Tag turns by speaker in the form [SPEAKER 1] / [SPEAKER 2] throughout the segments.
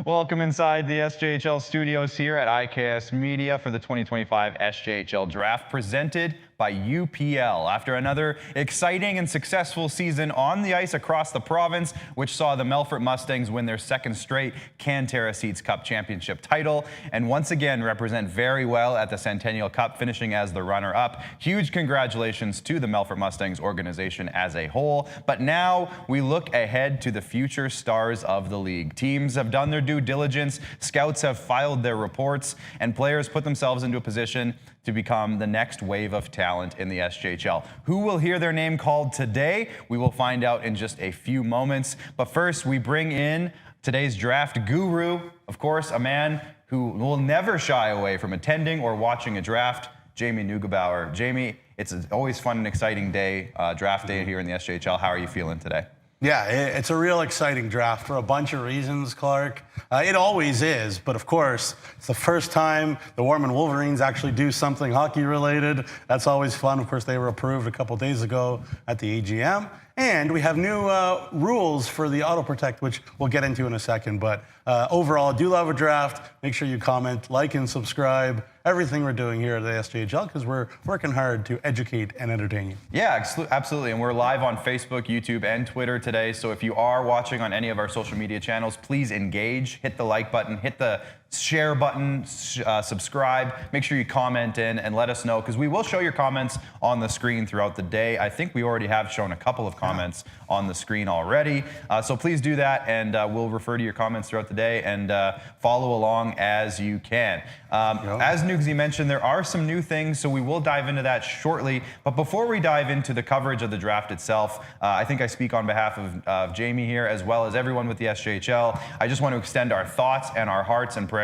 [SPEAKER 1] Welcome inside the SJHL studios here at IKS Media for the 2025 SJHL Draft presented by UPL. After another exciting and successful season on the ice across the province, which saw the Melfort Mustangs win their second straight Cantera Seeds Cup championship title and once again represent very well at the Centennial Cup, finishing as the runner-up. Huge congratulations to the Melfort Mustangs organization as a whole. But now we look ahead to the future stars of the league. Teams have done their due diligence, scouts have filed their reports, and players put themselves into a position to become the next wave of talent in the SJHL. Who will hear their name called today? We will find out in just a few moments. But first, we bring in today's draft guru, of course, a man who will never shy away from attending or watching a draft, Jamie Neugebauer. Jamie, it's always fun and exciting day, draft day here in the SJHL. How are you feeling today?
[SPEAKER 2] Yeah, it's a real exciting draft for a bunch of reasons, Clark. It always is, but of course, it's the first time the Warman Wolverines actually do something hockey-related. That's always fun. Of course, they were approved a couple days ago at the AGM. And we have new rules for the Auto Protect, which we'll get into in a second. But overall, do love a draft. Make sure you comment, like, and subscribe. Everything we're doing here at the SJHL, because we're working hard to educate and entertain you.
[SPEAKER 1] Yeah, absolutely. And we're live on Facebook, YouTube, and Twitter today. So if you are watching on any of our social media channels, please engage. Hit the like button, hit the share button, subscribe. Make sure you comment in and let us know, because we will show your comments on the screen throughout the day. I think we already have shown a couple of comments on the screen already. So please do that, and we'll refer to your comments throughout the day and follow along as you can. As Nugsy mentioned, there are some new things, so we will dive into that shortly. But before we dive into the coverage of the draft itself, I think I speak on behalf of Jamie here, as well as everyone with the SJHL. I just want to extend our thoughts and our hearts and prayers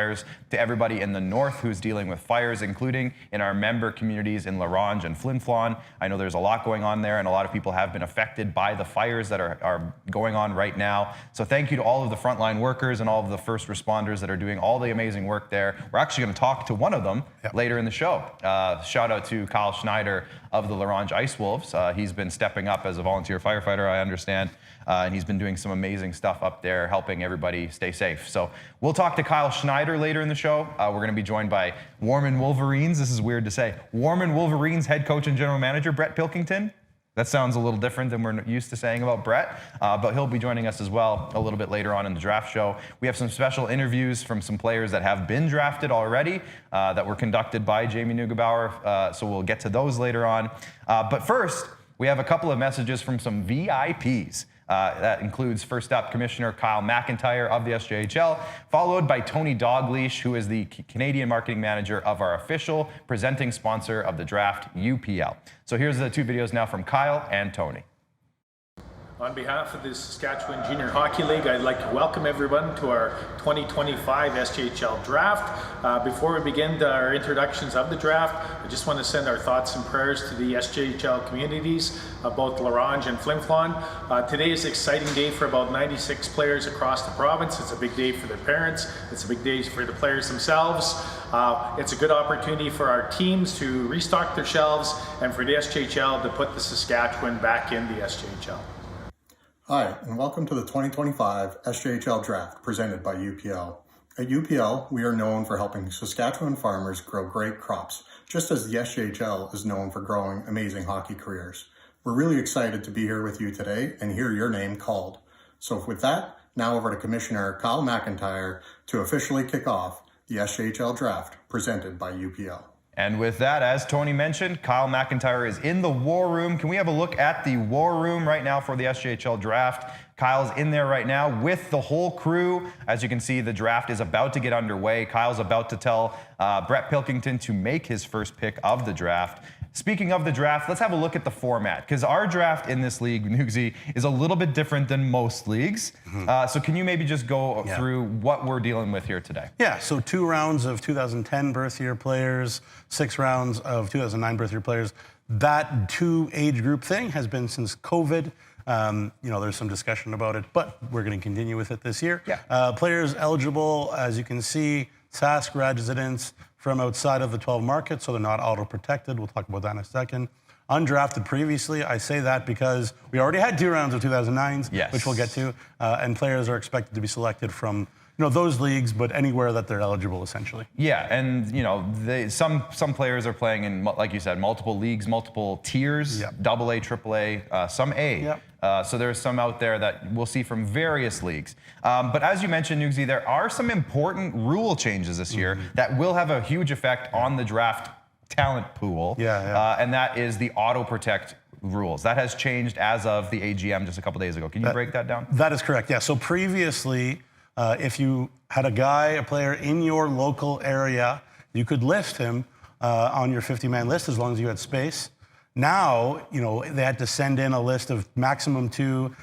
[SPEAKER 1] to everybody in the north who's dealing with fires, including in our member communities in Ronge and Flin Flon. I know there's a lot going on there, and a lot of people have been affected by the fires that are going on right now. So thank you to all of the frontline workers and all of the first responders that are doing all the amazing work there. We're actually going to talk to one of them later in the show. Shout out to Kyle Schneider of the Ronge Ice Wolves. He's been stepping up as a volunteer firefighter, I understand, and he's been doing some amazing stuff up there, helping everybody stay safe. So we'll talk to Kyle Schneider later in the show. We're going to be joined by Warman Wolverines. This is weird to say. Warman Wolverines head coach and general manager, Brett Pilkington. That sounds a little different than we're used to saying about Brett, but he'll be joining us as well a little bit later on in the draft show. We have some special interviews from some players that have been drafted already that were conducted by Jamie Neugebauer, so we'll get to those later on. But first, we have a couple of messages from some VIPs. That includes, first up, Commissioner Kyle McIntyre of the SJHL, followed by Tony Dogleash, who is the Canadian marketing manager of our official presenting sponsor of the draft, UPL. So here's the two videos now from Kyle and Tony.
[SPEAKER 3] On behalf of the Saskatchewan Junior Hockey League, I'd like to welcome everyone to our 2025 SJHL Draft. Before we begin our introductions of the draft, I just want to send our thoughts and prayers to the SJHL communities, both Ronge and Flin Flon. Today is an exciting day for about 96 players across the province. It's a big day for their parents. It's a big day for the players themselves. It's a good opportunity for our teams to restock their shelves and for the SJHL to put the Saskatchewan back in the SJHL.
[SPEAKER 4] Hi, and welcome to the 2025 SJHL Draft presented by UPL. At UPL, we are known for helping Saskatchewan farmers grow great crops, just as the SJHL is known for growing amazing hockey careers. We're really excited to be here with you today and hear your name called. So with that, now over to Commissioner Kyle McIntyre to officially kick off the SJHL Draft presented by UPL.
[SPEAKER 1] And with that, as Tony mentioned, Kyle McIntyre is in the war room. Can we have a look at the war room right now for the SJHL Draft? Kyle's in there right now with the whole crew. As you can see, the draft is about to get underway. Kyle's about to tell Brett Pilkington to make his first pick of the draft. Speaking of the draft, let's have a look at the format, because our draft in this league, Nugsy, is a little bit different than most leagues. So can you maybe just go through what we're dealing with here today?
[SPEAKER 2] Yeah, so 2 rounds of 2010 birth year players, 6 rounds of 2009 birth year players. That 2 age group thing has been since COVID. There's some discussion about it, but we're going to continue with it this year. Players eligible, as you can see, Sask residents from outside of the 12 markets, so they're not auto-protected. We'll talk about that in a second. Undrafted previously, I say that because we already had 2 rounds of 2009s, which we'll get to, and players are expected to be selected from those leagues, but anywhere that they're eligible, essentially.
[SPEAKER 1] Yeah, and some players are playing in, like you said, multiple leagues, multiple tiers,
[SPEAKER 2] Yep.
[SPEAKER 1] AA, AAA, some A.
[SPEAKER 2] Yep.
[SPEAKER 1] So there's some out there that we'll see from various leagues. But as you mentioned, Nugsy, there are some important rule changes this year that will have a huge effect on the draft talent pool. And that is the auto protect rules. That has changed as of the AGM just a couple days ago. Can you break that down?
[SPEAKER 2] That is correct, yeah. So previously, if you had a player in your local area, you could list him on your 50-man list as long as you had space. Now, they had to send in a list of maximum 2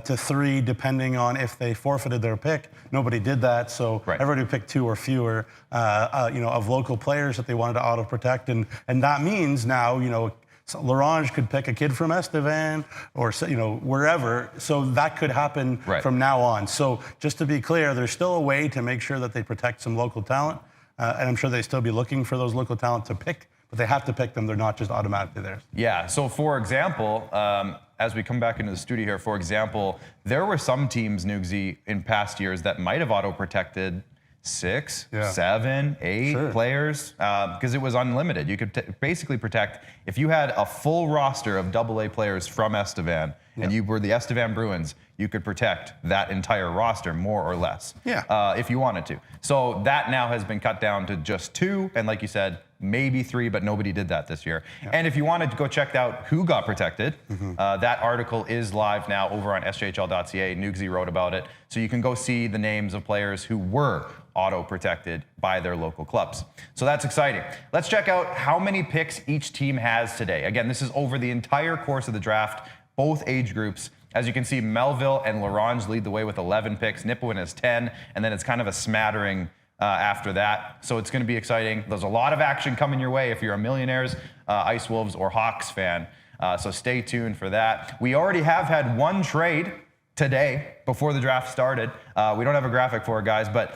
[SPEAKER 2] to 3, depending on if they forfeited their pick. Nobody did that, so everybody picked 2 or fewer, of local players that they wanted to auto-protect. And that means now, so Ronge could pick a kid from Estevan or wherever, so that could happen from now on. So just to be clear, there's still a way to make sure that they protect some local talent, and I'm sure they still be looking for those local talent to pick, but they have to pick them. They're not just automatically theirs.
[SPEAKER 1] Yeah. So for example, as we come back into the studio here, for example, there were some teams, Nugsy, in past years that might have auto protected 6, 7, 8 players because it was unlimited. You could basically protect, if you had a full roster of AA players from Estevan and you were the Estevan Bruins, you could protect that entire roster more or less if you wanted to. So that now has been cut down to just 2, and like you said, maybe 3, but nobody did that this year. And if you wanted to go check out who got protected, that article is live now over on sjhl.ca. Nugsy wrote about it. So you can go see the names of players who were auto-protected by their local clubs. So that's exciting. Let's check out how many picks each team has today. Again, this is over the entire course of the draft, both age groups. As you can see, Melville and Ronge lead the way with 11 picks. Nipawin has 10, and then it's kind of a smattering after that. So it's going to be exciting. There's a lot of action coming your way if you're a Millionaires, Ice Wolves, or Hawks fan. So stay tuned for that. We already have had one trade today before the draft started. We don't have a graphic for it, guys, but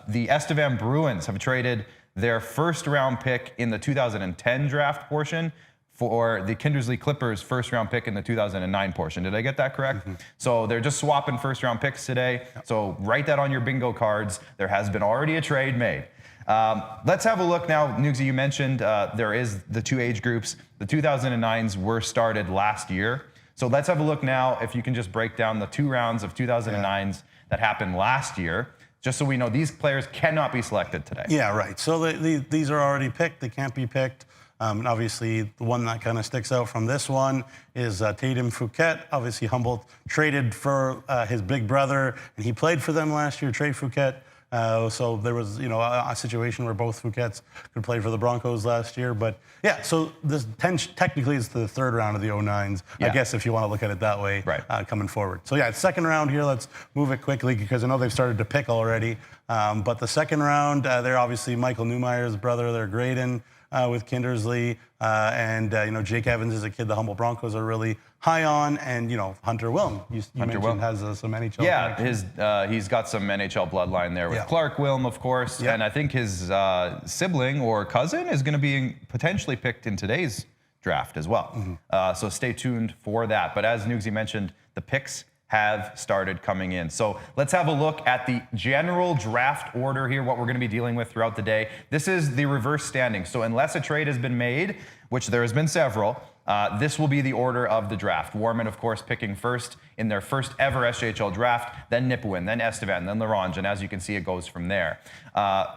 [SPEAKER 1] the Estevan Bruins have traded their first-round pick in the 2010 draft portion for the Kindersley Clippers first-round pick in the 2009 portion. Did I get that correct? So they're just swapping first-round picks today. So write that on your bingo cards. There has been already a trade made. Let's have a look now. Nugsy, you mentioned there is the 2 age groups. The 2009s were started last year. So let's have a look now, if you can just break down the 2 rounds of 2009s that happened last year, just so we know these players cannot be selected today.
[SPEAKER 2] Yeah, right. So these are already picked. They can't be picked. And obviously, the one that kind of sticks out from this one is Tatum Fouquet. Obviously, Humboldt traded for his big brother, and he played for them last year, Trey Fouquet. So there was, a situation where both Fouquets could play for the Broncos last year. But yeah, so this technically is the 3rd round of the 09s, I guess, if you want to look at it that way, coming forward. So yeah, 2nd round here. Let's move it quickly because I know they've started to pick already. But the 2nd round, they're obviously Michael Neumeyer's brother. They're Graydon with Kindersley. And Jake Evans is a kid the Humboldt Broncos are really high on, and Hunter Wilm. You mentioned has some NHL.
[SPEAKER 1] Yeah, he's got some NHL bloodline there with Clark Wilm, of course, and I think his sibling or cousin is going to be potentially picked in today's draft as well. So stay tuned for that. But as Nugsy mentioned, the picks have started coming in. So let's have a look at the general draft order here, what we're going to be dealing with throughout the day. This is the reverse standing. So unless a trade has been made, which there has been several, this will be the order of the draft. Warman, of course, picking first in their first ever SJHL draft, then Nipawin, then Estevan, then Ronge, and as you can see, it goes from there.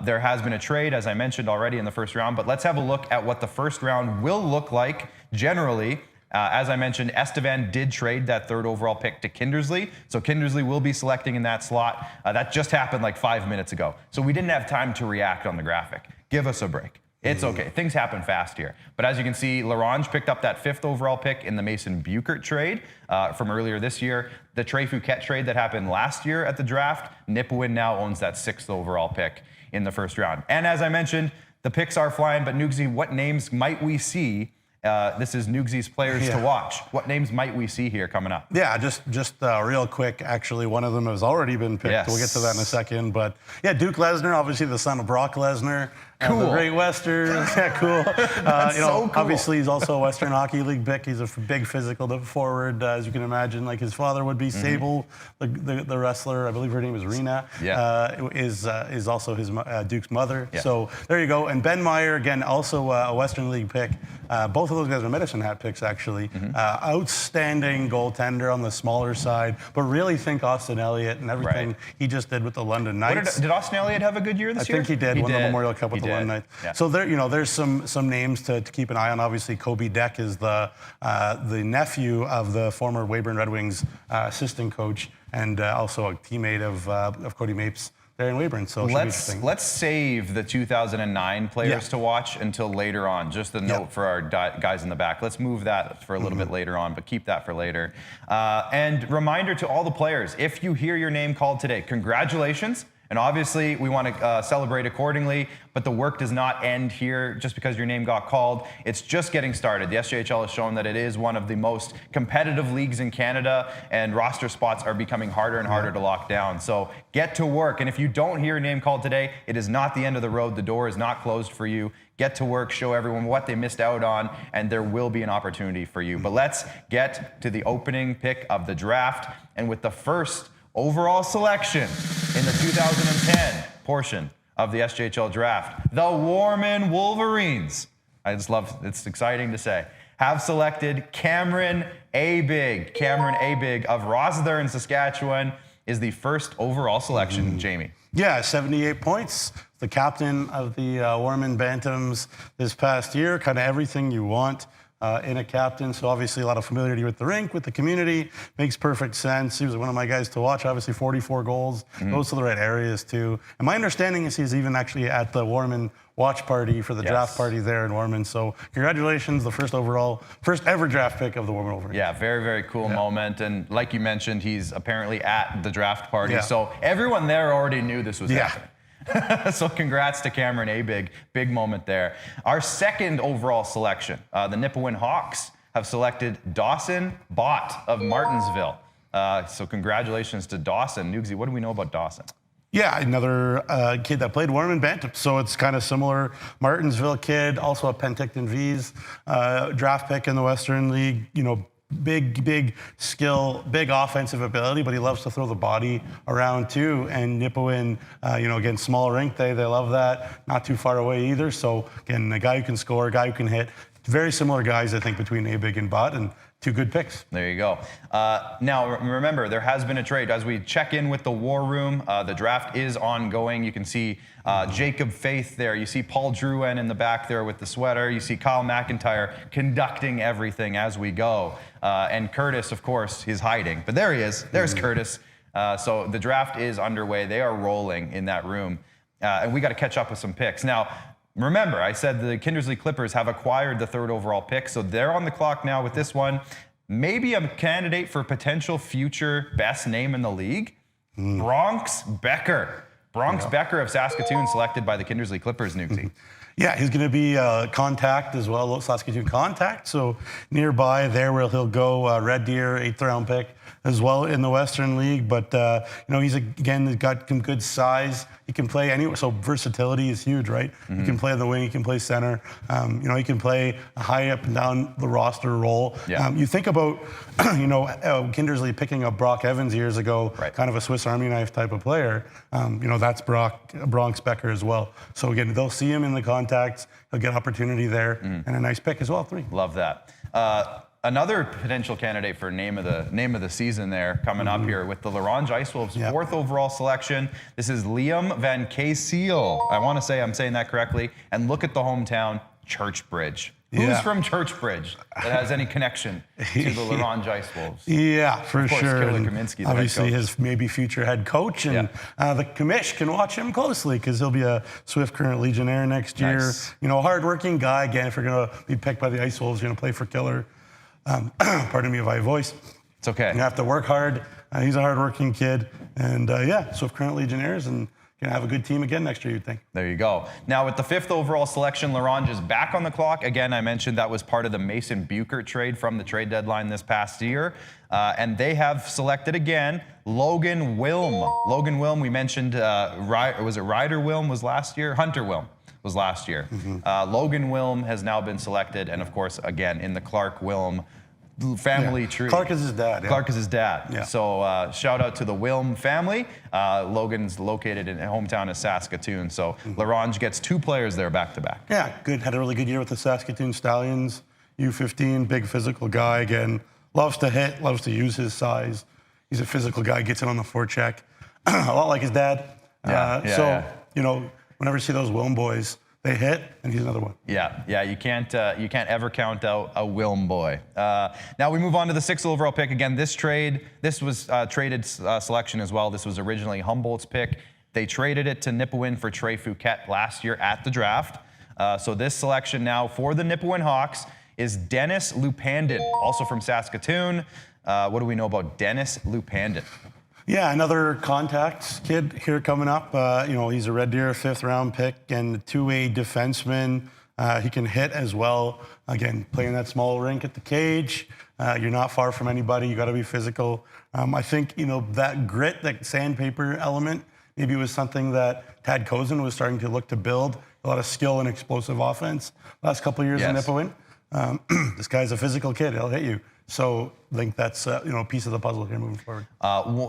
[SPEAKER 1] There has been a trade, as I mentioned already, in the first round, but let's have a look at what the first round will look like generally. As I mentioned, Estevan did trade that 3rd overall pick to Kindersley, so Kindersley will be selecting in that slot. That just happened like 5 minutes ago, so we didn't have time to react on the graphic. Give us a break. It's okay. Things happen fast here. But as you can see, Ronge picked up that 5th overall pick in the Mason Buchert trade from earlier this year. The Trey Fouquet trade that happened last year at the draft, Nipawin now owns that 6th overall pick in the first round. And as I mentioned, the picks are flying, but Nugsy, what names might we see This is Nugsy's players to watch. What names might we see here coming up?
[SPEAKER 2] Yeah, just real quick. Actually, one of them has already been picked.
[SPEAKER 1] Yes.
[SPEAKER 2] We'll get to that in a second. But yeah, Duke Lesnar, obviously the son of Brock Lesnar.
[SPEAKER 1] Cool.
[SPEAKER 2] The Great Western. Yeah, cool.
[SPEAKER 1] So cool.
[SPEAKER 2] Obviously, he's also a Western Hockey League pick. He's a big physical forward, as you can imagine, like his father would be. Sable, the wrestler, I believe her name is Rena, is also his Duke's mother.
[SPEAKER 1] Yeah.
[SPEAKER 2] So there you go. And Ben Meyer, again, also a Western League pick. Both of those guys are Medicine Hat picks, actually. Outstanding goaltender on the smaller side, but really think Austin Elliott and everything he just did with the London Knights.
[SPEAKER 1] Did Austin Elliott have a good year this year?
[SPEAKER 2] I think he did. Won the Memorial Cup with the London Knights.
[SPEAKER 1] Yeah.
[SPEAKER 2] So there's some names to keep an eye on. Obviously, Kobe Deck is the nephew of the former Weyburn Red Wings assistant coach and also a teammate of Cody Mapes there in Weyburn. So
[SPEAKER 1] let's save the 2009 players to watch until later on. Just a note for our guys in the back. Let's move that for a little bit later on, but keep that for later. And reminder to all the players, if you hear your name called today, congratulations. And obviously, we want to celebrate accordingly, but the work does not end here just because your name got called. It's just getting started. The SJHL has shown that it is one of the most competitive leagues in Canada, and roster spots are becoming harder and harder to lock down. So get to work. And if you don't hear your name called today, it is not the end of the road. The door is not closed for you. Get to work, show everyone what they missed out on, and there will be an opportunity for you. But let's get to the opening pick of the draft. And with the first overall selection in the 2010 portion of the SJHL Draft, the Warman Wolverines, I just love, it's exciting to say, have selected Cameron Abig. Cameron Abig of Rosthern, Saskatchewan, is the first overall selection. Jamie.
[SPEAKER 2] Yeah, 78 points. The captain of the Warman Bantams this past year, kind of everything you want in a captain. So obviously a lot of familiarity with the rink, with the community. Makes perfect sense. He was one of my guys to watch. Obviously 44 goals. Goes to the right areas too. And my understanding is he's even actually at the Warman watch party for the draft party there in Warman. So congratulations, the first ever draft pick of the Warman Wolverines.
[SPEAKER 1] Yeah, very, very cool moment. And like you mentioned, he's apparently at the draft party. So everyone there already knew this was happening. So congrats to Cameron Abig. Big moment there. Our second overall selection, the Nipawin Hawks have selected Dawson Bott of Martinsville. So congratulations to Dawson. Nugsy, what do we know about Dawson?
[SPEAKER 2] Yeah, another kid that played Warman Bantam, so it's kind of similar. Martinsville kid, also a Penticton V's draft pick in the Western League. You know, big skill, big offensive ability, but he loves to throw the body around too. And Nipawin, again, small rink, they love that. Not too far away either. So again, a guy who can score, a guy who can hit. Very similar guys, I think, between Abig and Bott, and two good picks.
[SPEAKER 1] There you go. Now, remember, there has been a trade. As we check in with the War Room, the draft is ongoing. You can see Jacob Faith there. You see Paul Drouin in the back there with the sweater. You see Kyle McIntyre conducting everything as we go. And Curtis, of course, is hiding. But there he is. There's Curtis. So the draft is underway. They are rolling in that room. And we got to catch up with some picks. Now, remember, I said the Kindersley Clippers have acquired the third overall pick, so they're on the clock now with this one. Maybe a candidate for potential future best name in the league, Bronx Becker. Bronx Becker of Saskatoon selected by the Kindersley Clippers, Nugsy.
[SPEAKER 2] Yeah, he's going to be contact as well, Saskatoon contact. So nearby there where he'll go, Red Deer, 8th round pick as well in the Western League. But, he's got some good size. He can play anywhere. So versatility is huge, right? He can play on the wing, he can play center. He can play a high up and down the roster role. You think about, Kindersley picking up Brock Evans years ago, kind of a Swiss Army knife type of player. That's Bronx Becker as well. So again, they'll see him in the contacts. He'll get opportunity there, and a nice pick as well, 3.
[SPEAKER 1] Love that. Another potential candidate for name of the season there coming up here with the Ronge Ice Wolves 4th overall selection. This is Liam Van Kasiel. I want to say I'm saying that correctly. And look at the hometown, Churchbridge. Who's from Churchbridge that has any connection to the Ronge Ice Wolves?
[SPEAKER 2] Yeah, for
[SPEAKER 1] of course,
[SPEAKER 2] sure.
[SPEAKER 1] Killer Kaminsky,
[SPEAKER 2] obviously, his maybe future head coach, and the commish can watch him closely because he'll be a Swift Current Legionnaire next year.
[SPEAKER 1] Nice.
[SPEAKER 2] Hardworking guy. Again, if you're going to be picked by the Ice Wolves, you're going to play for Killer. Pardon me if I voice.
[SPEAKER 1] It's okay.
[SPEAKER 2] You have to work hard. He's a hardworking kid, and Swift Current Legionnaires, and going to have a good team again next year, you'd think.
[SPEAKER 1] There you go. Now, with the 5th overall selection, Ronge is back on the clock. Again, I mentioned that was part of the Mason Buchert trade from the trade deadline this past year. And they have selected again Logan Wilm. Logan Wilm, we mentioned, was it Ryder Wilm was last year? Hunter Wilm was last year. Logan Wilm has now been selected. And of course, again, in the Clark Wilm family tree.
[SPEAKER 2] Clark is his dad. Yeah.
[SPEAKER 1] Clark is his dad.
[SPEAKER 2] Yeah.
[SPEAKER 1] So shout out to the Wilm family. Logan's located in hometown of Saskatoon. So LaRange gets 2 players there back to back.
[SPEAKER 2] Yeah, good. Had a really good year with the Saskatoon Stallions. U15, big physical guy again. Loves to hit, loves to use his size. He's a physical guy, gets it on the forecheck. A lot like his dad. You know, whenever you see those Wilm boys, they hit, and he's another one.
[SPEAKER 1] Yeah, you can't ever count out a Wilm boy. Now we move on to the 6th overall pick. Again, this was traded selection as well. This was originally Humboldt's pick. They traded it to Nipawin for Trey Fouquet last year at the draft. So this selection now for the Nipawin Hawks is Dennis Lupandin, also from Saskatoon. What do we know about Dennis Lupandin?
[SPEAKER 2] Yeah, another contacts kid here coming up. You know, he's a Red Deer 5th round pick and 2A defenseman. He can hit as well. Again, playing that small rink at the cage. You're not far from anybody. You got to be physical. I think, you know, that grit, that sandpaper element, maybe was something that Tad Kozin was starting to look to build. A lot of skill and explosive offense last couple of years in Nipawin. This guy's a physical kid. He'll hit you. So I think that's you know, a piece of the puzzle here moving forward.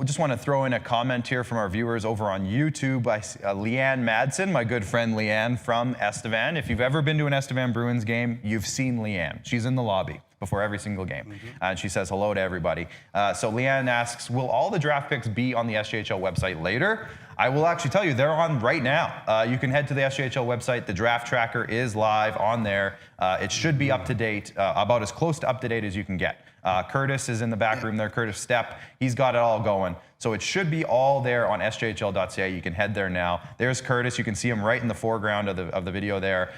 [SPEAKER 1] Just want to throw in a comment here from our viewers over on YouTube. Leanne Madsen, my good friend Leanne from Estevan. If you've ever been to an Estevan Bruins game, you've seen Leanne. She's in the lobby before every single game. And she says hello to everybody. So Leanne asks, will all the draft picks be on the SJHL website later? I will actually tell you, they're on right now. You can head to the SJHL website. The draft tracker is live on there. It should be up to date, about as close to up to date as you can get. Curtis is in the back room there, Curtis Stepp. He's got it all going. So it should be all there on sjhl.ca. You can head there now. There's Curtis. You can see him right in the foreground of the video there.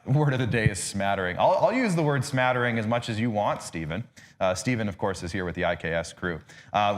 [SPEAKER 1] Word of the day is smattering. I'll use the word smattering as much as you want, Stephen. Stephen, of course, is here with the IKS crew.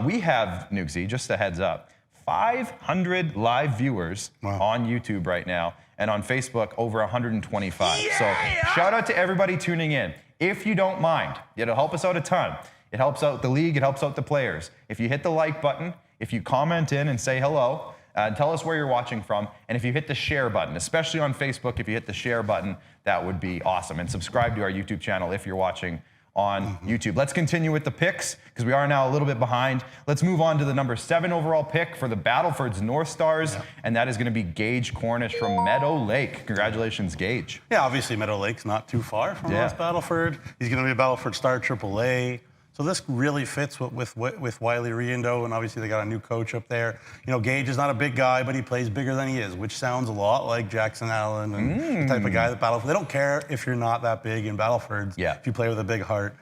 [SPEAKER 1] We have, Nugsy, just a heads up, 500 live viewers on YouTube right now, and on Facebook over 125. So shout out to everybody tuning in. If you don't mind, it'll help us out a ton. It helps out the league, it helps out the players. If you hit the like button, if you comment in and say hello, tell us where you're watching from, and if you hit the share button, especially on Facebook, if you hit the share button, that would be awesome. And subscribe to our YouTube channel if you're watching on YouTube. Let's continue with the picks, because we are now a little bit behind. Let's move on to the number 7 overall pick for the Battleford's North Stars, and that is going to be Gage Cornish from Meadow Lake. Congratulations, Gage.
[SPEAKER 2] Yeah, obviously Meadow Lake's not too far from West Battleford. He's going to be a Battleford Star AAA. So this really fits with Wiley Riendo, and obviously they got a new coach up there. You know, Gage is not a big guy, but he plays bigger than he is, which sounds a lot like Jackson Allen and the type of guy that Battleford. They don't care if you're not that big in Battlefords. If you play with a big heart.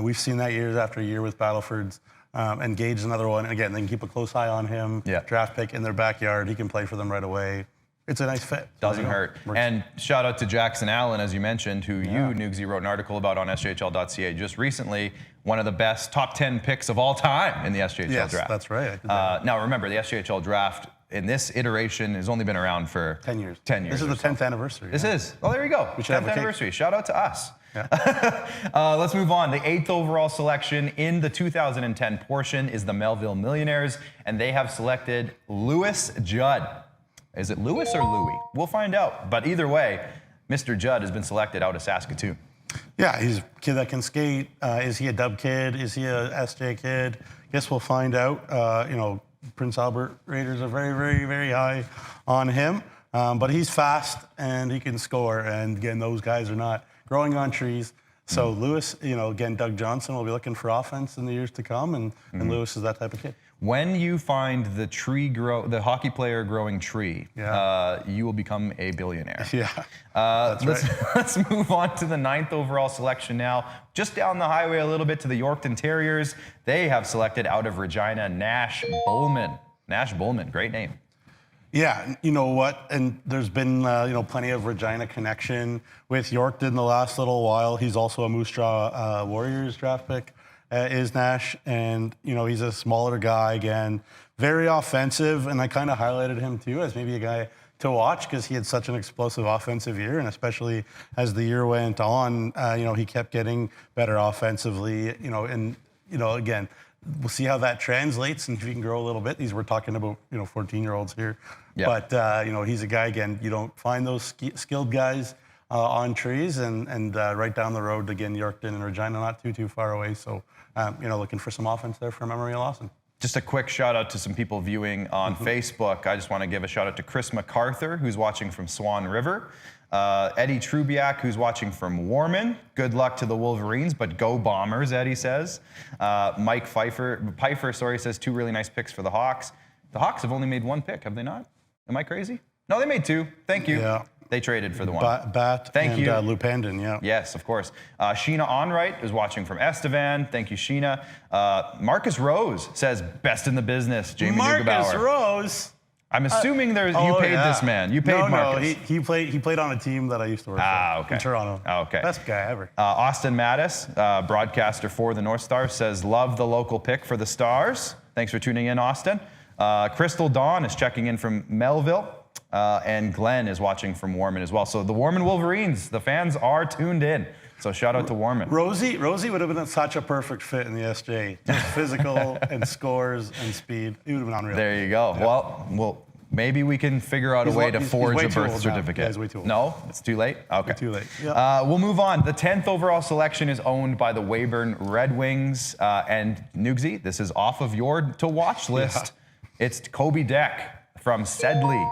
[SPEAKER 2] We've seen that year after year with Battlefords. And Gage is another one. And again, they can keep a close eye on him. Draft pick in their backyard. He can play for them right away. It's a nice fit.
[SPEAKER 1] Doesn't hurt. And shout out to Jackson Allen, as you mentioned, who you, Nugsy, wrote an article about on SJHL.ca just recently. One of the best top 10 picks of all time in the SJHL draft.
[SPEAKER 2] Yes, that's right.
[SPEAKER 1] Now remember, the SJHL draft in this iteration has only been around for
[SPEAKER 2] 10 years.
[SPEAKER 1] 10 years.
[SPEAKER 2] This is the 10th anniversary.
[SPEAKER 1] This is. Oh, there you go.
[SPEAKER 2] We should
[SPEAKER 1] 10th anniversary. Shout out to us.
[SPEAKER 2] Yeah.
[SPEAKER 1] Let's move on. The 8th overall selection in the 2010 portion is the Melville Millionaires, and they have selected Lewis Judd. Is it Lewis or Louis? We'll find out. But either way, Mr. Judd has been selected out of Saskatoon.
[SPEAKER 2] Yeah, he's a kid that can skate. Is he a dub kid? Is he a SJ kid? Guess we'll find out. You know, Prince Albert Raiders are very, very, very high on him. But he's fast and he can score. And again, those guys are not growing on trees. So Lewis, you know, again, Doug Johnson will be looking for offense in the years to come. And Lewis is that type of kid.
[SPEAKER 1] When you find the hockey player growing tree, you will become a billionaire. Let's move on to the 9th overall selection now. Just down the highway a little bit to the Yorkton Terriers. They have selected out of Regina Nash Bowman. Nash Bowman, great name.
[SPEAKER 2] Yeah, you know what? And there's been you know, plenty of Regina connection with Yorkton the last little while. He's also a Moose Jaw Warriors draft pick. Is Nash, and you know, he's a smaller guy again, very offensive, and I kind of highlighted him too as maybe a guy to watch because he had such an explosive offensive year, and especially as the year went on, he kept getting better offensively, and again, we'll see how that translates and if he can grow a little bit. We're talking about 14-year-olds here, but he's a guy, again, you don't find those skilled guys on trees, and right down the road again, Yorkton and Regina, not too far away. So looking for some offense there for Emery Lawson.
[SPEAKER 1] Just a quick shout out to some people viewing on Facebook. I just want to give a shout out to Chris MacArthur, who's watching from Swan River. Eddie Trubiak, who's watching from Warman. Good luck to the Wolverines, but go Bombers, Eddie says. Mike Pfeiffer, says 2 really nice picks for the Hawks. The Hawks have only made 1 pick, have they not? Am I crazy? No, they made 2. Thank you.
[SPEAKER 2] Yeah.
[SPEAKER 1] They traded for the one.
[SPEAKER 2] Bat
[SPEAKER 1] Thank
[SPEAKER 2] and
[SPEAKER 1] you.
[SPEAKER 2] Lupandin, yeah.
[SPEAKER 1] Yes, of course. Sheena Onright is watching from Estevan. Thank you, Sheena. Marcus Rose says, best in the business, Jamie Neugebauer.
[SPEAKER 2] Marcus Rose.
[SPEAKER 1] I'm assuming you paid this man. You paid Marcus.
[SPEAKER 2] No, he played on a team that I used to work for
[SPEAKER 1] okay.
[SPEAKER 2] in Toronto.
[SPEAKER 1] Okay.
[SPEAKER 2] Best guy ever.
[SPEAKER 1] Austin Mattis, broadcaster for the North Stars, says, love the local pick for the Stars. Thanks for tuning in, Austin. Crystal Dawn is checking in from Melville. And Glenn is watching from Warman as well. So the Warman Wolverines, the fans are tuned in. So shout out to Warman.
[SPEAKER 2] Rosie would have been such a perfect fit in the SJ. Just physical and scores and speed. He would have been unreal.
[SPEAKER 1] There you go. Yeah. Well, maybe we can figure out a way to forge a birth certificate.
[SPEAKER 2] Yeah, he's way too old.
[SPEAKER 1] No? It's too late? Okay.
[SPEAKER 2] Too late. Yeah.
[SPEAKER 1] We'll move on. The 10th overall selection is owned by the Weyburn Red Wings. And Nugsy, this is off of your to-watch list. Yeah. It's Kobe Deck from Sedley,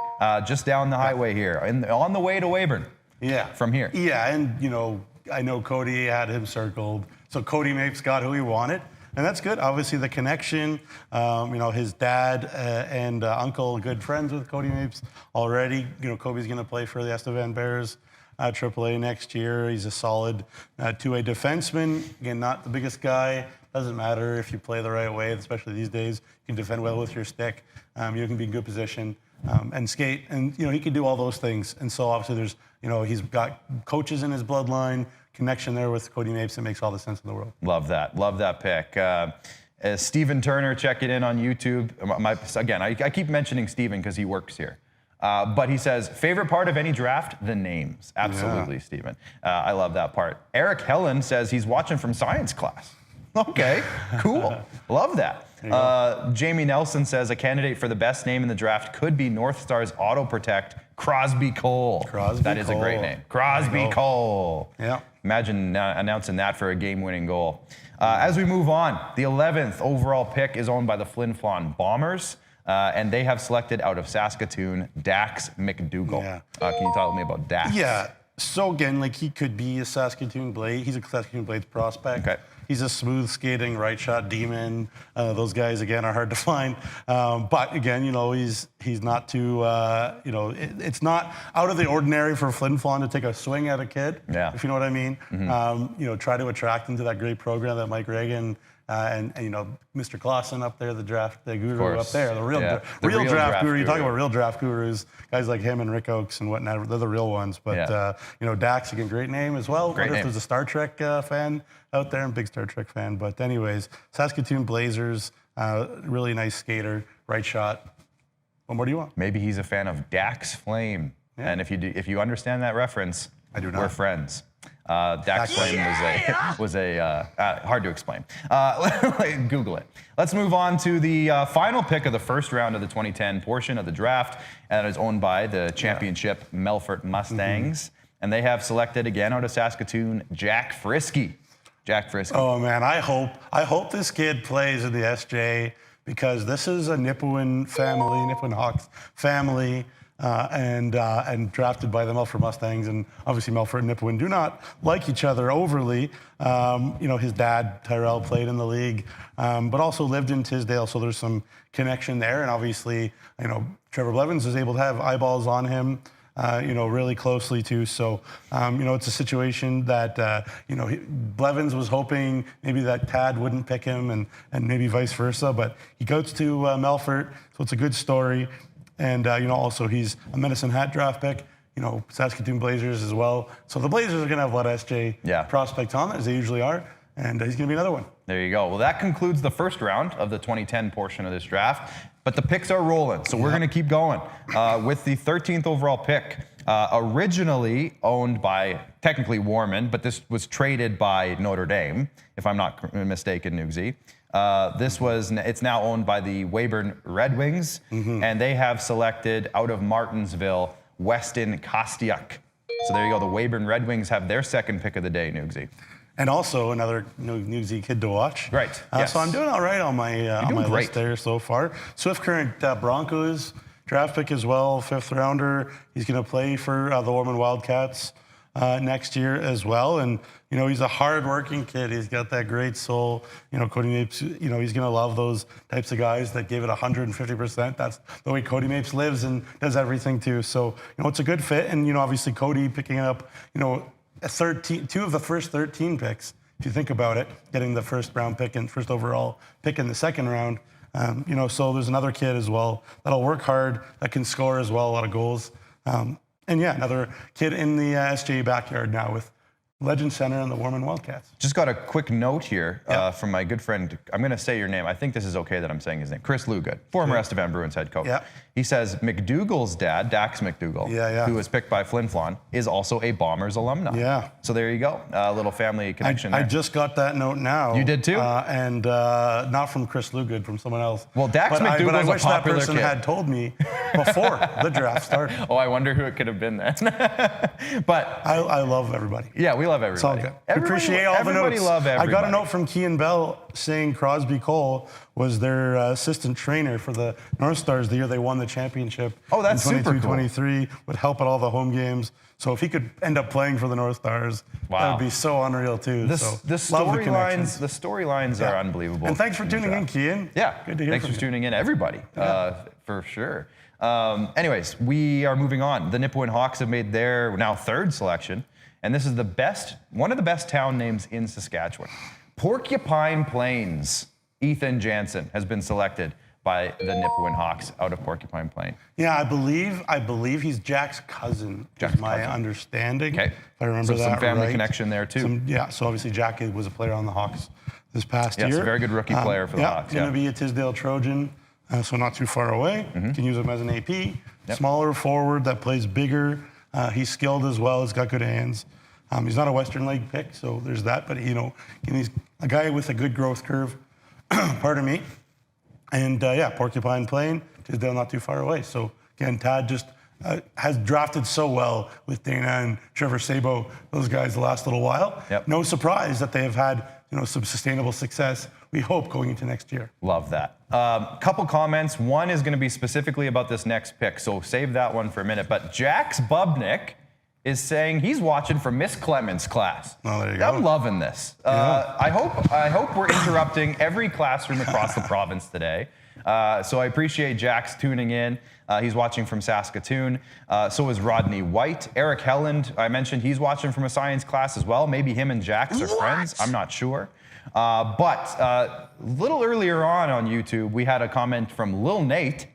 [SPEAKER 1] just down the highway here, on the way to Weyburn.
[SPEAKER 2] Yeah.
[SPEAKER 1] From here.
[SPEAKER 2] Yeah, and I know Cody had him circled, so Cody Mapes got who he wanted, and that's good. Obviously, the connection, his dad and uncle, good friends with Cody Mapes already. Kobe's going to play for the Estevan Bears, AAA next year. He's a solid two-way defenseman. Again, not the biggest guy. Doesn't matter if you play the right way, especially these days. You can defend well with your stick. You can be in good position and skate, and he can do all those things. And so obviously there's, he's got coaches in his bloodline, connection there with Cody Mapes. It makes all the sense in the world.
[SPEAKER 1] Love that pick. Stephen Turner checking in on YouTube. I keep mentioning Stephen because he works here. But he says, favorite part of any draft? The names. Absolutely, yeah. Stephen. I love that part. Eric Helen says he's watching from science class. Okay, cool. Love that. Jamie Nelson says a candidate for the best name in the draft could be North Star's Auto Protect, Crosby Cole. That is a great name. Crosby Cole.
[SPEAKER 2] Yeah.
[SPEAKER 1] Imagine announcing that for a game-winning goal. As we move on, the 11th overall pick is owned by the Flin Flon Bombers, and they have selected out of Saskatoon Dax McDougall.
[SPEAKER 2] Yeah.
[SPEAKER 1] Can you talk to me about Dax?
[SPEAKER 2] Yeah. So again, he could be a Saskatoon Blade. He's a Saskatoon Blades prospect. Okay. He's a smooth skating right shot demon. Those guys again are hard to find. But again, he's not too. It's not out of the ordinary for Flin Flon to take a swing at a kid.
[SPEAKER 1] Yeah.
[SPEAKER 2] If you know what I mean. Mm-hmm. Try to attract him to that great program that Mike Reagan. And Mr. Clausen up there, the guru up there, the real draft guru. You talk about real draft gurus, guys like him and Rick Oakes and whatnot. They're the real ones. But Dax, again, great name as well.
[SPEAKER 1] Great name.
[SPEAKER 2] If there's a Star Trek fan out there, I'm a big Star Trek fan. But anyways, Saskatoon Blazers, really nice skater, right shot. What more do you want?
[SPEAKER 1] Maybe he's a fan of Dax Flame, and if you understand that reference,
[SPEAKER 2] I do not.
[SPEAKER 1] We're friends. Dax Flame was a hard to explain. Google it. Let's move on to the final pick of the first round of the 2010 portion of the draft, and it is owned by the championship Melfort Mustangs, and they have selected again out of Saskatoon Jack Frisky. Jack Frisky.
[SPEAKER 2] Oh man, I hope this kid plays in the SJ because this is a Nipawin Hawks family. And drafted by the Melfort Mustangs, and obviously Melfort and Nipawin do not like each other overly. His dad Tyrell played in the league, but also lived in Tisdale, so there's some connection there. And obviously, Trevor Blevins is able to have eyeballs on him, really closely too. So, it's a situation that Blevins was hoping maybe that Tad wouldn't pick him, and maybe vice versa. But he goes to Melfort, so it's a good story. And, also he's a Medicine Hat draft pick, Saskatoon Blazers as well. So the Blazers are going to have a lot of SJ prospects on, as they usually are. and he's going to be another one.
[SPEAKER 1] There you go. Well, that concludes the first round of the 2010 portion of this draft, but the picks are rolling, so we're going to keep going with the 13th overall pick. Originally owned by, technically, Warman, but this was traded by Notre Dame, if I'm not mistaken, Nugsy. It's now owned by the Weyburn Red Wings, and they have selected out of Martinsville, Weston Kostiuk. So there you go. The Weyburn Red Wings have their second pick of the day, Nugsy.
[SPEAKER 2] And also another newsy kid to watch.
[SPEAKER 1] Right. Yes.
[SPEAKER 2] So I'm doing all right on my list there so far. Swift Current Broncos draft pick as well, 5th rounder. He's going to play for the Warman Wildcats next year as well. And, he's a hard-working kid. He's got that great soul. Cody Mapes, he's going to love those types of guys that give it 150%. That's the way Cody Mapes lives and does everything too. So, it's a good fit. And, obviously Cody picking up, 2 of the first 13 picks, if you think about it, getting the first round pick and first overall pick in the second round. So there's another kid as well that'll work hard, that can score as well, a lot of goals. Another kid in the SJ backyard now with Legend Center and the Warman Wildcats.
[SPEAKER 1] Just got a quick note here from my good friend. I'm going to say your name. I think this is okay that I'm saying his name. Chris Lugood, former Estevan Bruins head coach.
[SPEAKER 2] Yeah.
[SPEAKER 1] He says McDougall's dad, Dax McDougall, who was picked by Flin Flon, is also a Bombers alumni. Yeah. So there you go. A little family connection there.
[SPEAKER 2] I just got that note now.
[SPEAKER 1] You did too?
[SPEAKER 2] And not from Chris Lugood, from someone else.
[SPEAKER 1] Well, Dax McDougall's a popular kid.
[SPEAKER 2] I wish that person had told me before the draft started.
[SPEAKER 1] Oh, I wonder who it could have been then. But
[SPEAKER 2] I love everybody.
[SPEAKER 1] Yeah, we love everybody.
[SPEAKER 2] It's all good. Appreciate all the notes.
[SPEAKER 1] Love everybody.
[SPEAKER 2] I got a note from Kean Bell saying Crosby Cole was their assistant trainer for the North Stars the year they won the championship.
[SPEAKER 1] Oh, that's
[SPEAKER 2] in
[SPEAKER 1] super cool.
[SPEAKER 2] 22-23, would help at all the home games. So if he could end up playing for the North Stars, that would be so unreal too.
[SPEAKER 1] The storylines are unbelievable.
[SPEAKER 2] And thanks for tuning in, Kean.
[SPEAKER 1] Yeah,
[SPEAKER 2] good to hear
[SPEAKER 1] thanks
[SPEAKER 2] from
[SPEAKER 1] for tuning in, everybody, for sure. Anyways, we are moving on. The Nipawin Hawks have made their now 3rd selection, and this is one of the best town names in Saskatchewan. Porcupine Plains. Ethan Jansen has been selected by the Nipawin Hawks out of Porcupine Plain.
[SPEAKER 2] Yeah, I believe he's Jack's cousin, is my understanding.
[SPEAKER 1] Okay.
[SPEAKER 2] If I remember that
[SPEAKER 1] some family
[SPEAKER 2] right.
[SPEAKER 1] connection there too.
[SPEAKER 2] So obviously Jack was a player on the Hawks this past year.
[SPEAKER 1] Yes, a very good rookie player for the Hawks.
[SPEAKER 2] Going to be a Tisdale Trojan, so not too far away. Can use him as an AP. Smaller forward that plays bigger. He's skilled as well. He's got good hands. He's not a Western League pick, so there's that. But he's a guy with a good growth curve. Pardon me. And Porcupine Plain, Tisdale not too far away. So again, Tad just has drafted so well with Dana and Trevor Sabo, those guys the last little while. No surprise that they have had some sustainable success, we hope, going into next year.
[SPEAKER 1] Love that. Couple comments. One is going to be specifically about this next pick, so save that one for a minute. But Jax Bubnick is saying he's watching from Miss Clemens' class.
[SPEAKER 2] Oh, there you go.
[SPEAKER 1] I'm loving this. I hope we're interrupting every classroom across the province today. So I appreciate Jax tuning in. He's watching from Saskatoon. So is Rodney White. Eric Helland, I mentioned he's watching from a science class as well. Maybe him and Jax are friends. I'm not sure. But a little earlier on YouTube, we had a comment from Lil Nate.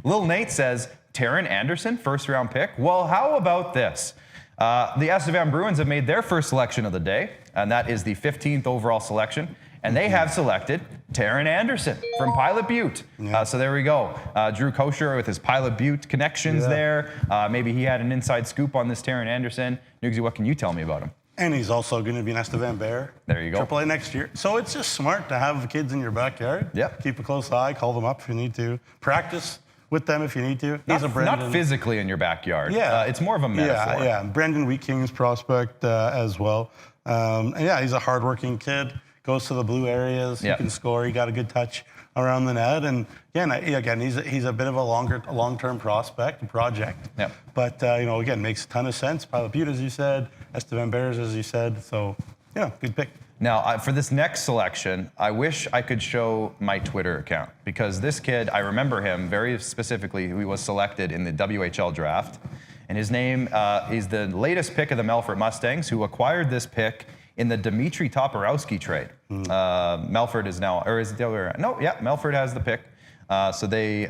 [SPEAKER 1] Lil Nate says, Taron Anderson, 1st round pick. Well, how about this? The Estevan Bruins have made their first selection of the day, and that is the 15th overall selection. And they have selected Taron Anderson from Pilot Butte. So there we go. Drew Kosher with his Pilot Butte connections there. Maybe he had an inside scoop on this Taron Anderson. Nugsy, what can you tell me about him?
[SPEAKER 2] And he's also going to be an Estevan Bear.
[SPEAKER 1] There you go.
[SPEAKER 2] AAA next year. So it's just smart to have kids in your backyard. Keep a close eye, call them up if you need to. Practice with them if you need to.
[SPEAKER 1] Not physically in your backyard. It's more of a metaphor.
[SPEAKER 2] Brendan Wheat King's prospect as well. He's a hardworking kid. Goes to the blue areas. He can score. He got a good touch around the net. And again, he's a bit of a long-term prospect project. But again, makes a ton of sense. Pilot Butte, as you said. Estevan Bears, as you said. So good pick.
[SPEAKER 1] Now, for this next selection, I wish I could show my Twitter account because this kid, I remember him very specifically. He was selected in the WHL draft, and his name is the latest pick of the Melfort Mustangs, who acquired this pick in the Dmitry Toporowski trade. Melfort is now, or is it the other way around? No, Melfort has the pick. So they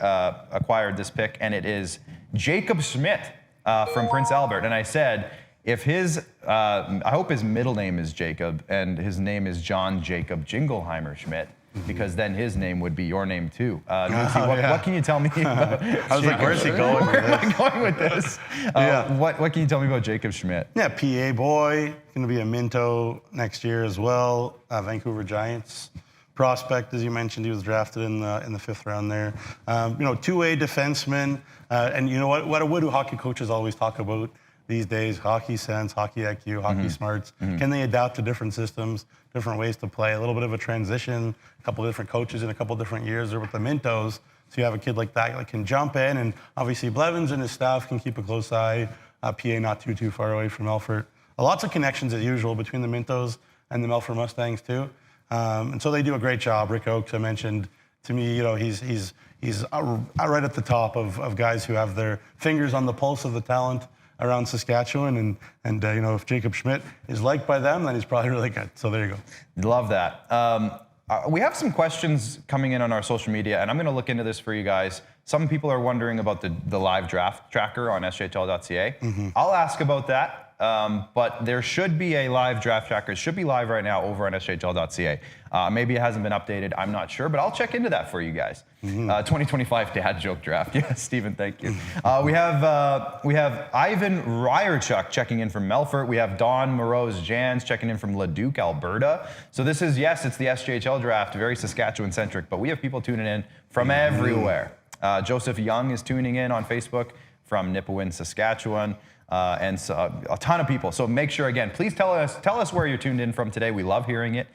[SPEAKER 1] acquired this pick, and it is Jacob Schmidt from Prince Albert. And I said, If his, I hope his middle name is Jacob and his name is John Jacob Jingleheimer Schmidt, because then his name would be your name too. Newsy, what can you tell me about
[SPEAKER 2] I was like, where's he going with
[SPEAKER 1] Where am
[SPEAKER 2] this?
[SPEAKER 1] I going with this? What can you tell me about Jacob Schmidt?
[SPEAKER 2] Yeah, PA boy, going to be a Minto next year as well. Vancouver Giants prospect, as you mentioned, he was drafted in the 5th round there. Two-way defenseman, and you know what do hockey coaches always talk about these days? Hockey sense, hockey IQ, hockey smarts. Can they adapt to different systems, different ways to play? A little bit of a transition, a couple of different coaches in a couple of different years, or with the Mintos. So you have a kid like that that can jump in, and obviously Blevins and his staff can keep a close eye. PA not too far away from Melfort. Lots of connections as usual between the Mintos and the Melfort Mustangs too. And so they do a great job. Rick Oakes, I mentioned, to me, he's right at the top of guys who have their fingers on the pulse of the talent around Saskatchewan, and if Jacob Schmidt is liked by them, then he's probably really good. So there you go.
[SPEAKER 1] Love that. We have some questions coming in on our social media, and I'm going to look into this for you guys. Some people are wondering about the live draft tracker on SJHL.ca. I'll ask about that. But there should be a live draft tracker. It should be live right now over on SJHL.ca. Maybe it hasn't been updated. I'm not sure, but I'll check into that for you guys. 2025 dad joke draft. Yes, Stephen, thank you. We have Ivan Ryerchuk checking in from Melfort. We have Don Moreau's Jans checking in from Leduc, Alberta. So this is, yes, it's the SJHL draft, very Saskatchewan-centric, but we have people tuning in from everywhere. Joseph Young is tuning in on Facebook from Nipawin, Saskatchewan. And so a ton of people. So make sure, again, please tell us where you're tuned in from today. We love hearing it.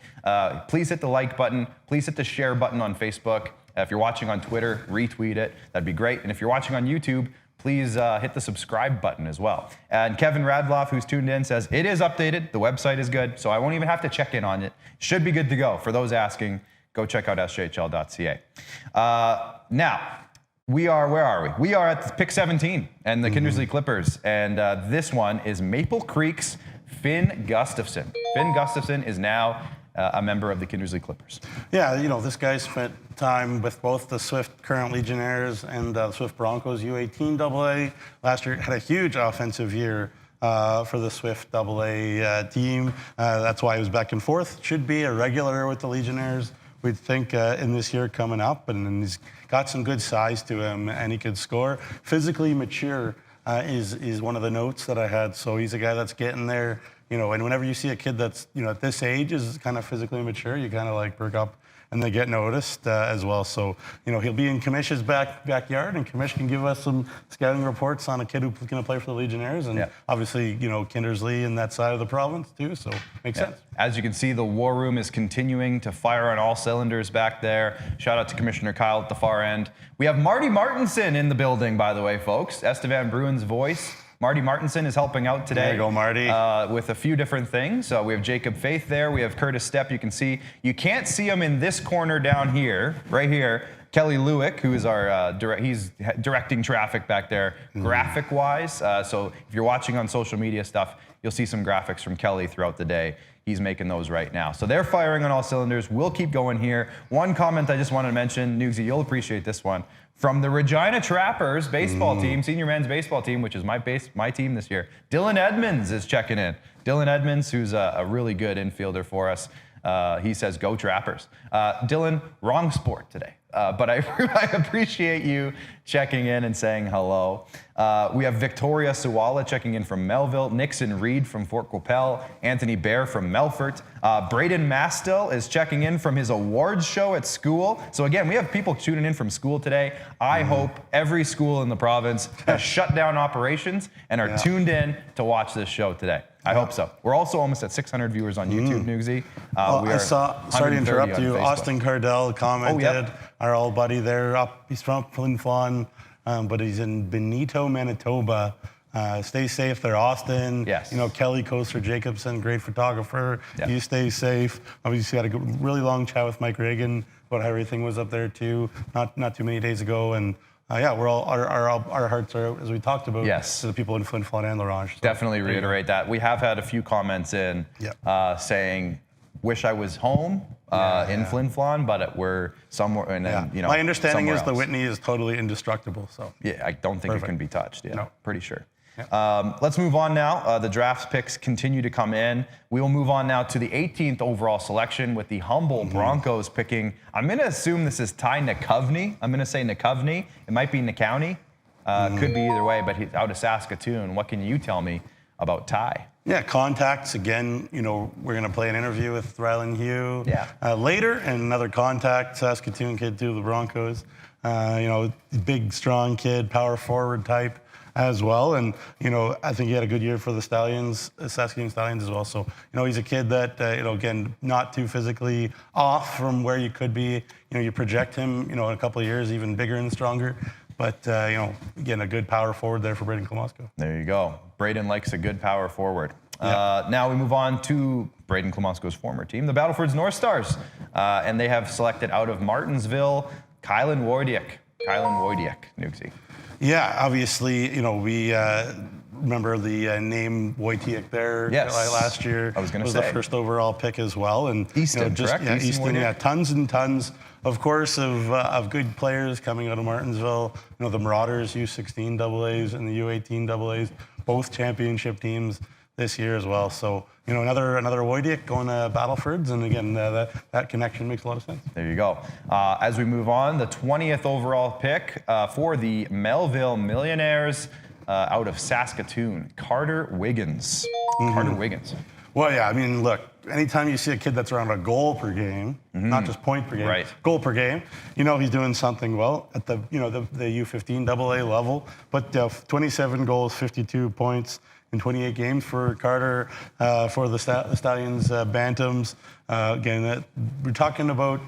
[SPEAKER 1] Please hit the like button. Please hit the share button on Facebook. If you're watching on Twitter, retweet it. That'd be great. And if you're watching on YouTube, please hit the subscribe button as well. And Kevin Radloff, who's tuned in, says, it is updated. The website is good. So I won't even have to check in on it. Should be good to go. For those asking, go check out SJHL.ca. Now, where are we? We are at pick 17 and the Kindersley Clippers. And this one is Maple Creek's Finn Gustafson. Finn Gustafson is now a member of the Kindersley Clippers.
[SPEAKER 2] Yeah, this guy spent time with both the Swift current Legionnaires and the Swift Broncos U18 AA. Last year had a huge offensive year for the Swift AA team. That's why he was back and forth. Should be a regular with the Legionnaires, we'd think, in this year coming up. And he's got some good size to him, and he could score. Physically mature is one of the notes that I had. So he's a guy that's getting there. And whenever you see a kid that's at this age is kind of physically mature, you kind of like perk up and they get noticed as well. So he'll be in Kamish's backyard, and Kamish can give us some scouting reports on a kid who's going to play for the Legionnaires, and obviously Kindersley in that side of the province too. So makes sense.
[SPEAKER 1] As you can see, the war room is continuing to fire on all cylinders back there. Shout out to Commissioner Kyle at the far end. We have Marty Martinson in the building, by the way, folks. Estevan Bruin's voice. Marty Martinson is helping out today.
[SPEAKER 2] There you go, Marty.
[SPEAKER 1] With a few different things. We have Jacob Faith there. We have Curtis Stepp. You can see. You can't see him in this corner down here, right here. Kelly Lewick, who is our he's directing traffic back there, graphic-wise. So if you're watching on social media stuff, you'll see some graphics from Kelly throughout the day. He's making those right now. So they're firing on all cylinders. We'll keep going here. One comment I just wanted to mention, Nugsy, you'll appreciate this one. From the Regina Trappers baseball team, senior men's baseball team, which is my team this year, Dylan Edmonds is checking in. Dylan Edmonds, who's a really good infielder for us. He says, go Trappers. Dylan, wrong sport today. But I appreciate you checking in and saying hello. We have Victoria Suwala checking in from Melville, Nixon Reed from Fort Qu'Appelle, Anthony Bear from Melfort. Braden Mastel is checking in from his awards show at school. So again, we have people tuning in from school today. I hope every school in the province has shut down operations and are tuned in to watch this show today. I hope so. We're also almost at 600 viewers on YouTube, Nugsy.
[SPEAKER 2] I saw, sorry to interrupt you, Austin Cardell commented, our old buddy there, he's from Flin Flon, but he's in Benito, Manitoba. Stay safe there, Austin.
[SPEAKER 1] Yes.
[SPEAKER 2] Kelly Coaster Jacobson, great photographer.
[SPEAKER 1] Yeah.
[SPEAKER 2] You stay safe. Obviously, had a really long chat with Mike Reagan about how everything was up there too, not too many days ago. And we're all our hearts are out, as we talked about.
[SPEAKER 1] Yes.
[SPEAKER 2] To the people in Flin Flon and Ronge. So,
[SPEAKER 1] definitely reiterate that. We have had a few comments in saying, wish I was home in Flin Flon, but we're somewhere. And then,
[SPEAKER 2] my understanding is the
[SPEAKER 1] else.
[SPEAKER 2] Whitney is totally indestructible. So
[SPEAKER 1] yeah, I don't think it can be touched. Yeah,
[SPEAKER 2] No.
[SPEAKER 1] pretty sure. Let's move on now. The draft picks continue to come in. We will move on now to the 18th overall selection with the Humboldt Broncos picking. I'm going to assume this is Ty Nakovny. I'm going to say Nakovny. It might be Nakowney. Could be either way, but he's out of Saskatoon. What can you tell me about Ty?
[SPEAKER 2] Yeah, contacts. Again, we're going to play an interview with Rylan Hugh later, and another contact, Saskatoon kid too, the Broncos. Big, strong kid, power forward type as well. And, I think he had a good year for the Stallions, Saskatoon Stallions as well. So, he's a kid that, again, not too physically off from where you could be. You project him, in a couple of years, even bigger and stronger. But, again, a good power forward there for Braden Klomosko.
[SPEAKER 1] There you go. Braden likes a good power forward. Now we move on to Braden Klomosko's former team, the Battleford's North Stars. And they have selected out of Martinsville, Kylan Wojciech, Nugsy.
[SPEAKER 2] Yeah, obviously, we remember the name Wojciech there last year.
[SPEAKER 1] I was going to
[SPEAKER 2] say. Was the first overall pick as well. And
[SPEAKER 1] Easton, correct?
[SPEAKER 2] Yeah, Easton, tons and tons, of course, of good players coming out of Martinsville. The Marauders, U16 AAs and the U18 AAs, both championship teams this year as well. So, another Wojciech going to Battlefords, and again, that connection makes a lot of sense.
[SPEAKER 1] There you go. As we move on, the 20th overall pick for the Melville Millionaires out of Saskatoon, Carter Wiggins. Carter Wiggins.
[SPEAKER 2] Well, yeah, look, anytime you see a kid that's around a goal per game, not just point per game, goal per game, he's doing something well at the U15 AA level. But 27 goals, 52 points in 28 games for Carter, for the Stallions Bantams. Again, we're talking about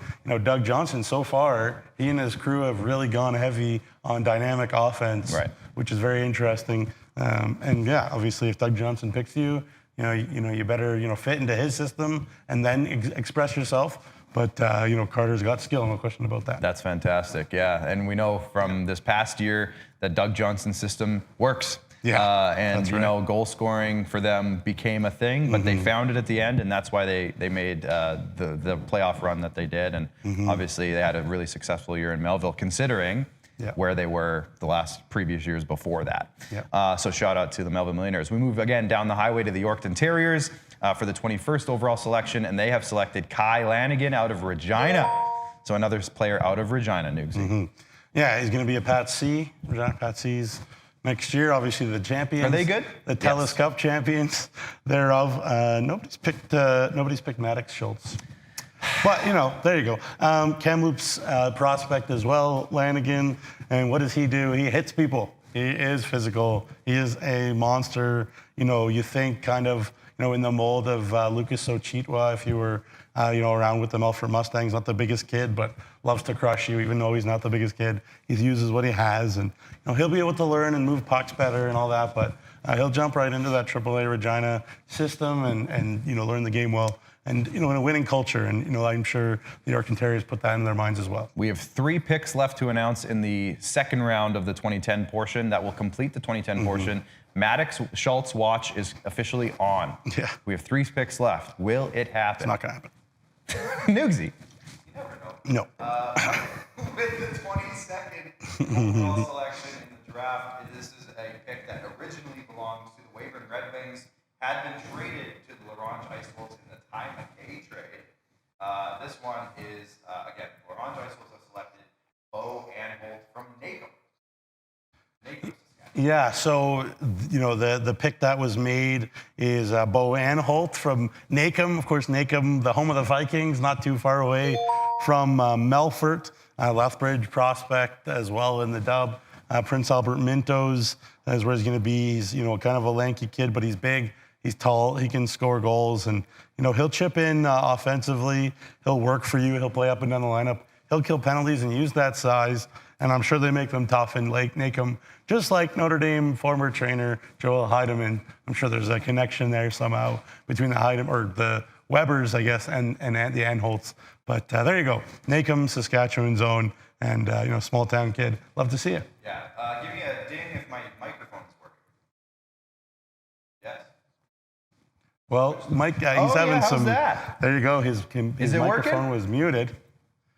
[SPEAKER 2] Doug Johnson. So far, he and his crew have really gone heavy on dynamic offense, which is very interesting. And yeah, obviously, if Doug Johnson picks you, you better fit into his system and then express yourself. But Carter's got skill, no question about that.
[SPEAKER 1] That's fantastic. Yeah, and we know from this past year that Doug Johnson's system works.
[SPEAKER 2] Yeah,
[SPEAKER 1] and goal scoring for them became a thing, but they found it at the end, and that's why they made the playoff run that they did. And obviously, they had a really successful year in Melville, considering where they were the previous years before that. So shout out to the Melville Millionaires. We move again down the highway to the Yorkton Terriers for the 21st overall selection, and they have selected Kai Lanigan out of Regina. So another player out of Regina, Nugsy.
[SPEAKER 2] Yeah, he's going to be a Pat C. Regina Pat C's. Next year, obviously, the champions.
[SPEAKER 1] Are they good?
[SPEAKER 2] The TELUS Cup champions thereof. Nobody's picked Maddox Schultz. But, there you go. Kamloops prospect as well, Lanigan. And what does he do? He hits people. He is physical. He is a monster. You think kind of, in the mold of Lucas Ochitwa, if you were, around with the Melfort Mustangs, not the biggest kid, but loves to crush you, even though he's not the biggest kid. He uses what he has, and he'll be able to learn and move pucks better and all that, but he'll jump right into that AAA Regina system and learn the game well. And, in a winning culture, and, I'm sure the Yorkton Terriers put that in their minds as well.
[SPEAKER 1] We have 3 picks left to announce in the second round of the 2010 portion that will complete the 2010 portion. Maddox Schultz watch is officially on.
[SPEAKER 2] Yeah.
[SPEAKER 1] We have 3 picks left. Will it happen?
[SPEAKER 2] It's not going to happen.
[SPEAKER 1] Nugsy.
[SPEAKER 5] You never know.
[SPEAKER 2] No.
[SPEAKER 5] With the 22nd overall selection in the draft, this is a pick that originally belongs to the Weyburn Red Wings, had been traded to the Ronge Ice Wolves in the Ty McKay trade. This one is, again, Ronge Ice Wolves have selected Bo Anholt from Nacum.
[SPEAKER 2] Yeah, so, the pick that was made is Bo Anholt from Nacum. Of course, Nacum, the home of the Vikings, not too far away from Melfort. Lethbridge prospect as well in the dub. Prince Albert Mintos is where he's going to be. He's, kind of a lanky kid, but he's big. He's tall. He can score goals. And, he'll chip in offensively. He'll work for you. He'll play up and down the lineup. He'll kill penalties and use that size. And I'm sure they make them tough in Lake Nacum, just like Notre Dame former trainer Joel Heidemann. I'm sure there's a connection there somehow between the the Webbers, I guess, and the Anholts. But there you go, Nacum, Saskatchewan zone, and small town kid. Love to see it.
[SPEAKER 5] Yeah, give me a ding if my microphone is working. Yes.
[SPEAKER 2] Well, Mike, he's having some. That? There you go. His microphone was muted.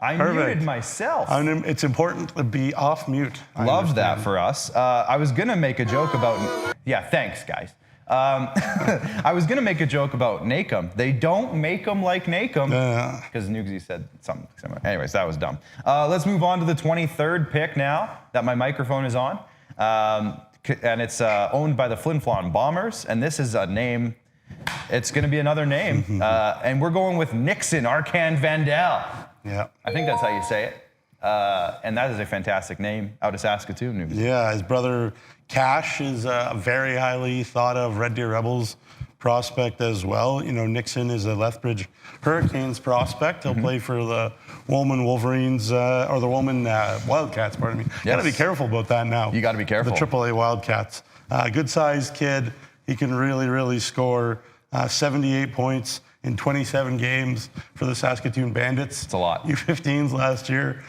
[SPEAKER 1] I
[SPEAKER 2] Perfect.
[SPEAKER 1] muted myself.
[SPEAKER 2] It's important to be off mute. I
[SPEAKER 1] Love that
[SPEAKER 2] understand.
[SPEAKER 1] for us. I was going to make a joke about... Yeah, thanks, guys. I was going to make a joke about Nacum. They don't make them like Nacum. Because Nugsy said something similar. Anyways, that was dumb. Let's move on to the 23rd pick now that my microphone is on. And it's owned by the Flin Flon Bombers. And this is a name... It's going to be another name. And we're going with Nixon Arcand Vandal.
[SPEAKER 2] Yeah.
[SPEAKER 1] I think that's how you say it. And that is a fantastic name out of Saskatoon.
[SPEAKER 2] Yeah, his brother Cash is a very highly thought of Red Deer Rebels prospect as well. You know, Nixon is a Lethbridge Hurricanes prospect. He'll play for the Wolman Wolverines, or the Wolman Wildcats, pardon me.
[SPEAKER 1] Yes.
[SPEAKER 2] Got to be careful about that now.
[SPEAKER 1] You got to be careful.
[SPEAKER 2] The AAA Wildcats. Good-sized kid. He can really, really score 78 points in 27 games for the Saskatoon Bandits.
[SPEAKER 1] It's a lot.
[SPEAKER 2] U15s last year.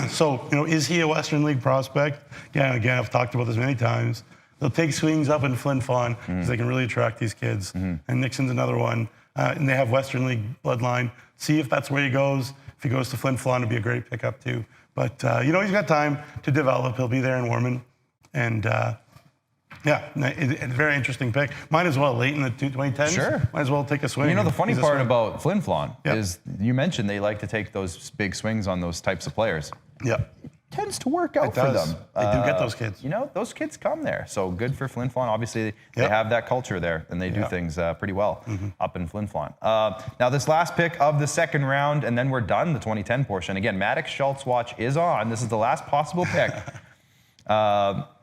[SPEAKER 2] So, you know, is he a Western League prospect? Yeah, again, I've talked about this many times. They'll take swings up in Flin Flon because they can really attract these kids. And Nixon's another one. And they have Western League bloodline. See if that's where he goes. If he goes to Flin Flon, it'd be a great pickup too. But, you know, he's got time to develop. He'll be there in Warman. And, yeah, it's a very interesting pick. Might as well, late in the 2010s.
[SPEAKER 1] Sure.
[SPEAKER 2] Might as well take a swing.
[SPEAKER 1] You know, the funny
[SPEAKER 2] He's a
[SPEAKER 1] part
[SPEAKER 2] swing.
[SPEAKER 1] about Flin Flon
[SPEAKER 2] Yep.
[SPEAKER 1] is you mentioned they like to take those big swings on those types of players.
[SPEAKER 2] Yeah.
[SPEAKER 1] Tends to work out
[SPEAKER 2] It
[SPEAKER 1] for
[SPEAKER 2] does.
[SPEAKER 1] them.
[SPEAKER 2] They do get those kids.
[SPEAKER 1] You know, those kids come there. So good for Flin Flon. Obviously, they
[SPEAKER 2] Yep.
[SPEAKER 1] have that culture there, and they do
[SPEAKER 2] Yep.
[SPEAKER 1] things pretty well up in Flin Flon. Now, this last pick of the second round, and then we're done, the 2010 portion. Again, Maddox Schultz watch is on. This is the last possible pick.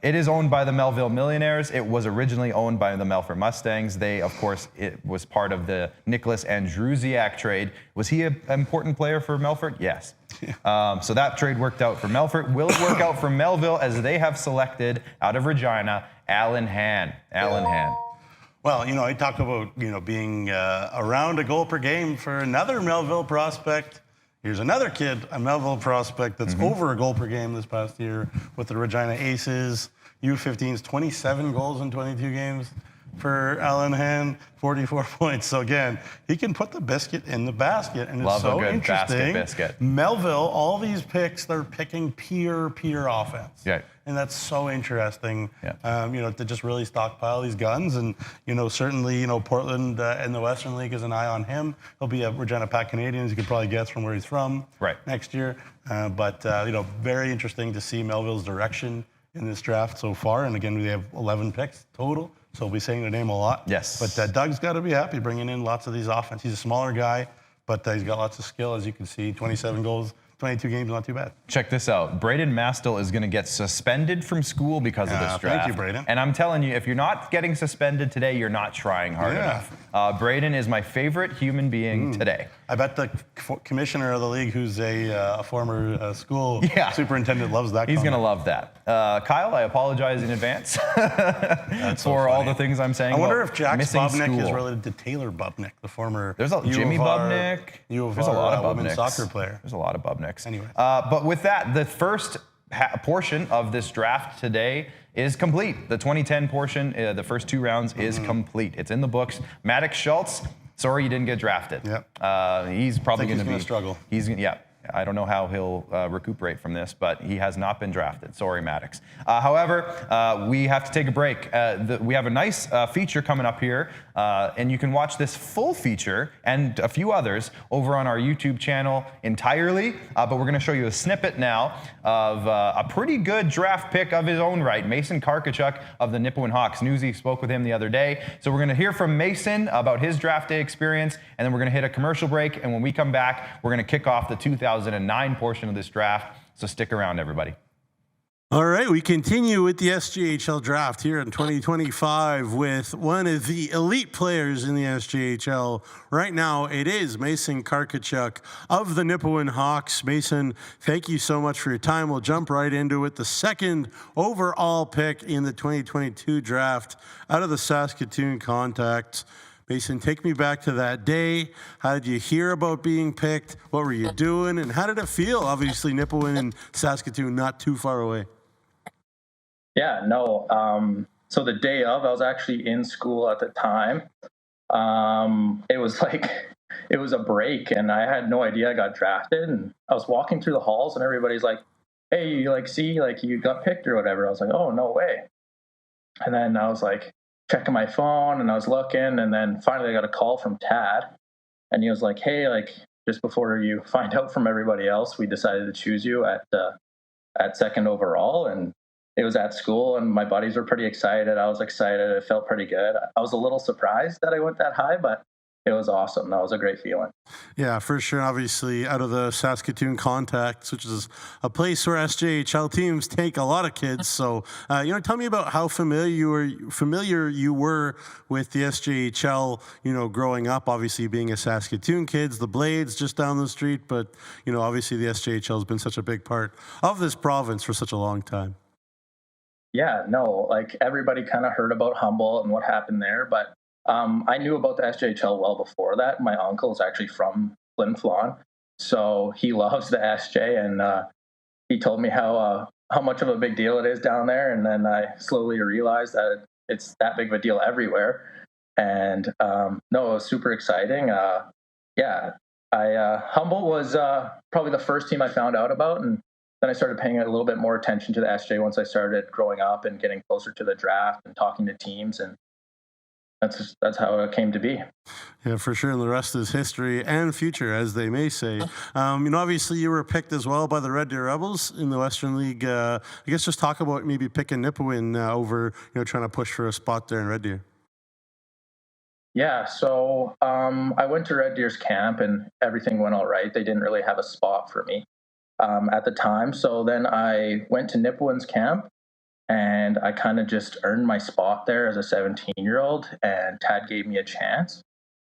[SPEAKER 1] It is owned by the Melville Millionaires. It was originally owned by the Melfort Mustangs. They, of course, it was part of the Nicholas Andrusiak trade. Was he an important player for Melfort? Yes. So that trade worked out for Melfort. Will it work out for Melville as they have selected out of Regina, Alan Hann? Alan Hann.
[SPEAKER 2] Well, you know, I talk about, you know, being around a goal per game for another Melville prospect. Here's another kid, a Melville prospect that's over a goal per game this past year with the Regina Aces. U15s, 27 goals in 22 games for Alan Hann, 44 points. So again, he can put the biscuit in the basket, and it's
[SPEAKER 1] Love a
[SPEAKER 2] so
[SPEAKER 1] good
[SPEAKER 2] interesting.
[SPEAKER 1] basket biscuit.
[SPEAKER 2] Melville, all these picks, they're picking pure offense.
[SPEAKER 1] Yeah.
[SPEAKER 2] And that's so interesting,
[SPEAKER 1] Yeah.
[SPEAKER 2] you know, to just really stockpile these guns. And, you know, certainly, you know, Portland in the Western League has an eye on him. He'll be a Regina Pack Canadians. You can probably guess from where he's from next year. But, you know, very interesting to see Melville's direction in this draft so far. And again, we have 11 picks total. So we'll be saying the name a lot.
[SPEAKER 1] Yes.
[SPEAKER 2] But Doug's got to be happy bringing in lots of these offense. He's a smaller guy, but he's got lots of skill, as you can see. 27 goals. 22 games, not too bad.
[SPEAKER 1] Check this out. Braden Mastel is going to get suspended from school because of this draft.
[SPEAKER 2] Thank you, Braden.
[SPEAKER 1] And I'm telling you, if you're not getting suspended today, you're not trying hard enough. Braden is my favorite human being today.
[SPEAKER 2] I bet the commissioner of the league, who's a former school superintendent, loves that.
[SPEAKER 1] He's going to love that. Kyle, I apologize in advance for all the things I'm saying.
[SPEAKER 2] I wonder
[SPEAKER 1] about
[SPEAKER 2] if Jack
[SPEAKER 1] missing
[SPEAKER 2] Bubnick
[SPEAKER 1] school.
[SPEAKER 2] is related to Taylor Bubnick, the former
[SPEAKER 1] There's a Jimmy Bubnick. There's a lot of
[SPEAKER 2] women's
[SPEAKER 1] Bubnicks.
[SPEAKER 2] soccer player.
[SPEAKER 1] There's a lot of Bubnicks.
[SPEAKER 2] Anyway.
[SPEAKER 1] But with that, the first portion of this draft today is complete. The 2010 portion, the first two rounds, is complete. It's in the books. Maddox Schultz, sorry you didn't get drafted.
[SPEAKER 2] Yep.
[SPEAKER 1] He's probably going to be
[SPEAKER 2] struggle.
[SPEAKER 1] I don't know how he'll recuperate from this, but he has not been drafted. Sorry, Maddox. However, we have to take a break. We have a nice feature coming up here, and you can watch this full feature and a few others over on our YouTube channel entirely. But we're going to show you a snippet now of a pretty good draft pick of his own right, Mason Karkachuk of the Nipawin Hawks. Newsy spoke with him the other day. So we're going to hear from Mason about his draft day experience, and then we're going to hit a commercial break. And when we come back, we're going to kick off the 2009 portion of this draft. So stick around, everybody.
[SPEAKER 2] All right, we continue with the SJHL draft here in 2025 with one of the elite players in the SJHL. Right now, it is Mason Karkachuk of the Nipawin Hawks. Mason, thank you so much for your time. We'll jump right into it. The second overall pick in the 2022 draft out of the Saskatoon Contacts. Mason, take me back to that day. How did you hear about being picked? What were you doing? And how did it feel? Obviously, Nipawin and Saskatoon not too far away.
[SPEAKER 6] Yeah, no. So the day of, I was actually in school at the time. It was like, it was a break, and I had no idea I got drafted. And I was walking through the halls, and everybody's like, "Hey, you like see like you got picked or whatever." I was like, "Oh, no way!" And then I was like checking my phone, and I was looking, and then finally I got a call from Tad, and he was like, "Hey, like just before you find out from everybody else, we decided to choose you at second overall." And it was at school, and my buddies were pretty excited. I was excited. It felt pretty good. I was a little surprised that I went that high, but it was awesome. That was a great feeling.
[SPEAKER 2] Yeah, for sure. Obviously, out of the Saskatoon Contacts, which is a place where SJHL teams take a lot of kids. So, tell me about how familiar you were with the SJHL. Growing up, obviously being a Saskatoon kids, the Blades just down the street, but obviously the SJHL has been such a big part of this province for such a long time.
[SPEAKER 6] Yeah, no, like everybody kind of heard about Humboldt and what happened there, but I knew about the SJHL well before that. My uncle is actually from Flin Flon, so he loves the SJ, and he told me how much of a big deal it is down there. And then I slowly realized that it's that big of a deal everywhere. And no, it was super exciting. Humboldt was probably the first team I found out about, and then I started paying a little bit more attention to the SJ once I started growing up and getting closer to the draft and talking to teams, and that's how it came to be.
[SPEAKER 2] Yeah, for sure. And the rest is history and future, as they may say. Obviously you were picked as well by the Red Deer Rebels in the Western League. I guess just talk about maybe picking Nipawin over, trying to push for a spot there in Red Deer.
[SPEAKER 6] Yeah, so I went to Red Deer's camp and everything went all right. They didn't really have a spot for me at the time. So then I went to Nipawin's camp, and I kind of just earned my spot there as a 17-year-old, and Tad gave me a chance,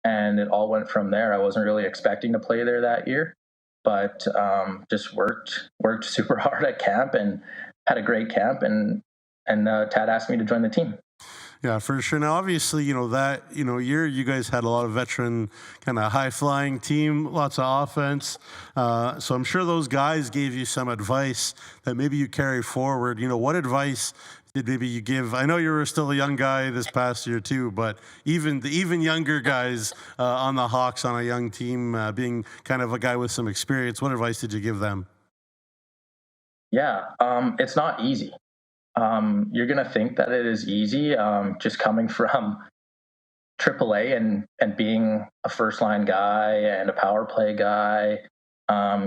[SPEAKER 6] and it all went from there. I wasn't really expecting to play there that year, but just worked super hard at camp and had a great camp, and Tad asked me to join the team.
[SPEAKER 2] Yeah, for sure. Now, obviously, that year you guys had a lot of veteran, kind of high-flying team, lots of offense. So I'm sure those guys gave you some advice that maybe you carry forward. What advice did maybe you give? I know you were still a young guy this past year too, but even younger guys on the Hawks on a young team, being kind of a guy with some experience, what advice did you give them?
[SPEAKER 6] Yeah, it's not easy. You're going to think that it is easy, just coming from AAA and being a first line guy and a power play guy.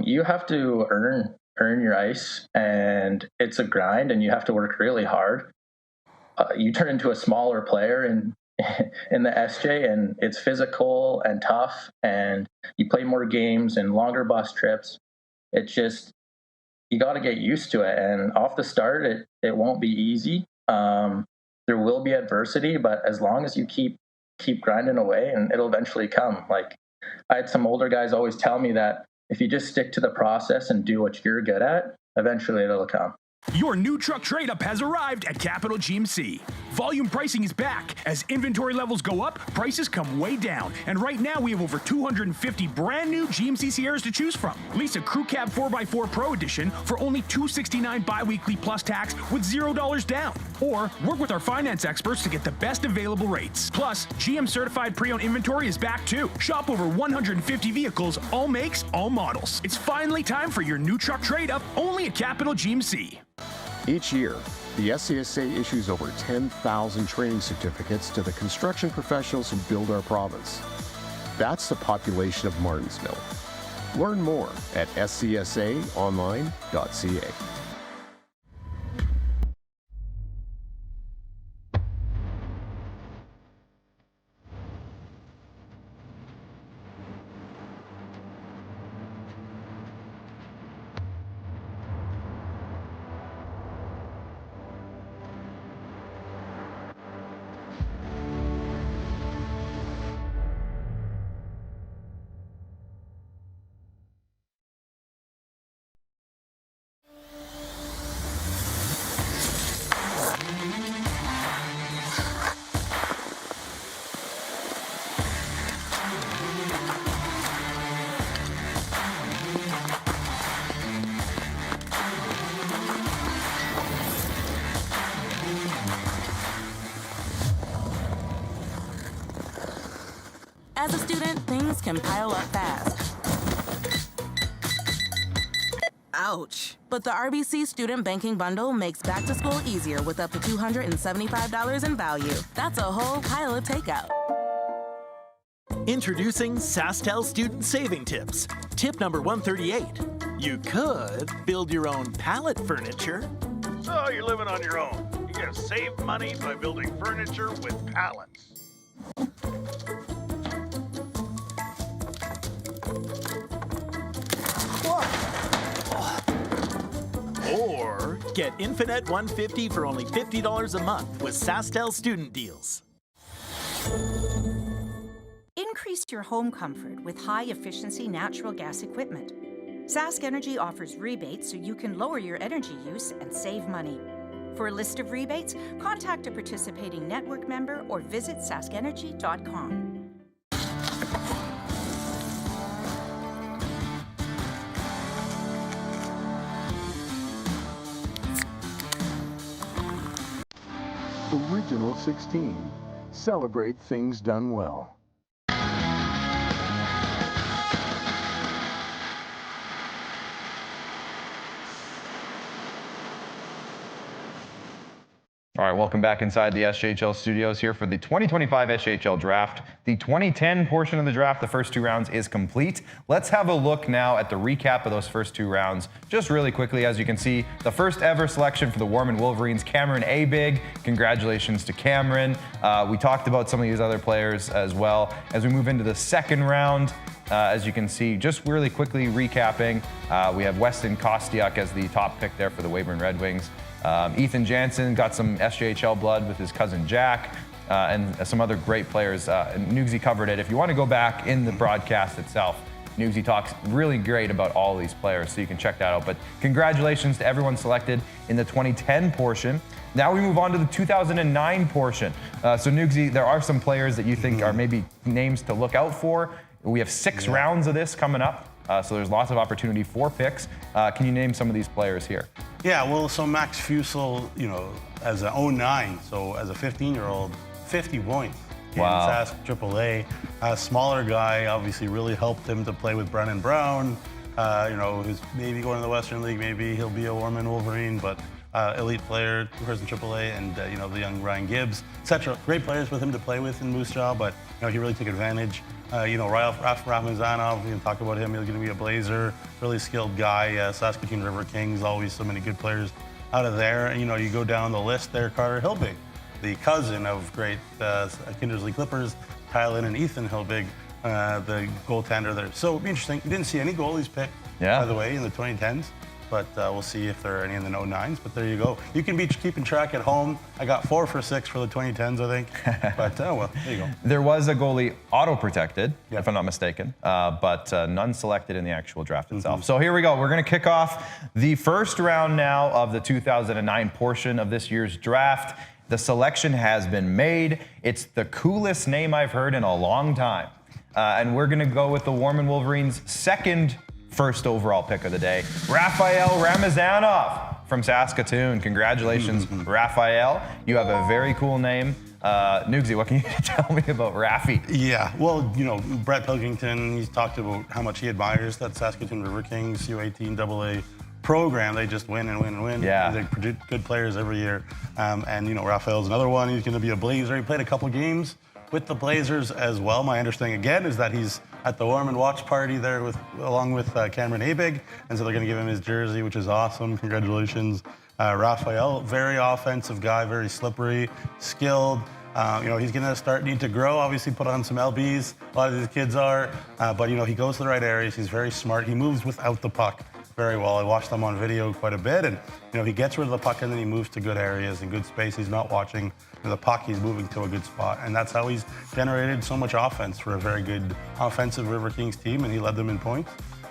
[SPEAKER 6] You have to earn your ice, and it's a grind, and you have to work really hard. You turn into a smaller player in the SJ, and it's physical and tough, and you play more games and longer bus trips. It's just, you got to get used to it. And off the start, it won't be easy. There will be adversity, but as long as you keep grinding away, and it'll eventually come. Like, I had some older guys always tell me that if you just stick to the process and do what you're good at, eventually it'll come.
[SPEAKER 7] Your new truck trade-up has arrived at Capital GMC. Volume pricing is back. As inventory levels go up, prices come way down. And right now, we have over 250 brand new GMC Sierras to choose from. Lease a Crew Cab 4x4 Pro Edition for only $269 bi-weekly plus tax with $0 down. Or work with our finance experts to get the best available rates. Plus, GM certified pre-owned inventory is back too. Shop over 150 vehicles, all makes, all models. It's finally time for your new truck trade-up, only at Capital GMC.
[SPEAKER 8] Each year, the SCSA issues over 10,000 training certificates to the construction professionals who build our province. That's the population of Martinsville. Learn more at scsaonline.ca.
[SPEAKER 9] As a student, things can pile up fast. Ouch. But the RBC Student Banking Bundle makes back to school easier with up to $275 in value. That's a whole pile of takeout.
[SPEAKER 10] Introducing SaskTel Student Saving Tips. Tip number 138. You could build your own pallet furniture.
[SPEAKER 11] So you're living on your own. You gotta save money by building furniture with pallets.
[SPEAKER 10] Or get Infinet 150 for only $50 a month with SaskTel Student Deals.
[SPEAKER 12] Increase your home comfort with high-efficiency natural gas equipment. Sask Energy offers rebates so you can lower your energy use and save money. For a list of rebates, contact a participating network member or visit saskenergy.com.
[SPEAKER 8] Original 16. Celebrate things done well.
[SPEAKER 1] All right, welcome back inside the SJHL studios here for the 2025 SJHL Draft. The 2010 portion of the draft, the first two rounds, is complete. Let's have a look now at the recap of those first two rounds. Just really quickly, as you can see, the first ever selection for the Warman Wolverines, Cameron Abig. Congratulations to Cameron. We talked about some of these other players as well. As we move into the second round, as you can see, just really quickly recapping, we have Weston Kostiuk as the top pick there for the Weyburn Red Wings. Ethan Jansen got some SJHL blood with his cousin Jack, and some other great players. And Nugsy covered it. If you want to go back in the broadcast itself, Nugsy talks really great about all these players, so you can check that out. But congratulations to everyone selected in the 2010 portion. Now we move on to the 2009 portion. So Nugsy, there are some players that you think are maybe names to look out for. We have 6 rounds of this coming up. So there's lots of opportunity for picks. Can you name some of these players here?
[SPEAKER 2] Yeah, well, so Max Fusel, you know, as an 09, so as a 15-year-old, 50 points in Sask AAA. Smaller guy, obviously really helped him to play with Brennan Brown, you know, who's maybe going to the Western League, maybe he'll be a Warman Wolverine, but elite player, of course, in AAA, and, you know, the young Ryan Gibbs, etc. Great players with him to play with in Moose Jaw, but, you know, he really took advantage. You know, Ralph Ramazanov, we can talk about him. He's going to be a Blazer, really skilled guy. Saskatoon River Kings, always so many good players out of there. And, you know, you go down the list there, Carter Hilbig, the cousin of great Kindersley Clippers, Tylen and Ethan Hilbig, the goaltender there. So it'll be interesting. We didn't see any goalies picked, by the way, in the 2010s. But we'll see if there are any in the 09s. But there you go. You can be keeping track at home. I got 4 for 6 for the 2010s, I think. But, well, there you go.
[SPEAKER 1] There was a goalie auto-protected, if I'm not mistaken, but none selected in the actual draft itself. So here we go. We're going to kick off the first round now of the 2009 portion of this year's draft. The selection has been made. It's the coolest name I've heard in a long time. And we're going to go with the Warman Wolverines' second first overall pick of the day, Raphael Ramazanov from Saskatoon. Congratulations, Raphael. You have a very cool name. Nugsy, what can you tell me about Rafi?
[SPEAKER 2] Yeah, well, you know, Brett Pilkington, he's talked about how much he admires that Saskatoon River Kings U18 AA program. They just win and win and win.
[SPEAKER 1] Yeah.
[SPEAKER 2] They produce good players every year. And, you know, Raphael's another one. He's going to be a Blazer. He played a couple games with the Blazers as well. My understanding, again, is that he's at the Warman watch party there along with Cameron Abig, and so they're going to give him his jersey, which is awesome. Congratulations, Raphael. Very offensive guy, very slippery, skilled. You know, he's going to need to grow, obviously put on some LBs. A lot of these kids are, but, you know, he goes to the right areas. He's very smart. He moves without the puck very well. I watched him on video quite a bit, and, you know, he gets rid of the puck and then he moves to good areas and good space. He's not watching the puck, he's moving to a good spot, and that's how he's generated so much offense for a very good offensive River Kings team, and he led them in points.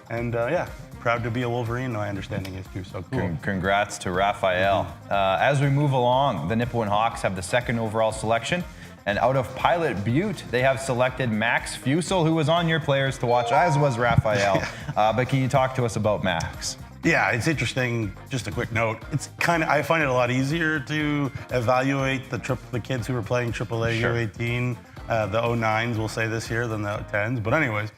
[SPEAKER 2] And yeah, proud to be a Wolverine, my understanding is too, so cool.
[SPEAKER 1] Congrats to Raphael. As we move along, the Nipawin Hawks have the second overall selection, and out of Pilot Butte, they have selected Max Fusel, who was on your players to watch, as was Raphael. But can you talk to us about Max?
[SPEAKER 2] Yeah, it's interesting. Just a quick note. It's I find it a lot easier to evaluate the kids who are playing AAA U18 the 09s, we'll say this year, than the 10s. But anyways,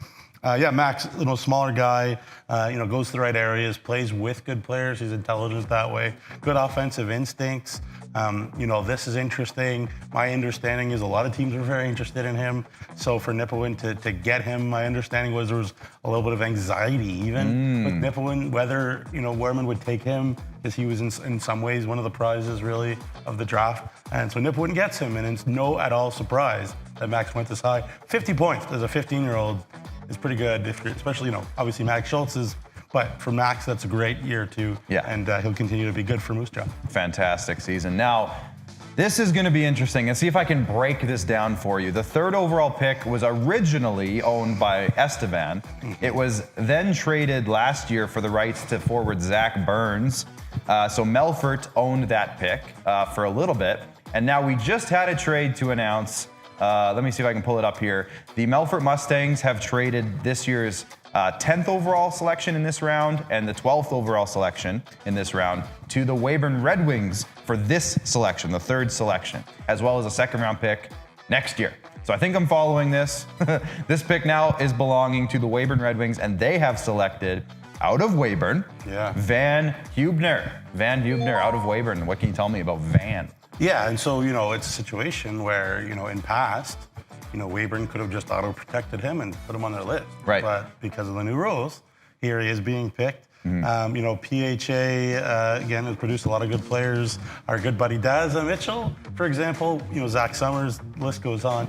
[SPEAKER 2] yeah, Max, smaller guy, goes to the right areas, plays with good players. He's intelligent that way. Good offensive instincts. This is interesting. My understanding is a lot of teams are very interested in him. So for Nipawin to get him, my understanding was there was a little bit of anxiety even with Nipawin, whether, Warman would take him, because he was in some ways one of the prizes really of the draft. And so Nipawin gets him, and it's no at all surprise that Max went this high. 50 points as a 15-year-old is pretty good, especially, obviously Max Schultz is. But for Max, that's a great year too.
[SPEAKER 1] Yeah.
[SPEAKER 2] And he'll continue to be good for Moose Jaw.
[SPEAKER 1] Fantastic season. Now, this is going to be interesting, and see if I can break this down for you. The 3rd overall pick was originally owned by Estevan. It was then traded last year for the rights to forward Zach Burns. So Melfort owned that pick for a little bit. And now we just had a trade to announce. Let me see if I can pull it up here. The Melfort Mustangs have traded this year's 10th overall selection in this round and the 12th overall selection in this round to the Weyburn Red Wings for this selection, the 3rd selection, as well as a 2nd round pick next year. So I think I'm following this. This pick now is belonging to the Weyburn Red Wings, and they have selected out of Weyburn, Van Hubner. Van Hubner out of Weyburn. What can you tell me about Van?
[SPEAKER 2] Yeah, and so, it's a situation where, in past, Weyburn could have just auto-protected him and put him on their list.
[SPEAKER 1] Right.
[SPEAKER 2] But because of the new rules, here he is being picked. PHA, again, has produced a lot of good players. Our good buddy Daz Mitchell, for example, Zach Summers, the list goes on.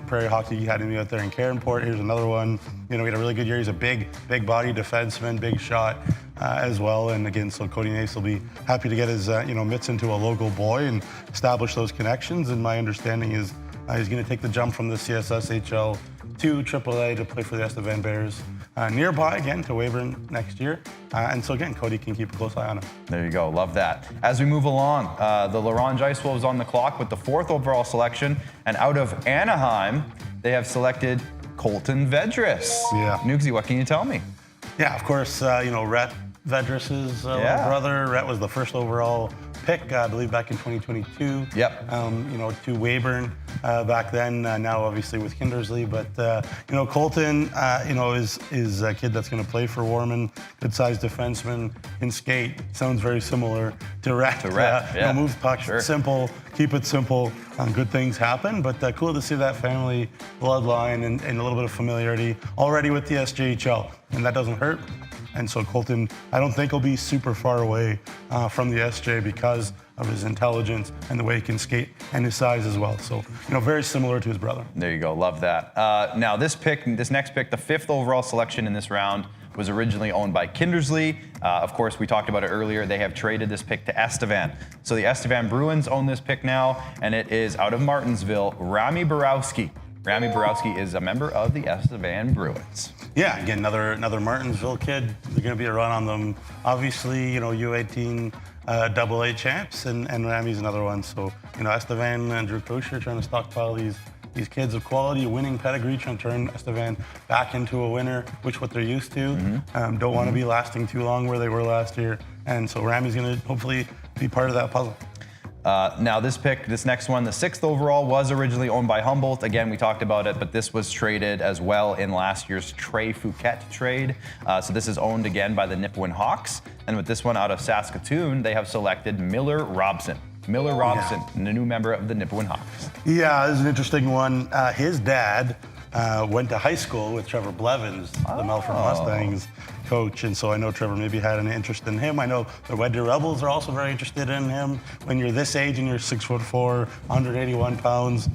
[SPEAKER 2] Prairie Hockey had him out there in Carenport. Here's another one. He had a really good year. He's a big body defenseman, big shot as well. And again, so Cody Nace will be happy to get his, mitts into a local boy and establish those connections. And my understanding is he's going to take the jump from the CSSHL to AAA to play for the Estevan Bears. Nearby again to Weyburn next year. And so again, Cody can keep a close eye on him.
[SPEAKER 1] There you go, love that. As we move along, the Ronge Ice Wolves on the clock with the 4th overall selection. And out of Anaheim, they have selected Colton Vedras.
[SPEAKER 2] Yeah.
[SPEAKER 1] Nugsy, what can you tell me?
[SPEAKER 2] Yeah, of course, Rhett Vedras' little brother. Rhett was the 1st overall pick, I believe, back in 2022.
[SPEAKER 1] Yep.
[SPEAKER 2] To Weyburn back then, now obviously with Kindersley. But, Colton, is a kid that's going to play for Warman, good-sized defenseman, can skate, sounds very similar to Rhett. Moves pucks, simple, keep it simple, good things happen. But cool to see that family bloodline and a little bit of familiarity already with the SJHL, and that doesn't hurt. And so Colton, I don't think he'll be super far away from the SJ because of his intelligence and the way he can skate and his size as well. So, very similar to his brother.
[SPEAKER 1] There you go, love that. Now this next pick, the 5th overall selection in this round, was originally owned by Kindersley. Of course, we talked about it earlier. They have traded this pick to Estevan. So the Estevan Bruins own this pick now, and it is out of Martinsville, Rami Borowski. Rami Borowski is a member of the Estevan Bruins.
[SPEAKER 2] Yeah, again, another Martinsville kid. They're going to be a run on them. Obviously, U18 AA champs, and Rami's another one. So, Estevan and Drew Kosher trying to stockpile these kids of quality, winning pedigree, trying to turn Estevan back into a winner, which what they're used to. Don't want to be lasting too long where they were last year. And so Rami's going to hopefully be part of that puzzle.
[SPEAKER 1] Now this next one, the 6th overall, was originally owned by Humboldt. Again, we talked about it, but this was traded as well in last year's Trey Fouquet trade. So this is owned again by the Nipawin Hawks. And with this one out of Saskatoon, they have selected Miller Robson. Miller Robson, the new member of the Nipawin Hawks.
[SPEAKER 2] Yeah, this is an interesting one. His dad went to high school with Trevor Blevins, the Melfort Mustangs coach, and so I know Trevor maybe had an interest in him. I know the Red Deer Rebels are also very interested in him. When you're this age and you're 6'4", 181 pounds,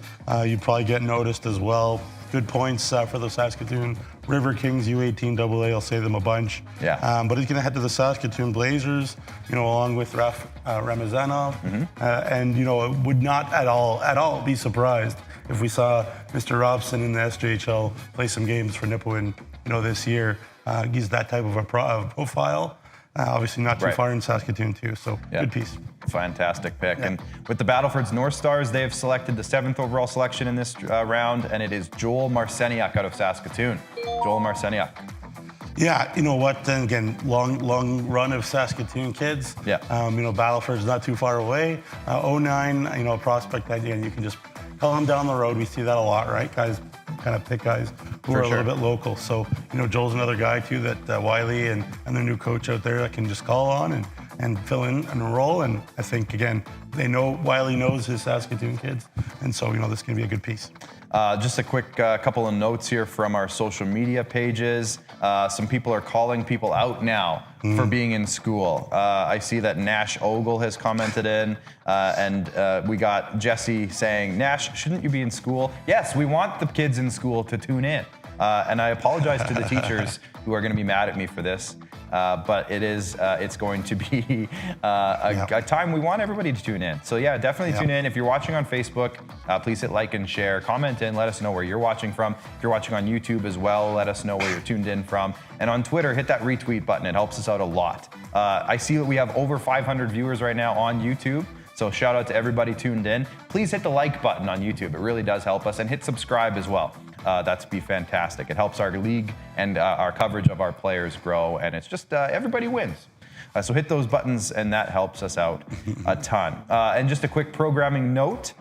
[SPEAKER 2] you probably get noticed as well. Good points for the Saskatoon River Kings, U18 AA. I'll say them a bunch.
[SPEAKER 1] Yeah.
[SPEAKER 2] But he's going to head to the Saskatoon Blazers, along with Ramazanov, and would not at all be surprised if we saw Mr. Robson in the SJHL play some games for Nipawin, this year. He's that type of a profile. Obviously not too far in Saskatoon too, so good piece.
[SPEAKER 1] Fantastic pick. Yeah. And with the Battleford's North Stars, they have selected the 7th overall selection in this round, and it is Joel Marciniak out of Saskatoon. Joel Marciniak.
[SPEAKER 2] Yeah, you know what? Then again, long run of Saskatoon kids.
[SPEAKER 1] Yeah.
[SPEAKER 2] Battleford's not too far away. 09, prospect that again you can just come down the road. We see that a lot, right? Guys kind of pick guys who are a little bit local. So, Joel's another guy too that Wiley and their new coach out there that can just call on and fill in and roll. And I think, again, Wiley knows his Saskatoon kids. And so, this is going to be a good piece.
[SPEAKER 1] Just a quick couple of notes here from our social media pages. Some people are calling people out now for being in school. I see that Nash Ogle has commented in, and we got Jesse saying, Nash, shouldn't you be in school? Yes, we want the kids in school to tune in. And I apologize to the teachers who are going to be mad at me for this. But it's going to be a time we want everybody to tune in. So yeah, definitely tune in. If you're watching on Facebook, please hit like and share, comment in, let us know where you're watching from. If you're watching on YouTube as well, let us know where you're tuned in from. And on Twitter, hit that retweet button. It helps us out a lot. I see that we have over 500 viewers right now on YouTube. So shout out to everybody tuned in. Please hit the like button on YouTube. It really does help us. And hit subscribe as well. That'd be fantastic. It helps our league and our coverage of our players grow, and it's just everybody wins. So hit those buttons, and that helps us out a ton. And just a quick programming note,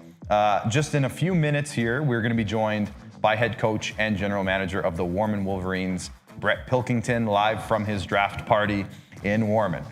[SPEAKER 1] just in a few minutes here, we're going to be joined by head coach and general manager of the Warman Wolverines, Brett Pilkington, live from his draft party in Warman.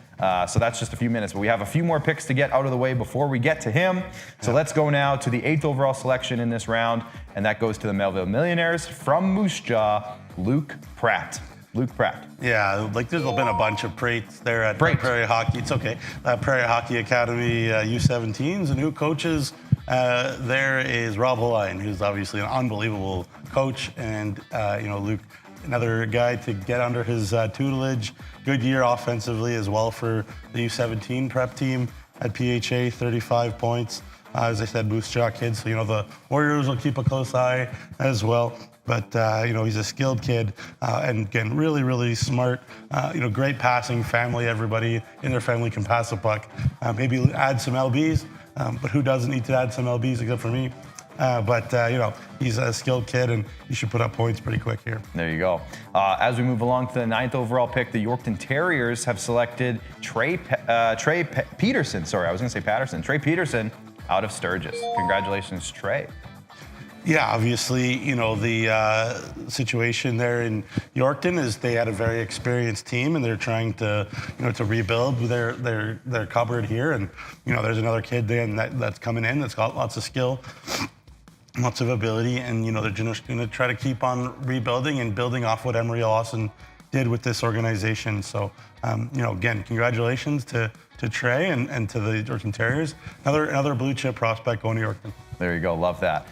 [SPEAKER 1] So that's just a few minutes, but we have a few more picks to get out of the way before we get to him. So let's go now to the 8th overall selection in this round, and that goes to the Melville Millionaires from Moose Jaw, Luke Pratt. Luke Pratt.
[SPEAKER 2] Yeah, there's been a bunch of Prates there at Prairie Hockey. It's okay. Prairie Hockey Academy U17s, and who coaches there is Rob Holayan, who's obviously an unbelievable coach, and Luke, another guy to get under his tutelage. Good year offensively as well for the U17 prep team at PHA, 35 points. As I said, Moose Jaw kid, so the Warriors will keep a close eye as well. But he's a skilled kid, and again, really, really smart. Great passing family. Everybody in their family can pass a puck. Maybe add some LBs, but who doesn't need to add some LBs except for me? But he's a skilled kid, and he should put up points pretty quick here.
[SPEAKER 1] There you go. As we move along to the 9th overall pick, the Yorkton Terriers have selected Trey Peterson. Sorry, I was going to say Patterson. Trey Peterson out of Sturgis. Congratulations, Trey.
[SPEAKER 2] Yeah, obviously, the situation there in Yorkton is they had a very experienced team, and they're trying to, to rebuild their cupboard here. And there's another kid then that's coming in that's got lots of skill, lots of ability, and they're just going to try to keep on rebuilding and building off what Emery Lawson did with this organization. So, again, congratulations to Trey and to the Yorkton Terriers. Another blue chip prospect going to Yorkton.
[SPEAKER 1] There you go. Love that.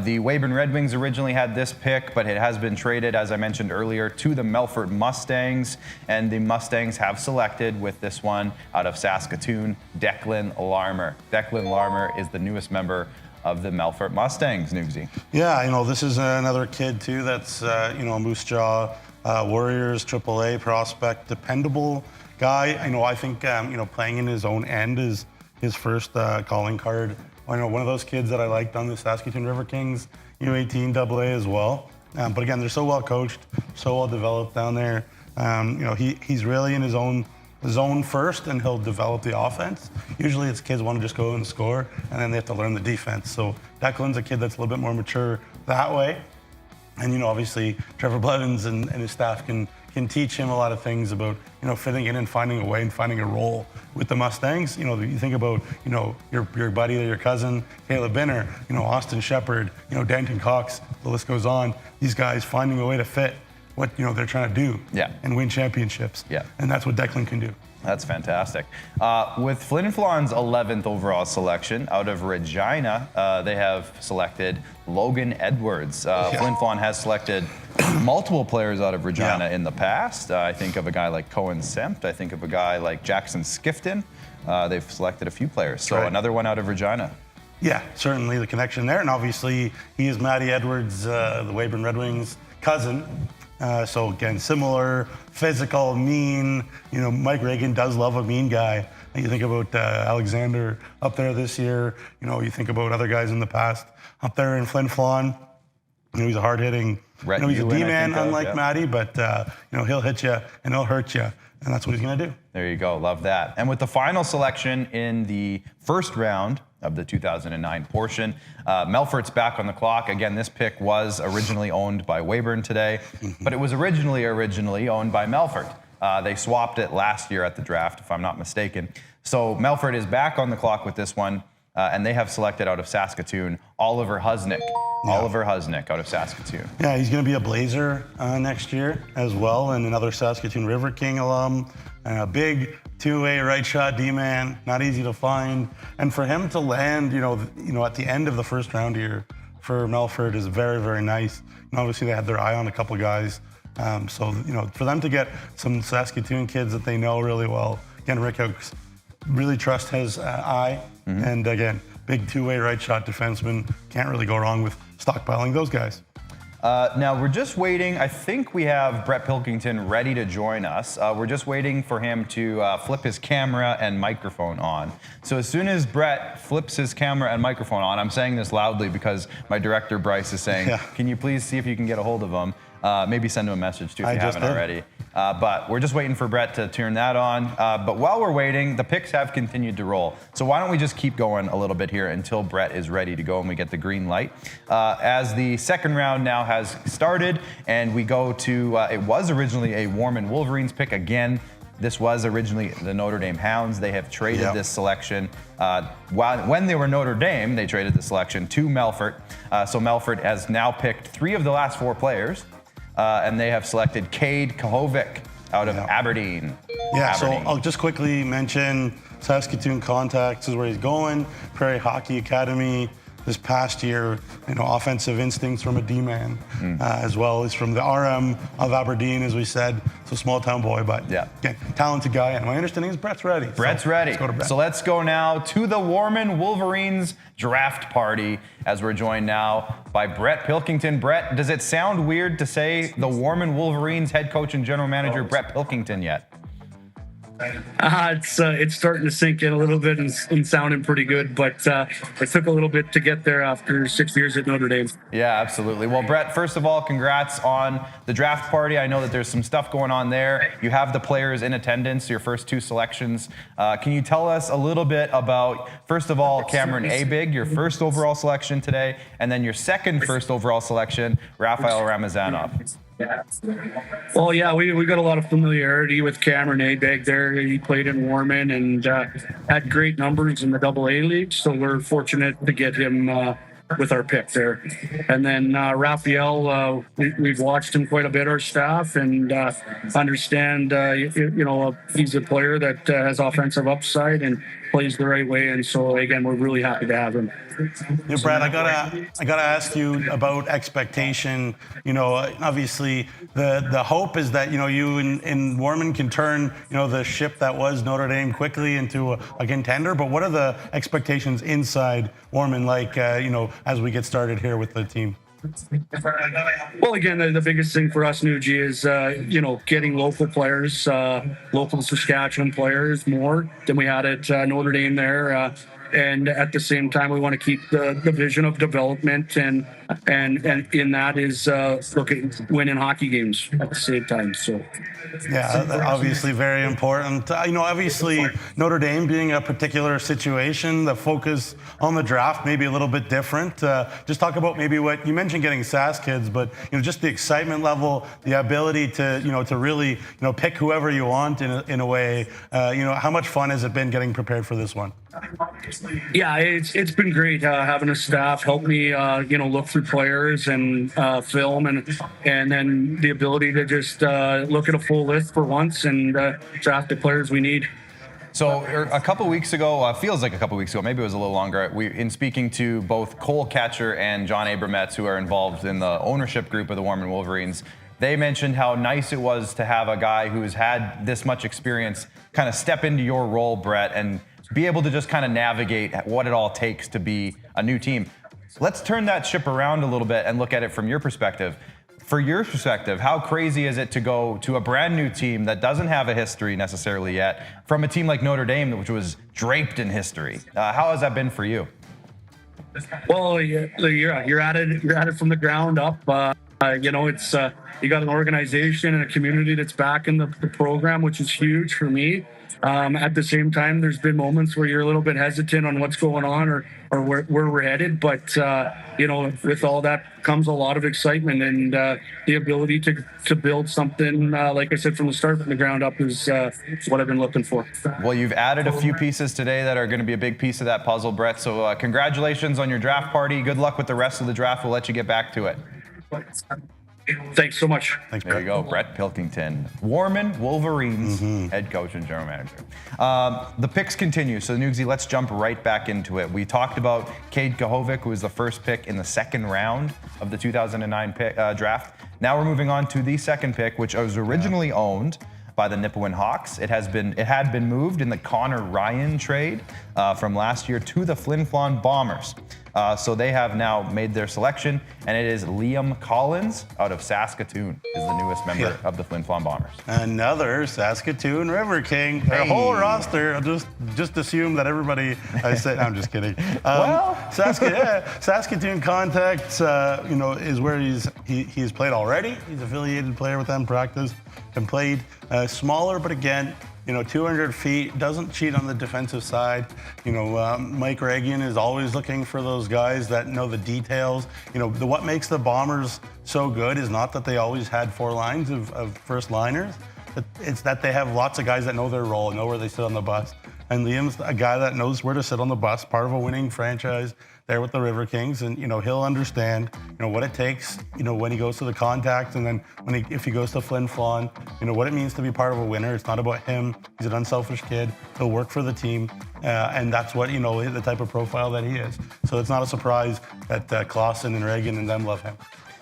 [SPEAKER 1] The Weyburn Red Wings originally had this pick, but it has been traded, as I mentioned earlier, to the Melfort Mustangs. And the Mustangs have selected with this one out of Saskatoon, Declan Larmer. Declan Larmer is the newest member of the Melfort Mustangs, Nugsy.
[SPEAKER 2] Yeah, this is another kid, too, that's, Moose Jaw Warriors, AAA prospect, dependable guy. I think, playing in his own end is his first calling card. One of those kids that I liked on the Saskatoon River Kings U18 AA as well. But again, they're so well coached, so well developed down there. He's really in his own zone first, and he'll develop the offense. Usually it's kids want to just go and score, and then they have to learn the defense. So Declan's a kid that's a little bit more mature that way. And obviously Trevor Blevins and his staff can teach him a lot of things about fitting in and finding a way and finding a role with the Mustangs. You think about your buddy or your cousin Caleb Binner, Austin Shepard, Denton Cox. The list goes on. These guys finding a way to fit what they're trying to do and win championships.
[SPEAKER 1] Yeah,
[SPEAKER 2] and that's what Declan can do.
[SPEAKER 1] That's fantastic. With Flin Flon's 11th overall selection out of Regina, they have selected Logan Edwards. Flin Flon has selected multiple players out of Regina in the past. I think of a guy like Cohen Sempt. I think of a guy like Jackson Skifton. They've selected a few players. So another one out of Regina.
[SPEAKER 2] Yeah, certainly the connection there. And obviously he is Matty Edwards, the Weyburn Red Wings cousin. So again, similar, physical, mean. Mike Reagan does love a mean guy. And you think about Alexander up there this year. You think about other guys in the past up there in Flin Flon. He's a hard-hitting. He's a D-man, unlike Matty, but he'll hit you and he'll hurt you, and that's what he's going to do.
[SPEAKER 1] There you go. Love that. And with the final selection in the first round of the 2009 portion. Melfort's back on the clock. Again, this pick was originally owned by Weyburn today, but it was originally owned by Melfort. They swapped it last year at the draft, if I'm not mistaken. So Melfort is back on the clock with this one, and they have selected out of Saskatoon Oliver Husnick. Oliver Husnick out of Saskatoon.
[SPEAKER 2] Yeah, he's going to be a Blazer next year as well, and another Saskatoon River King alum. A big two-way right shot D-man, not easy to find. And for him to land, at the end of the first round here for Melfort is very, very nice. And obviously they had their eye on a couple of guys. So for them to get some Saskatoon kids that they know really well, again, Rick Oakes really trust his eye. And again, big two-way right shot defenseman. Can't really go wrong with stockpiling those guys.
[SPEAKER 1] Now we're just waiting. I think we have Brett Pilkington ready to join us. We're just waiting for him to flip his camera and microphone on. So as soon as Brett flips his camera and microphone on, I'm saying this loudly because my director Bryce is saying, can you please see if you can get a hold of him? Maybe send him a message too if you haven't already. But we're just waiting for Brett to turn that on. But while we're waiting, the picks have continued to roll. So why don't we just keep going a little bit here until Brett is ready to go and we get the green light. As the second round now has started and we go to, it was originally a Warman Wolverines pick again. This was originally the Notre Dame Hounds. They have traded this selection. When they were Notre Dame, they traded the selection to Melfort. So Melfort has now picked 3 of the last 4 players. And they have selected Cade Kahovic out of Aberdeen.
[SPEAKER 2] Yeah, so I'll just quickly mention Saskatoon Contacts is where he's going. Prairie Hockey Academy this past year, offensive instincts from a D-man as well as from the RM of Aberdeen, as we said. So small town boy, but again, talented guy. And my understanding is Brett's ready.
[SPEAKER 1] Brett's ready. Let's go to Brett. So let's go now to the Warman Wolverines draft party as we're joined now by Brett Pilkington. Brett, does it sound weird to say the Warman Wolverines head coach and general manager Brett Pilkington yet?
[SPEAKER 13] It's starting to sink in a little bit and sounding pretty good, but it took a little bit to get there after 6 years at Notre Dame.
[SPEAKER 1] Yeah, absolutely. Well, Brett, first of all, congrats on the draft party. I know that there's some stuff going on there. You have the players in attendance, your first 2 selections. Can you tell us a little bit about, first of all, Cameron Abig, your first overall selection today, and then your second first overall selection, Rafael Ramazanov?
[SPEAKER 13] Well, yeah, we got a lot of familiarity with Cameron Abig there. He played in Warman and had great numbers in the AA league, so we're fortunate to get him with our pick there. And then Rafael, we've watched him quite a bit, our staff, and understand, he's a player that has offensive upside and plays the right way. And so, again, we're really happy to have him.
[SPEAKER 2] Yeah, Brad, I gotta ask you about expectation. Obviously the hope is that you in Warman can turn the ship that was Notre Dame quickly into a contender. But what are the expectations inside Warman like? As we get started here with the team.
[SPEAKER 13] Well, again, the biggest thing for us, Nuge, is getting local players, local Saskatchewan players more than we had at Notre Dame there. And at the same time, we want to keep the vision of development, and in that is winning hockey games at the same time. So.
[SPEAKER 2] Yeah, obviously very important. Obviously Notre Dame being a particular situation, the focus on the draft may be a little bit different. Just talk about maybe what you mentioned, getting SAS kids, but just the excitement level, the ability to to really pick whoever you want in a way. How much fun has it been getting prepared for this one?
[SPEAKER 13] Yeah, it's been great having a staff help me look through players and film and then the ability to just look at a full list for once and draft the players we need.
[SPEAKER 1] So a couple weeks ago, feels like a couple weeks ago, maybe it was a little longer, in speaking to both Cole Catcher and John Abrametz, who are involved in the ownership group of the Warman Wolverines, they mentioned how nice it was to have a guy who's had this much experience kind of step into your role, Brett, and be able to just kind of navigate what it all takes to be a new team. Let's turn that ship around a little bit and look at it from your perspective. For your perspective, how crazy is it to go to a brand new team that doesn't have a history necessarily yet, from a team like Notre Dame, which was draped in history? How has that been for you?
[SPEAKER 13] Well, you're at it from the ground up. It's you got an organization and a community that's backing the program, which is huge for me. At the same time, there's been moments where you're a little bit hesitant on what's going on or where we're headed. But, with all that comes a lot of excitement, and the ability to build something, like I said, from the start, from the ground up is what I've been looking for.
[SPEAKER 1] Well, you've added a few pieces today that are going to be a big piece of that puzzle, Brett. So congratulations on your draft party. Good luck with the rest of the draft. We'll let you get back to it.
[SPEAKER 13] Thanks so much.
[SPEAKER 2] Thanks,
[SPEAKER 1] There
[SPEAKER 2] Brett.
[SPEAKER 1] you go, Brett Pilkington, Warman Wolverines head coach and general manager. The picks continue, so Nugsy, let's jump right back into it. We talked about Cade Kahovic, who was the first pick in the second round of the 2009 draft. Now we're moving on to the second pick, which was originally owned by the Nipawin Hawks. It had been moved in the Connor Ryan trade from last year to the Flin Flon Bombers. So they have now made their selection, and it is Liam Collins out of Saskatoon is the newest member of the Flin Flon Bombers.
[SPEAKER 2] Another Saskatoon River King. Their whole roster. I'll just assume that everybody. I'm just kidding. Saskatoon Contacts, is where he's played already. He's affiliated player with them, practiced and played. Smaller, but again, 200 feet, doesn't cheat on the defensive side. Mike Reagan is always looking for those guys that know the details. What makes the Bombers so good is not that they always had 4 lines of first liners. It's that they have lots of guys that know their role, know where they sit on the bus. And Liam's a guy that knows where to sit on the bus, part of a winning franchise there with the River Kings, and he'll understand what it takes when he goes to the Contacts, and then if he goes to Flin Flon, what it means to be part of a winner. It's not about him. He's an unselfish kid. He'll work for the team, and that's what the type of profile that he is. So it's not a surprise that Clausen and Reagan and them love him.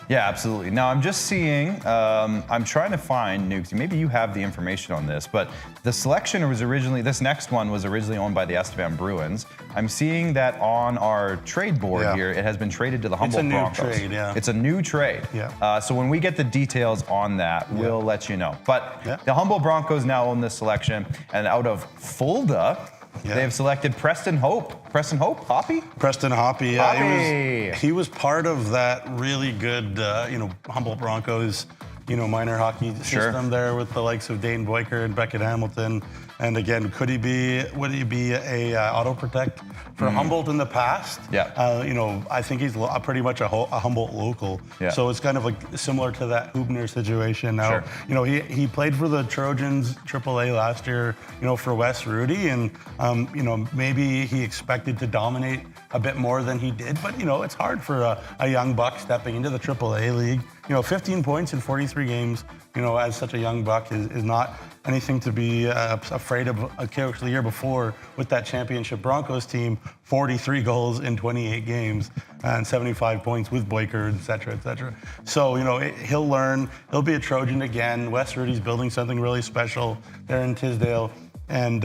[SPEAKER 1] Yeah, absolutely. Now, I'm just seeing, I'm trying to find, Nukes, maybe you have the information on this, but the selection was originally, this next one was originally owned by the Estevan Bruins. I'm seeing that on our trade board here, it has been traded to the Humboldt Broncos.
[SPEAKER 2] It's a new trade, yeah.
[SPEAKER 1] It's a new trade.
[SPEAKER 2] Yeah.
[SPEAKER 1] So when we get the details on that, we'll let you know. But the Humboldt Broncos now own this selection, and out of Fulda, they have selected Preston Hope. Preston Hope? Hoppy?
[SPEAKER 2] Preston Hoppy, yeah.
[SPEAKER 1] Hoppy.
[SPEAKER 2] He was part of that really good, Humboldt Broncos, minor hockey system there with the likes of Dayton Boyker and Beckett Hamilton. And again, would he be a auto protect for Humboldt in the past?
[SPEAKER 1] Yeah.
[SPEAKER 2] I think he's pretty much a Humboldt local.
[SPEAKER 1] Yeah.
[SPEAKER 2] So it's kind of like similar to that Hubner situation. Now, he played for the Trojans AAA last year, for Wes Rudy, and maybe he expected to dominate a bit more than he did. But it's hard for a young buck stepping into the AAA league. 15 points in 43 games, as such a young buck is not anything to be afraid of. The year before with that championship Broncos team, 43 goals in 28 games and 75 points with Boyker, et cetera, et cetera. So, he'll learn. He'll be a Trojan again. Wes Rudy's building something really special there in Tisdale. And,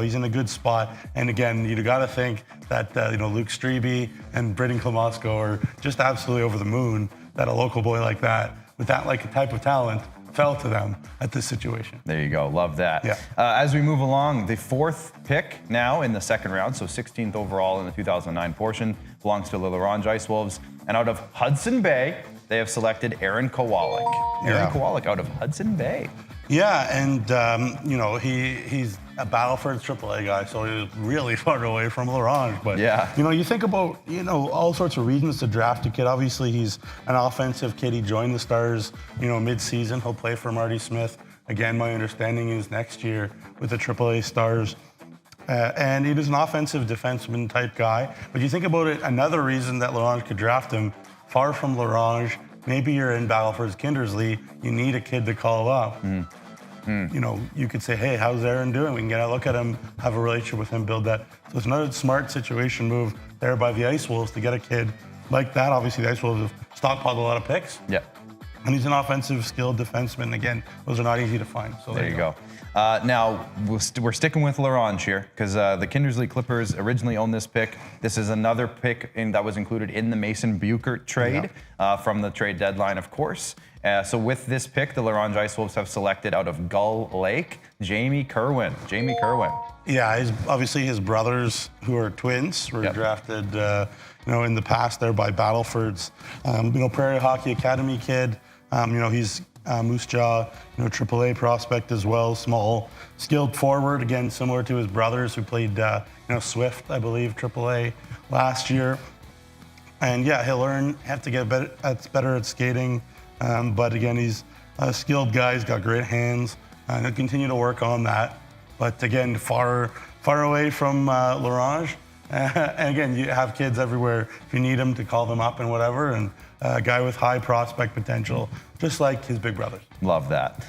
[SPEAKER 2] he's in a good spot. And again, you got to think that, Luke Strebe and Britton Klamosko are just absolutely over the moon that a local boy like that, with that type of talent, fell to them at this situation.
[SPEAKER 1] There you go. Love that.
[SPEAKER 2] Yeah.
[SPEAKER 1] As we move along, the 4th pick now in the second round, so 16th overall in the 2009 portion, belongs to the Ronge Ice Wolves. And out of Hudson Bay, they have selected Aaron Kowalik. Aaron Kowalik out of Hudson Bay.
[SPEAKER 2] Yeah, and he's a Battleford AAA guy, so he was really far away from Larange. But you think about all sorts of reasons to draft a kid. Obviously, he's an offensive kid. He joined the Stars, mid-season. He'll play for Marty Smith. Again, my understanding is next year with the AAA Stars. And he was an offensive defenseman type guy. But you think about it, another reason that Larange could draft him, far from Larange. Maybe you're in Battleford's Kindersley, you need a kid to call up. You could say, hey, how's Aaron doing? We can get a look at him, have a relationship with him, build that. So it's another smart situation move there by the Ice Wolves to get a kid like that. Obviously, the Ice Wolves have stockpiled a lot of picks.
[SPEAKER 1] Yeah.
[SPEAKER 2] And he's an offensive, skilled defenseman. Again, those are not easy to find. So
[SPEAKER 1] there you go. Now, we're sticking with Larange here because the Kindersley Clippers originally owned this pick. This is another pick that was included in the Mason Buchert trade from the trade deadline, of course. So with this pick, the Ronge Ice Wolves have selected out of Gull Lake, Jamie Kerwin.
[SPEAKER 2] Yeah, obviously his brothers, who are twins, were drafted, in the past there by Battlefords. Prairie Hockey Academy kid. He's Moose Jaw, AAA prospect as well. Small, skilled forward, again similar to his brothers who played, Swift, I believe, AAA last year. And yeah, he'll have to get better at skating. But again, he's a skilled guy. He's got great hands, and he'll continue to work on that. But again, far away from Ronge. And again, you have kids everywhere. If you need them, to call them up and whatever. And a guy with high prospect potential, just like his big brothers.
[SPEAKER 1] Love that.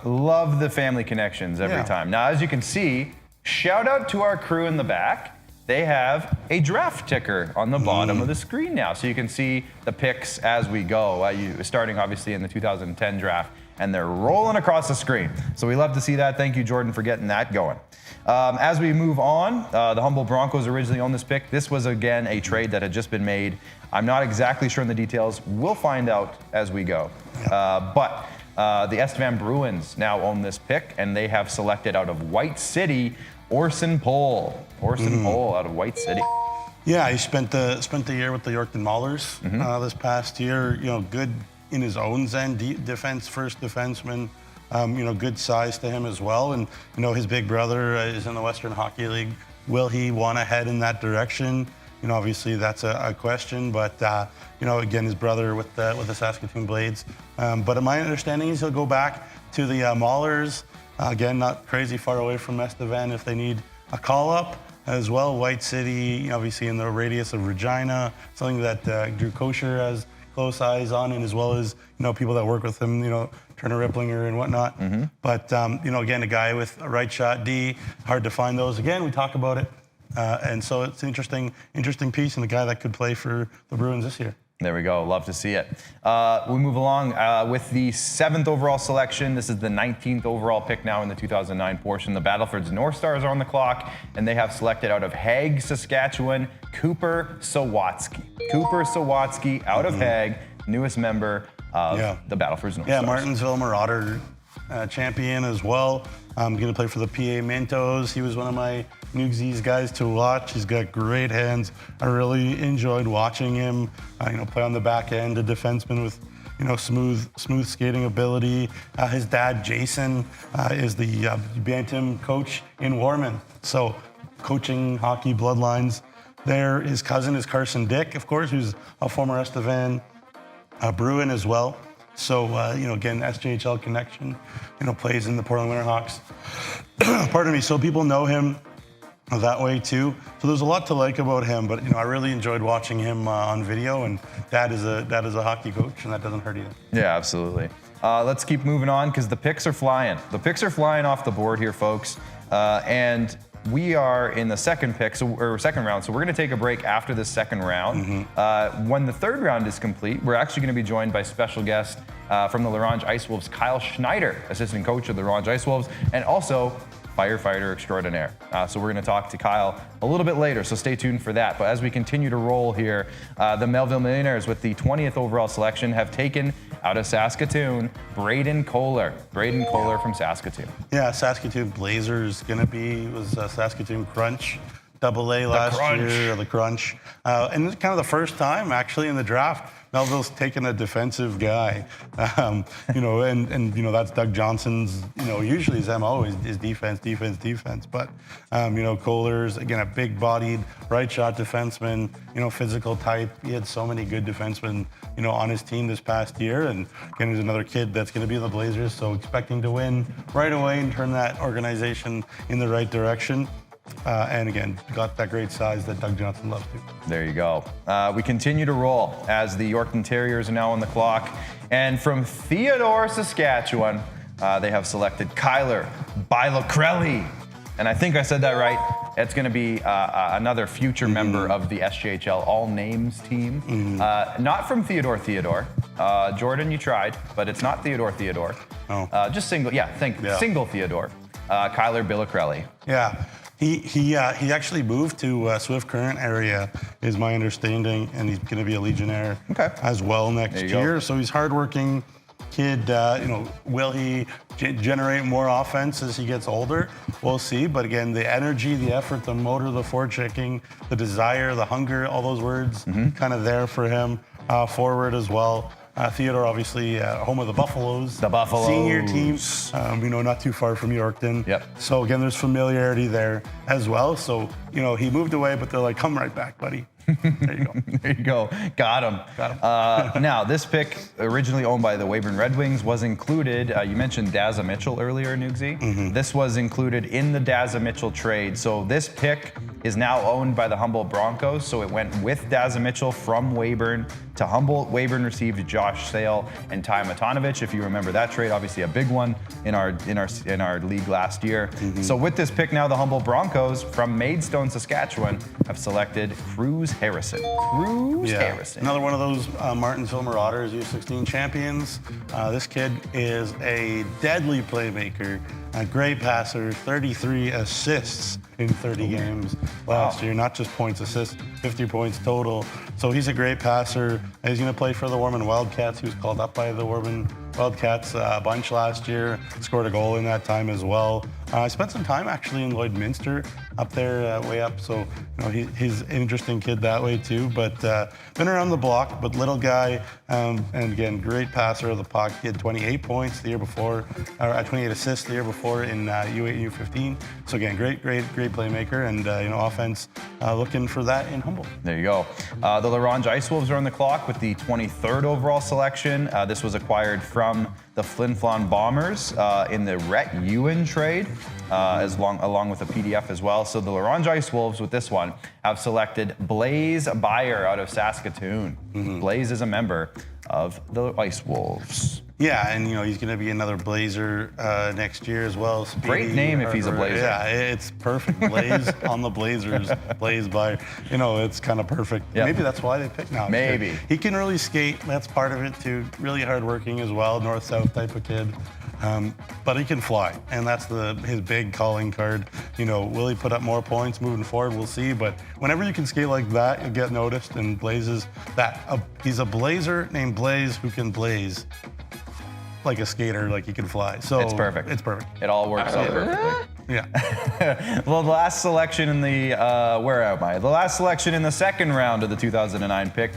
[SPEAKER 1] Love the family connections every time. Now, as you can see, shout out to our crew in the back. They have a draft ticker on the bottom of the screen now. So you can see the picks as we go, starting obviously in the 2010 draft, and they're rolling across the screen. So we love to see that. Thank you, Jordan, for getting that going. As we move on, the Humboldt Broncos originally owned this pick. This was, again, a trade that had just been made. I'm not exactly sure on the details. We'll find out as we go. But the Estevan Bruins now own this pick, and they have selected out of White City, Orson Pohl. Pohl out of White City.
[SPEAKER 2] Yeah, he spent the year with the Yorkton Maulers this past year. Good in his own end, first defenseman. Good size to him as well. And his big brother is in the Western Hockey League. Will he want to head in that direction? Obviously that's a question. But again, his brother with the Saskatoon Blades. But my understanding is he'll go back to the Maulers. Again, not crazy far away from Estevan if they need a call-up as well. White City, obviously in the radius of Regina, something that Drew Kosher has close eyes on, and as well as, people that work with him, Turner Ripplinger and whatnot. But, again, a guy with a right shot D, hard to find those. Again, we talk about it. And so it's an interesting piece, and a guy that could play for the Bruins this year.
[SPEAKER 1] There we go. Love to see it. We move along with the 7th overall selection. This is the 19th overall pick now in the 2009 portion. The Battlefords North Stars are on the clock, and they have selected out of Hague, Saskatchewan, Cooper Sawatsky. Cooper Sawatsky out of Hague, newest member of the Battlefords North Stars.
[SPEAKER 2] Martinsville Marauder champion as well. I'm going to play for the PA Mintos. He was one of my Newsies guys to watch. He's got great hands. I really enjoyed watching him, play on the back end, a defenseman with, smooth skating ability. His dad, Jason, is the Bantam coach in Warman. So coaching hockey bloodlines there. His cousin is Carson Dick, of course, who's a former Estevan Bruin as well. So, again, SJHL connection, plays in the Portland Winterhawks. Pardon me. So people know him that way too. So there's a lot to like about him, but I really enjoyed watching him on video, and Dad is a hockey coach, and that doesn't hurt either.
[SPEAKER 1] Yeah, absolutely. Let's keep moving on because the picks are flying. The picks are flying off the board here, folks. And we are in the second round, so we're going to take a break after the second round. When the third round is complete, we're actually going to be joined by special guest from the Ronge Ice Wolves, Kyle Schneider, assistant coach of the Ronge Ice Wolves, and also firefighter extraordinaire. So we're going to talk to Kyle a little bit later, so stay tuned for that. But as we continue to roll here, the Melville Millionaires with the 20th overall selection have taken out of Saskatoon, Braden Kohler. Braden Kohler from Saskatoon.
[SPEAKER 2] Yeah, Saskatoon Blazers was Saskatoon Crunch, AA last year, the Crunch. And it's kind of the first time actually in the draft Melville's taken a defensive guy, and that's Doug Johnson's, usually his MO is defense. But, Kohler's, again, a big-bodied, right-shot defenseman, physical type. He had so many good defensemen, on his team this past year. And again, he's another kid that's going to be in the Blazers, so expecting to win right away and turn that organization in the right direction. And again, got that great size that Doug Johnson loves to.
[SPEAKER 1] There you go. We continue to roll as the Yorkton Terriers are now on the clock. And from Theodore, Saskatchewan, they have selected Kyler Bilocrelli. And I think I said that right. It's going to be another future member of the SJHL All Names team. Not from Theodore. Jordan, you tried, but it's not Theodore.
[SPEAKER 2] Oh.
[SPEAKER 1] Just single. Single Theodore. Kyler Bilocrelli.
[SPEAKER 2] Yeah. He actually moved to Swift Current area, is my understanding, and he's going to be a Legionnaire as well next year. So he's hardworking, kid, will he generate more offense as he gets older? We'll see. But again, the energy, the effort, the motor, the forechecking, the desire, the hunger, all those words kind of there for him. Forward as well. Theodore, obviously, home of the Buffaloes.
[SPEAKER 1] The Buffaloes.
[SPEAKER 2] Senior team, not too far from Yorkton.
[SPEAKER 1] Yep.
[SPEAKER 2] So again, there's familiarity there as well. So, he moved away, but they're like, come right back, buddy. There you go.
[SPEAKER 1] There you go. Got him. Now, this pick, originally owned by the Weyburn Red Wings, was included. You mentioned Dazza Mitchell earlier, Nugsy. This was included in the Dazza Mitchell trade. So this pick is now owned by the Humboldt Broncos. So it went with Dazza Mitchell from Weyburn to Humboldt. Weyburn received Josh Sale and Ty Matonovich. If you remember that trade, obviously a big one in our league last year. So with this pick now, the Humboldt Broncos from Maidstone, Saskatchewan, have selected Cruz Harrison. Harrison.
[SPEAKER 2] Another one of those Martinsville Marauders U16 champions. This kid is a deadly playmaker, a great passer, 33 assists in 30 games last year. Not just points, assists, 50 points total. So he's a great passer. He's going to play for the Warman Wildcats. He was called up by the Warman Wildcats a bunch last year. Scored a goal in that time as well. I spent some time actually in Lloydminster up there, way up. So he's an interesting kid that way too. But been around the block, but little guy, and again, great passer of the puck. He had 28 points the year before, or 28 assists the year before in U8, U15. So again, great playmaker, and offense looking for that in Humboldt.
[SPEAKER 1] There you go. The Ronge Ice Wolves are on the clock with the 23rd overall selection. This was acquired from the Flin Flon Bombers in the Rhett Ewan trade, along with a PDF as well. So the Ronge Ice Wolves with this one have selected Blaze Byer out of Saskatoon. Blaze is a member of the Ice Wolves.
[SPEAKER 2] Yeah, and he's going to be another Blazer next year as well.
[SPEAKER 1] Great name if he's a Blazer.
[SPEAKER 2] Yeah, it's perfect. Blaze on the Blazers, Blaze Byer. It's kind of perfect.
[SPEAKER 1] Yep.
[SPEAKER 2] Maybe that's why they picked now.
[SPEAKER 1] Maybe.
[SPEAKER 2] He can really skate. That's part of it too. Really hardworking as well. North-south type of kid. But he can fly, and that's his big calling card. Will he put up more points moving forward? We'll see. But whenever you can skate like that, you get noticed. And Blaze is that. He's a Blazer named Blaze who can blaze like a skater, like he can fly. So
[SPEAKER 1] it's perfect.
[SPEAKER 2] It's perfect.
[SPEAKER 1] It all works out perfectly.
[SPEAKER 2] Yeah.
[SPEAKER 1] Well, the last selection in the The last selection in the second round of the 2009 pick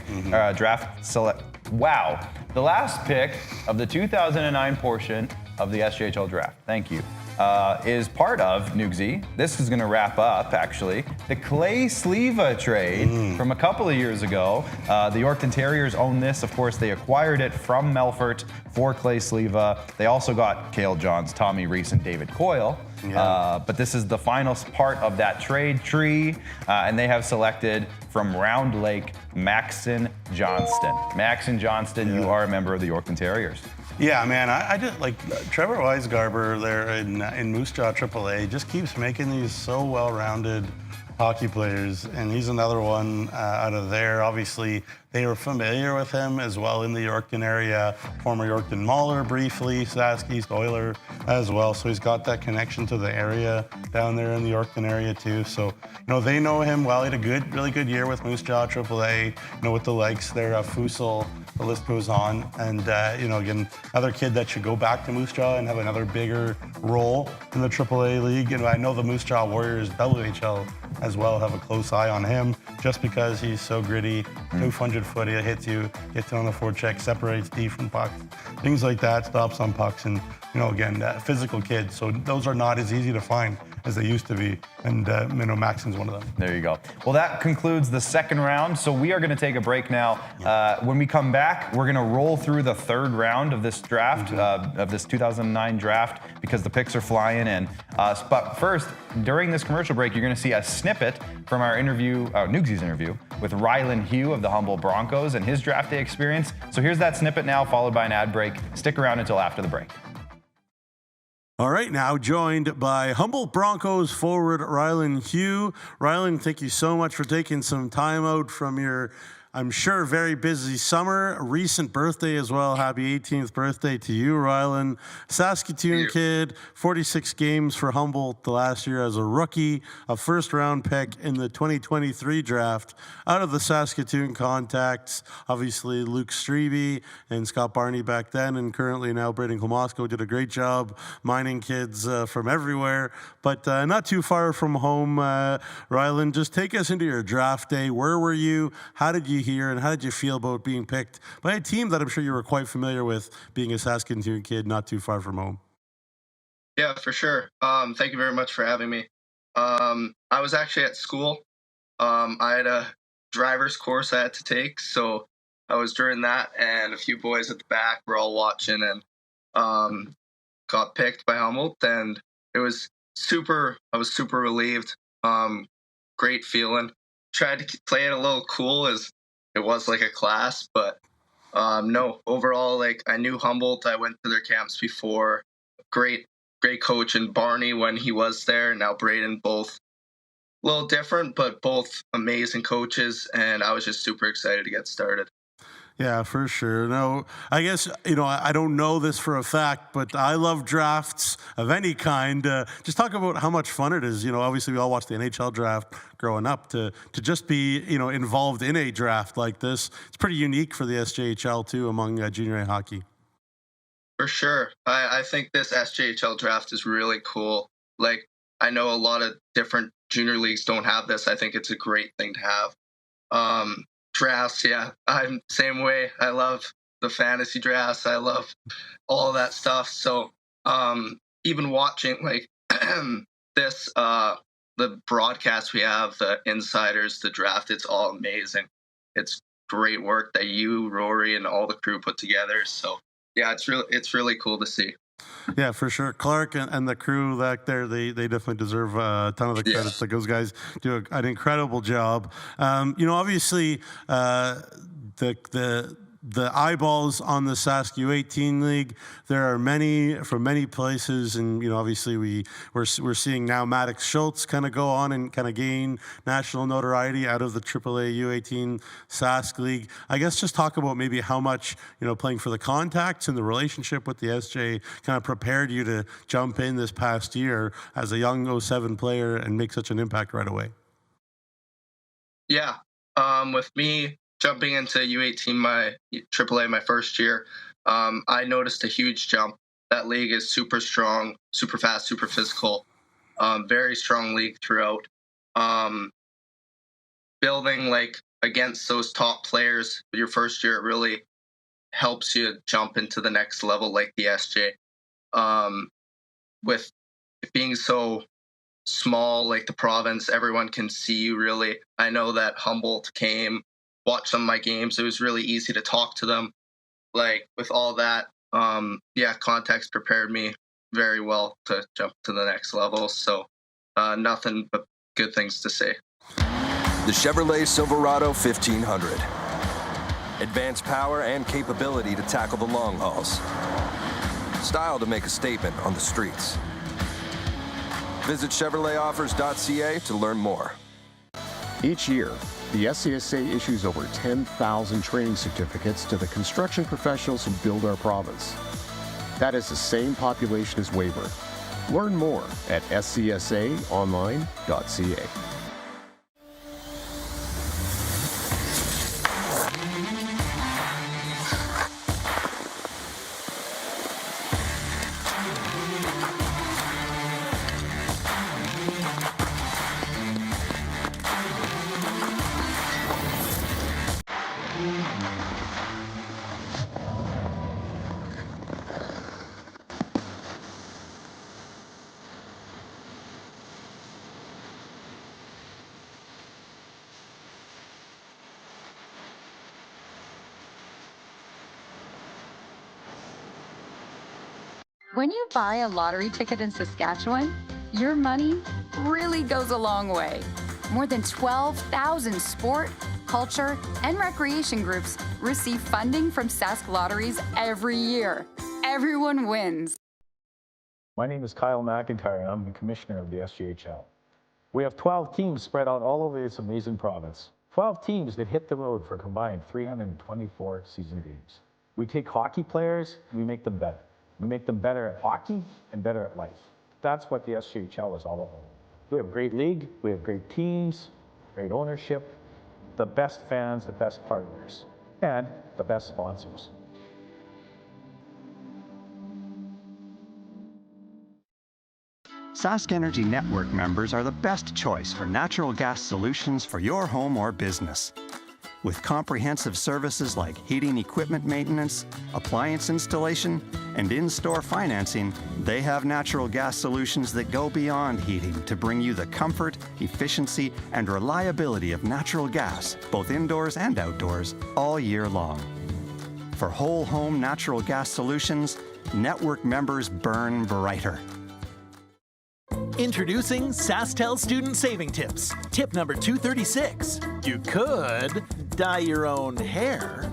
[SPEAKER 1] draft select. Wow. The last pick of the 2009 portion of the SJHL draft. Thank you. Is part of Nugsy. This is going to wrap up, actually, the Clay Sleva trade from a couple of years ago. The Yorkton Terriers own this. Of course, they acquired it from Melfort for Clay Sleva. They also got Cale Johns, Tommy Reese, and David Coyle. But this is the final part of that trade tree, and they have selected from Round Lake, Maxon Johnston. Maxon Johnston, you are a member of the Yorkton Terriers.
[SPEAKER 2] Yeah, man, I just like Trevor Weisgarber there in Moose Jaw AAA just keeps making these so well-rounded hockey players, and he's another one out of there. Obviously, they were familiar with him as well in the Yorkton area. Former Yorkton Mauler briefly, Sask East Oiler as well. So he's got that connection to the area down there in the Yorkton area too. So, they know him well. He had a really good year with Moose Jaw AAA, with the likes there of Fusel. The list goes on. And, again, another kid that should go back to Moose Jaw and have another bigger role in the AAA league. And I know the Moose Jaw Warriors WHL as well have a close eye on him just because he's so gritty, 200-foot, he hits you, gets on the forecheck, separates D from pucks, things like that, stops on pucks, and, again, physical kid. So those are not as easy to find as they used to be, and Maxon's one of them.
[SPEAKER 1] There you go. Well, that concludes the second round, so we are going to take a break now. When we come back, we're going to roll through the third round of this draft, of this 2009 draft, because the picks are flying in. But first, during this commercial break, you're going to see a snippet from our interview, Nugsy's interview, with Rylan Hugh of the Humboldt Broncos and his draft day experience. So here's that snippet now, followed by an ad break. Stick around until after the break.
[SPEAKER 2] All right, now joined by Humboldt Broncos forward Rylan Hugh. Rylan, thank you so much for taking some time out from your I'm sure, very busy summer. A recent birthday as well. Happy 18th birthday to you, Rylan. Saskatoon kid, 46 games for Humboldt the last year as a rookie, a first-round pick in the 2023 draft. Out of the Saskatoon contacts, obviously Luke Strebe and Scott Barney back then, and currently now Braden Klamosko did a great job mining kids from everywhere. But not too far from home, Rylan, just take us into your draft day. Where were you? How did you hear, and how did you feel about being picked by a team that I'm sure you were quite familiar with, being a Saskatoon kid not too far from home?
[SPEAKER 14] Yeah, for sure. Thank you very much for having me. I was actually at school. I had a driver's course I had to take, so I was during that, and a few boys at the back were all watching, and got picked by Humboldt, and I was super relieved. Great feeling. Tried to play it a little cool as it was like a class, but no, overall, like, I knew Humboldt. I went to their camps before. Great coach, and Barney when he was there, now Braden, both a little different, but both amazing coaches, and I was just super excited to get started.
[SPEAKER 2] Yeah, for sure. No, I guess, I don't know this for a fact, but I love drafts of any kind. Just talk about how much fun it is. Obviously we all watched the NHL draft growing up. To just be, involved in a draft like this, it's pretty unique for the SJHL too, among junior A hockey.
[SPEAKER 14] For sure. I think this SJHL draft is really cool. Like, I know a lot of different junior leagues don't have this. I think it's a great thing to have. Drafts, yeah, I'm same way. I love the fantasy drafts. I love all that stuff. So even watching like this, the broadcast we have, the insiders, the draft, it's all amazing. It's great work that you, Rory, and all the crew put together. So yeah, it's really cool to see.
[SPEAKER 2] Yeah, for sure. Clark and the crew back there, they definitely deserve a ton of the credits. Yeah. Like, those guys do an incredible job. Obviously, the eyeballs on the Sask U18 League, there are many from many places, and obviously we're seeing now Maddox Schultz kind of go on and kind of gain national notoriety out of the AAA U18 Sask League. I guess just talk about maybe how much playing for the contacts and the relationship with the SJ kind of prepared you to jump in this past year as a young 07 player and make such an impact right away.
[SPEAKER 14] Yeah, with me jumping into U18, my AAA, my first year, I noticed a huge jump. That league is super strong, super fast, super physical, very strong league throughout. Building like against those top players your first year, it really helps you jump into the next level, like the SJ. With it being so small, like the province, everyone can see you really. I know that Humboldt came, watch some of my games. It was really easy to talk to them. Like, with all that, contacts prepared me very well to jump to the next level. So nothing but good things to say.
[SPEAKER 15] The Chevrolet Silverado 1500. Advanced power and capability to tackle the long hauls. Style to make a statement on the streets. Visit ChevroletOffers.ca to learn more.
[SPEAKER 8] Each year, the SCSA issues over 10,000 training certificates to the construction professionals who build our province. That is the same population as Weyburn. Learn more at scsaonline.ca.
[SPEAKER 16] When you buy a lottery ticket in Saskatchewan, your money really goes a long way. More than 12,000 sport, culture, and recreation groups receive funding from Sask Lotteries every year. Everyone wins.
[SPEAKER 17] My name is Kyle McIntyre, and I'm the commissioner of the SJHL. We have 12 teams spread out all over this amazing province. 12 teams that hit the road for a combined 324 season games. We take hockey players, we make them better. We make them better at hockey and better at life. That's what the SJHL is all about. We have a great league, we have great teams, great ownership, the best fans, the best partners, and the best sponsors.
[SPEAKER 18] Sask Energy Network members are the best choice for natural gas solutions for your home or business. With comprehensive services like heating equipment maintenance, appliance installation, and in-store financing, they have natural gas solutions that go beyond heating to bring you the comfort, efficiency, and reliability of natural gas, both indoors and outdoors, all year long. For whole home natural gas solutions, network members burn brighter.
[SPEAKER 10] Introducing SaskTel Student Saving Tips. Tip number 236. You could dye your own hair.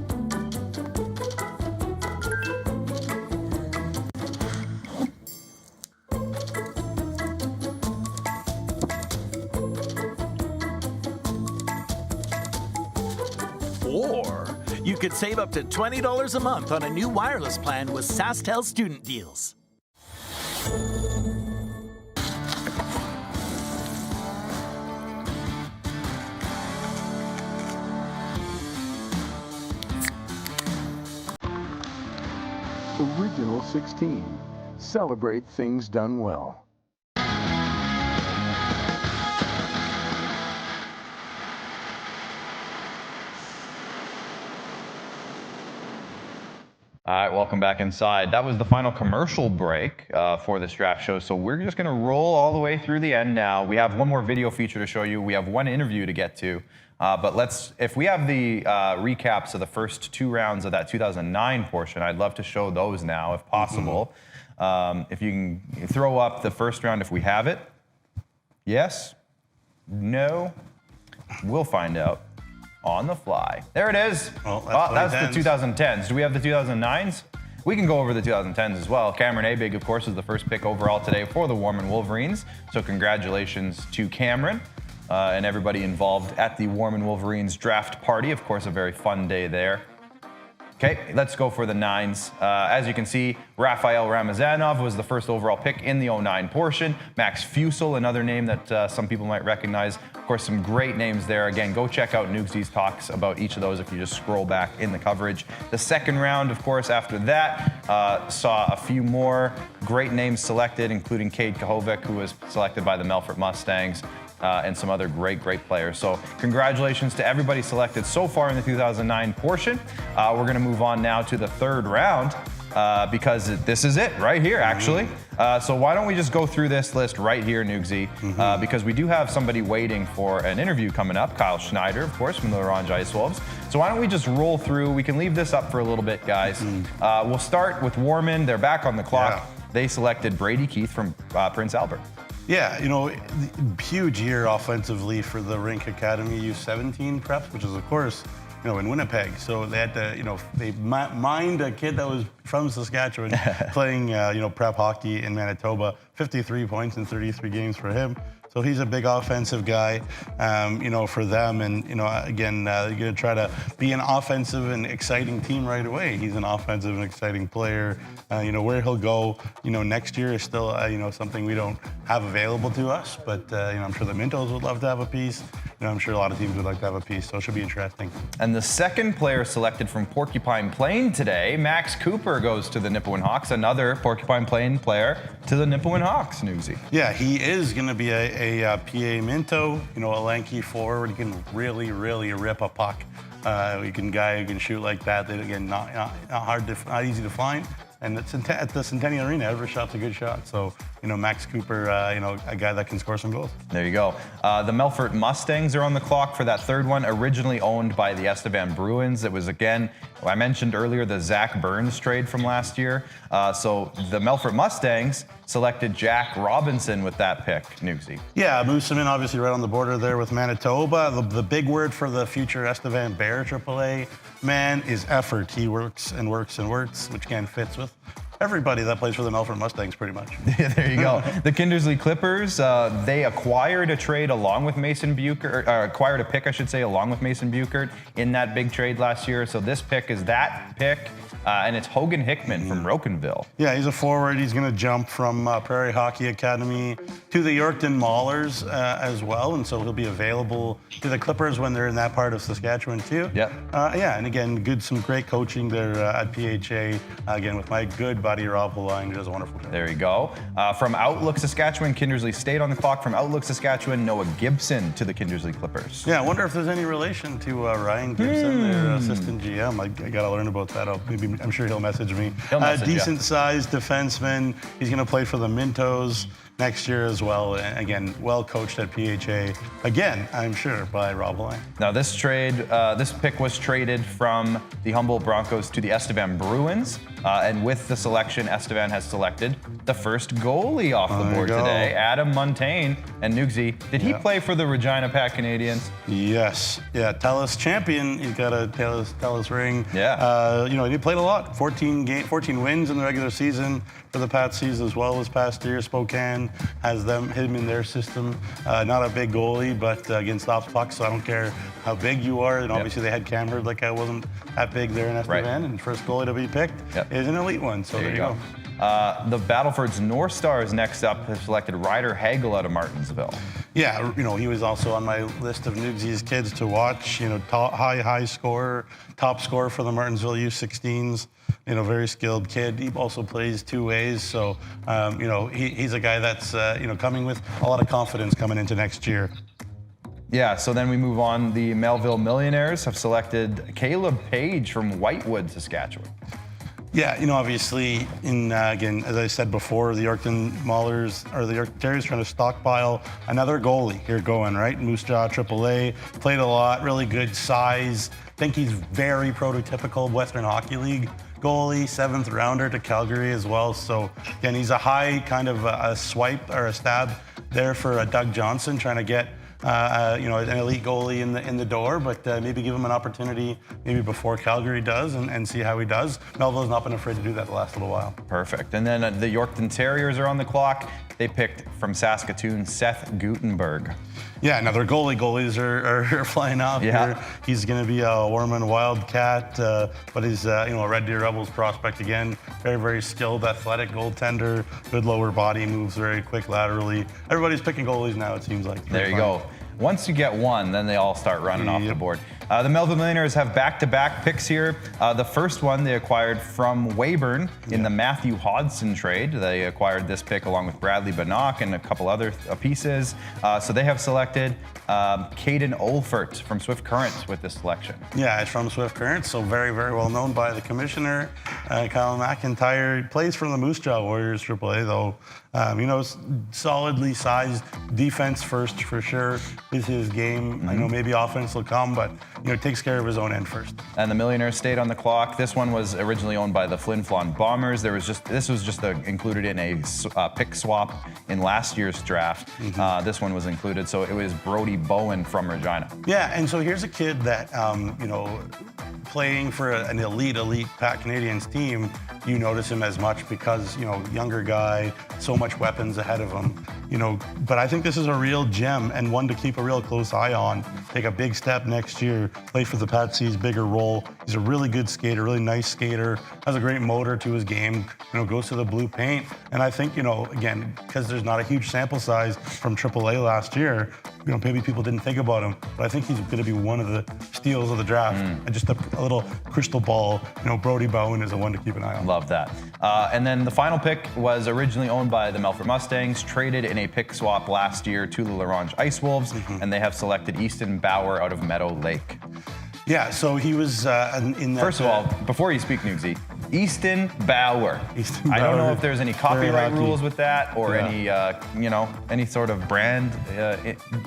[SPEAKER 10] Or you could save up to $20 a month on a new wireless plan with SaskTel Student Deals.
[SPEAKER 8] Original 16. Celebrate things done well.
[SPEAKER 1] All right, welcome back inside. That was the final commercial break for this draft show, so we're just going to roll all the way through the end now. We have one more video feature to show you. We have one interview to get to, but if we have the recaps of the first 2 rounds of that 2009 portion, I'd love to show those now, if possible. If you can throw up the first round if we have it. Yes? No? We'll find out. On the fly. There it is.
[SPEAKER 2] Well,
[SPEAKER 1] that's the 2010s. Do we have the 2009s? We can go over the 2010s as well. Cameron Abig, of course, is the first pick overall today for the Warman Wolverines. So congratulations to Cameron and everybody involved at the Warman Wolverines draft party. Of course, a very fun day there. Okay, let's go for the 9s. As you can see, Rafael Ramazanov was the first overall pick in the 09 portion. Max Fusel, another name that some people might recognize. Of course, some great names there. Again, go check out Nugesy's talks about each of those if you just scroll back in the coverage. The second round, of course, after that, saw a few more great names selected, including Cade Kahovic, who was selected by the Melfort Mustangs. And some other great players. So congratulations to everybody selected so far in the 2009 portion. We're going to move on now to the third round because this is it right here, actually. So why don't we just go through this list right here, Nugesy, because we do have somebody waiting for an interview coming up, Kyle Schneider, of course, from the Ronge Ice Wolves. So why don't we just roll through? We can leave this up for a little bit, guys. We'll start with Warman. They're back on the clock. Yeah. They selected Brady Keith from Prince Albert.
[SPEAKER 2] Yeah, huge year offensively for the Rink Academy U17 preps, which is, of course, in Winnipeg. So they had to, they mined a kid that was from Saskatchewan playing, prep hockey in Manitoba. 53 points in 33 games for him. So he's a big offensive guy, for them. And, again, you're going to try to be an offensive and exciting team right away. He's an offensive and exciting player. Where he'll go, next year is still, something we don't have available to us. But, I'm sure the Mintos would love to have a piece. I'm sure a lot of teams would like to have a piece. So it should be interesting.
[SPEAKER 1] And the second player selected from Porcupine Plain today, Max Cooper, goes to the Nipawin Hawks. Another Porcupine Plain player to the Nipawin Hawks, Nugesy.
[SPEAKER 2] Yeah, he is going to be a PA Minto, a lanky forward. He can really rip a puck. He can shoot like that. Again, not easy to find. And it's at the Centennial Arena. Every shot's a good shot. So, Max Cooper, a guy that can score some goals.
[SPEAKER 1] There you go. The Melfort Mustangs are on the clock for that third one, originally owned by the Estevan Bruins. It was, again, I mentioned earlier, the Zach Burns trade from last year. So the Melfort Mustangs selected Jack Robinson with that pick, Nugesy.
[SPEAKER 2] Yeah, moves him in obviously right on the border there with Manitoba. The big word for the future Estevan Bear AAA man is effort. He works and works and works, which again fits with everybody that plays for the Melfort Mustangs, pretty much.
[SPEAKER 1] There you go. The Kindersley Clippers, they acquired a trade along with Mason Buchert, acquired a pick, I should say, along with Mason Buchert in that big trade last year. So this pick is that pick, and it's Hogan Hickman from Rocanville.
[SPEAKER 2] Yeah, he's a forward. He's going to jump from Prairie Hockey Academy to the Yorkton Maulers as well, and so he'll be available to the Clippers when they're in that part of Saskatchewan too.
[SPEAKER 1] Yep.
[SPEAKER 2] Yeah, and again, some great coaching there at PHA, again, with my good buddy Rob Haline, who does a wonderful job.
[SPEAKER 1] There you go. From Outlook Saskatchewan, Kindersley stayed on the clock. From Outlook Saskatchewan, Noah Gibson to the Kindersley Clippers.
[SPEAKER 2] Yeah, I wonder if there's any relation to Ryan Gibson, their assistant GM. I got to learn about that. I'm sure he'll message me. Decent-sized defenseman. He's going to play for the Mintos next year as well. And again, well coached at PHA. Again, I'm sure, by Rob Haline.
[SPEAKER 1] Now this pick was traded from the Humboldt Broncos to the Estevan Bruins. And with the selection, Estevan has selected the first goalie off the board today, Adam Montaigne. And Nugsy, did he play for the Regina Pack Canadians?
[SPEAKER 2] Yes. Yeah, Telus champion. He's got a Telus ring.
[SPEAKER 1] Yeah.
[SPEAKER 2] He played a lot. 14 wins in the regular season for the Patsies as well as past year. Spokane has him in their system. Not a big goalie, but again, stops pucks, so I don't care how big you are. And obviously they had Cam Hurd, like I wasn't that big there in Estevan. And first goalie to be picked is an elite one. So there you go.
[SPEAKER 1] The Battleford's North Stars next up have selected Ryder Hagel out of Martinsville.
[SPEAKER 2] Yeah, he was also on my list of Nugsy's kids to watch. High scorer, top scorer for the Martinsville U16s. Very skilled kid. He also plays two ways, so he's a guy that's coming with a lot of confidence coming into next year.
[SPEAKER 1] Yeah, so then we move on. The Melville Millionaires have selected Caleb Page from Whitewood, Saskatchewan.
[SPEAKER 2] Yeah, obviously, again, as I said before, the Yorkton Maulers, or the York Terriers, trying to stockpile another goalie here going, right? Moose Jaw, AAA, played a lot, really good size. Think he's very prototypical Western Hockey League goalie, 7th rounder to Calgary as well. So, again, he's a high kind of a swipe or a stab there for Doug Johnson, trying to get an elite goalie in the door, but maybe give him an opportunity maybe before Calgary does and see how he does. Melville's not been afraid to do that the last little while.
[SPEAKER 1] Perfect. And then the Yorkton Terriers are on the clock. They picked from Saskatoon Seth Gutenberg.
[SPEAKER 2] Yeah, another goalie. Goalies are flying out here. He's going to be a Warman Wildcat, but he's a Red Deer Rebels prospect again. Very, very skilled, athletic goaltender. Good lower body, moves very quick laterally. Everybody's picking goalies now, it seems like.
[SPEAKER 1] There you go. Once you get one, then they all start running off the board. The Melville Millionaires have back-to-back picks here. The first one they acquired from Weyburn in the Matthew Hodson trade. They acquired this pick along with Bradley Bannock and a couple other pieces. So they have selected Caden Olfert from Swift Current with this selection.
[SPEAKER 2] Yeah, it's from Swift Current, so very, very well known by the commissioner, Kyle McIntyre. He plays for the Moose Jaw Warriors AAA, though. Solidly sized, defense first for sure is his game. I know maybe offense will come, but takes care of his own end first.
[SPEAKER 1] And the Millionaires stayed on the clock. This one was originally owned by the Flin Flon Bombers. This was just included in a pick swap in last year's draft. This one was included, so it was Brody Bowen from Regina.
[SPEAKER 2] Yeah, and so here's a kid that playing for an elite Pac Canadians team. You notice him as much because younger guy, so much weapons ahead of him. But I think this is a real gem and one to keep a real close eye on. Take a big step next year, play for the Patsies, bigger role. He's a really good skater, really nice skater, has a great motor to his game, goes to the blue paint. And I think, again, because there's not a huge sample size from AAA last year, maybe people didn't think about him, but I think he's going to be one of the steals of the draft. And just a little crystal ball, Brody Bowen is the one to keep an eye on.
[SPEAKER 1] Love that. And then the final pick was originally owned by the Melfort Mustangs, traded in a pick swap last year to the Larange Ice Wolves, and they have selected Easton Bauer out of Meadow Lake.
[SPEAKER 2] Yeah, so he was in that.
[SPEAKER 1] First of all, before you speak, Nugsy, Easton Bauer. I don't know if there's any copyright rules with that or any sort of brand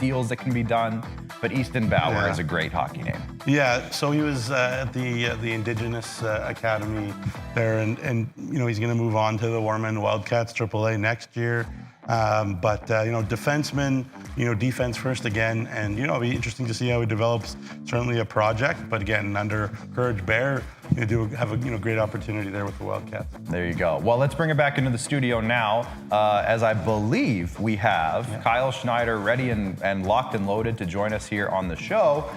[SPEAKER 1] deals that can be done, but Easton Bauer is a great hockey name.
[SPEAKER 2] Yeah, so he was at the Indigenous Academy there, and he's going to move on to the Warman Wildcats AAA next year. But defenseman, defense first again, and it'll be interesting to see how he develops. Certainly a project, but again, under Courage Bear, have a great opportunity there with the Wildcats.
[SPEAKER 1] There you go. Well, let's bring it back into the studio now, as I believe we have Kyle Schneider ready and locked and loaded to join us here on the show.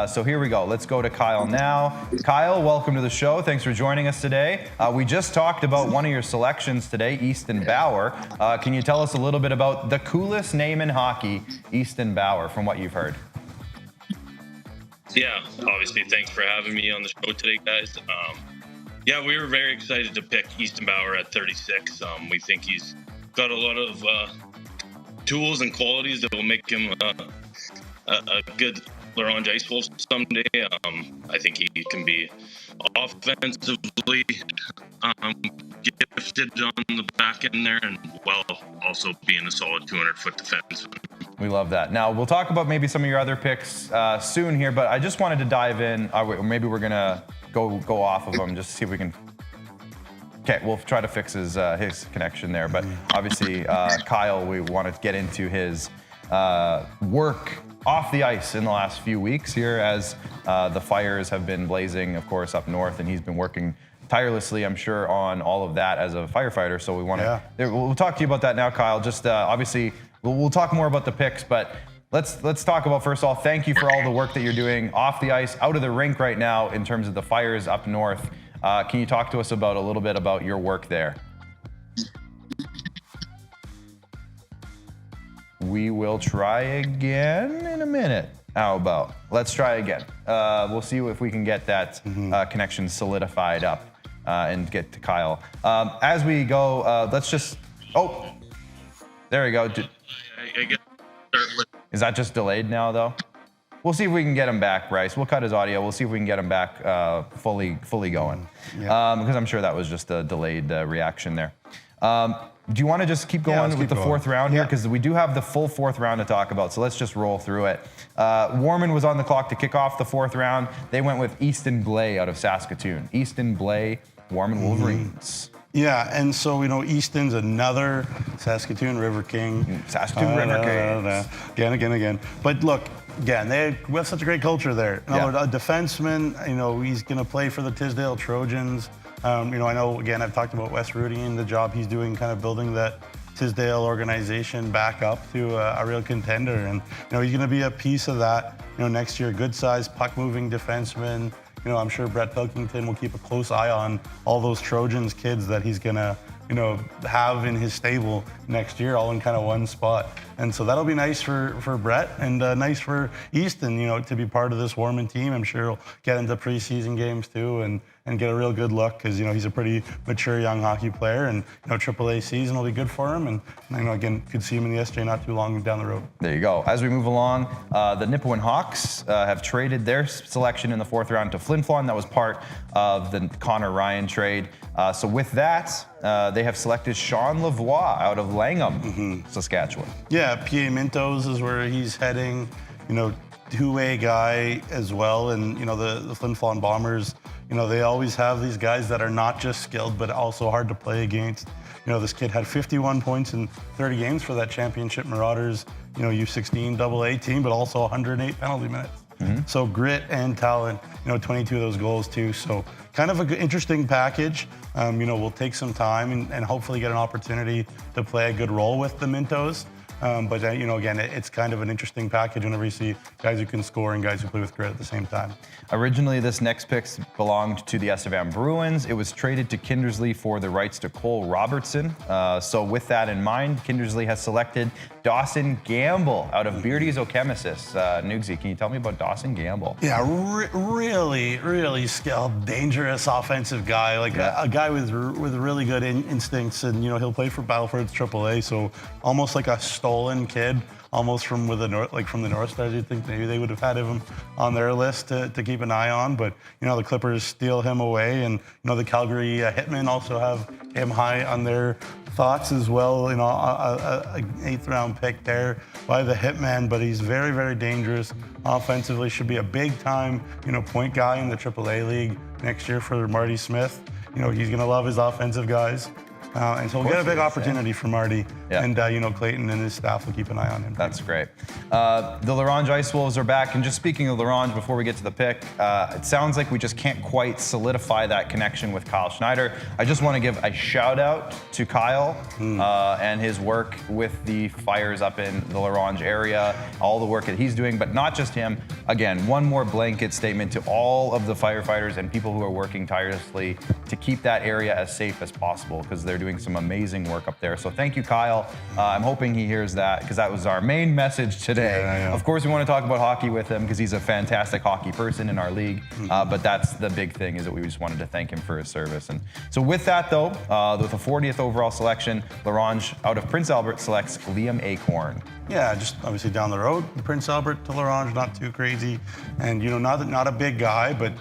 [SPEAKER 1] So here we go. Let's go to Kyle now. Kyle, welcome to the show. Thanks for joining us today. We just talked about one of your selections today, Easton Bauer. Can you tell us a little bit about the coolest name in hockey, Easton Bauer, from what you've heard?
[SPEAKER 19] Yeah, obviously, thanks for having me on the show today, guys. Yeah, we were very excited to pick Easton Bauer at 36. We think he's got a lot of tools and qualities that will make him a good Ronge Ice Wolf someday. I think he can be offensively gifted on the back end there, and while also being a solid 200-foot defenseman.
[SPEAKER 1] We love that. Now, we'll talk about maybe some of your other picks soon here, but I just wanted to dive in. Maybe we're going to go off of them just to see if we can. Okay, we'll try to fix his connection there. But obviously, Kyle, we want to get into his work off the ice in the last few weeks here as the fires have been blazing, of course, up north, and he's been working tirelessly, I'm sure, on all of that as a firefighter. So we want to. Yeah. We'll talk to you about that now, Kyle. Just obviously. We'll talk more about the picks, but let's talk about, first of all, thank you for all the work that you're doing off the ice, out of the rink right now in terms of the fires up north. Can you talk to us about a little bit about your work there? We will try again in a minute. How about? Let's try again. We'll see if we can get that connection solidified up and get to Kyle. As we go, let's just. Oh, there we go. Is that just delayed now, though? We'll see if we can get him back, Bryce. We'll cut his audio. We'll see if we can get him back fully going. Because I'm sure that was just a delayed reaction there. Do you want to just keep going with the fourth round here? Because we do have the full fourth round to talk about, so let's just roll through it. Warman was on the clock to kick off the fourth round. They went with Easton Blais out of Saskatoon. Easton Blais, Warman Wolverines.
[SPEAKER 2] Yeah, and so, Easton's another Saskatoon River King.
[SPEAKER 1] Saskatoon River King.
[SPEAKER 2] Again. But look, again, we have such a great culture there. A defenseman, he's going to play for the Tisdale Trojans. I know, again, I've talked about Wes Rudy and the job he's doing kind of building that Tisdale organization back up to a real contender. And, he's going to be a piece of that, next year. Good-sized, puck-moving defenseman. I'm sure Brett Pilkington will keep a close eye on all those Trojans kids that he's going to, have in his stable next year, all in kind of one spot. And so that'll be nice for Brett and nice for Easton, to be part of this Warman team. I'm sure he'll get into preseason games too and get a real good look because, he's a pretty mature young hockey player and, AAA season will be good for him. And, again, could see him in the SJ not too long down the road.
[SPEAKER 1] There you go. As we move along, the Nipawin Hawks have traded their selection in the fourth round to Flin Flon. That was part of the Connor Ryan trade. So with that, they have selected Sean Lavoie out of Langham, Saskatchewan.
[SPEAKER 2] Yeah, P.A. Mintos is where he's heading. Two-way guy as well. And, the Flin Flon Bombers, they always have these guys that are not just skilled, but also hard to play against. This kid had 51 points in 30 games for that championship Marauders, U16 AA team, but also 108 penalty minutes. So grit and talent, 22 of those goals too. So kind of an interesting package. We'll take some time and hopefully get an opportunity to play a good role with the Mintos. But, again, it's kind of an interesting package whenever you see guys who can score and guys who play with grit at the same time.
[SPEAKER 1] Originally, this next pick belonged to the Estevan Bruins. It was traded to Kindersley for the rights to Cole Robertson. So with that in mind, Kindersley has selected Dawson Gamble out of Beardy's Ochemesis. Nugsy, can you tell me about Dawson Gamble?
[SPEAKER 2] Yeah, really, really skilled, dangerous offensive guy. Like a guy with really good instincts, and he'll play for Battleford's AAA. So almost like a stolen kid, almost from the North Stars. You'd think maybe they would have had him on their list to keep an eye on, but the Clippers steal him away, and the Calgary Hitmen also have him high on their thoughts as well. A 8th round pick there by the Hitmen, but he's very, very dangerous offensively. Should be a big time point guy in the AAA league next year for Marty Smith. He's gonna love his offensive guys. And so we'll get a big opportunity for Marty. And, Clayton and his staff will keep an eye on him.
[SPEAKER 1] That's great. The Laronge Ice Wolves are back. And just speaking of Laronge, before we get to the pick, it sounds like we just can't quite solidify that connection with Kyle Schneider. I just want to give a shout out to Kyle and his work with the fires up in the Laronge area, all the work that he's doing, but not just him. Again, one more blanket statement to all of the firefighters and people who are working tirelessly to keep that area as safe as possible, because they're doing some amazing work up there. So thank you, Kyle. I'm hoping he hears that, because that was our main message today. Of course, we want to talk about hockey with him because he's a fantastic hockey person in our league. But that's the big thing, is that we just wanted to thank him for his service. And so with that, though, with the 40th overall selection, Laronge out of Prince Albert selects Liam Acorn.
[SPEAKER 2] Yeah, just obviously down the road, Prince Albert to Laronge, not too crazy. And, not a big guy, but,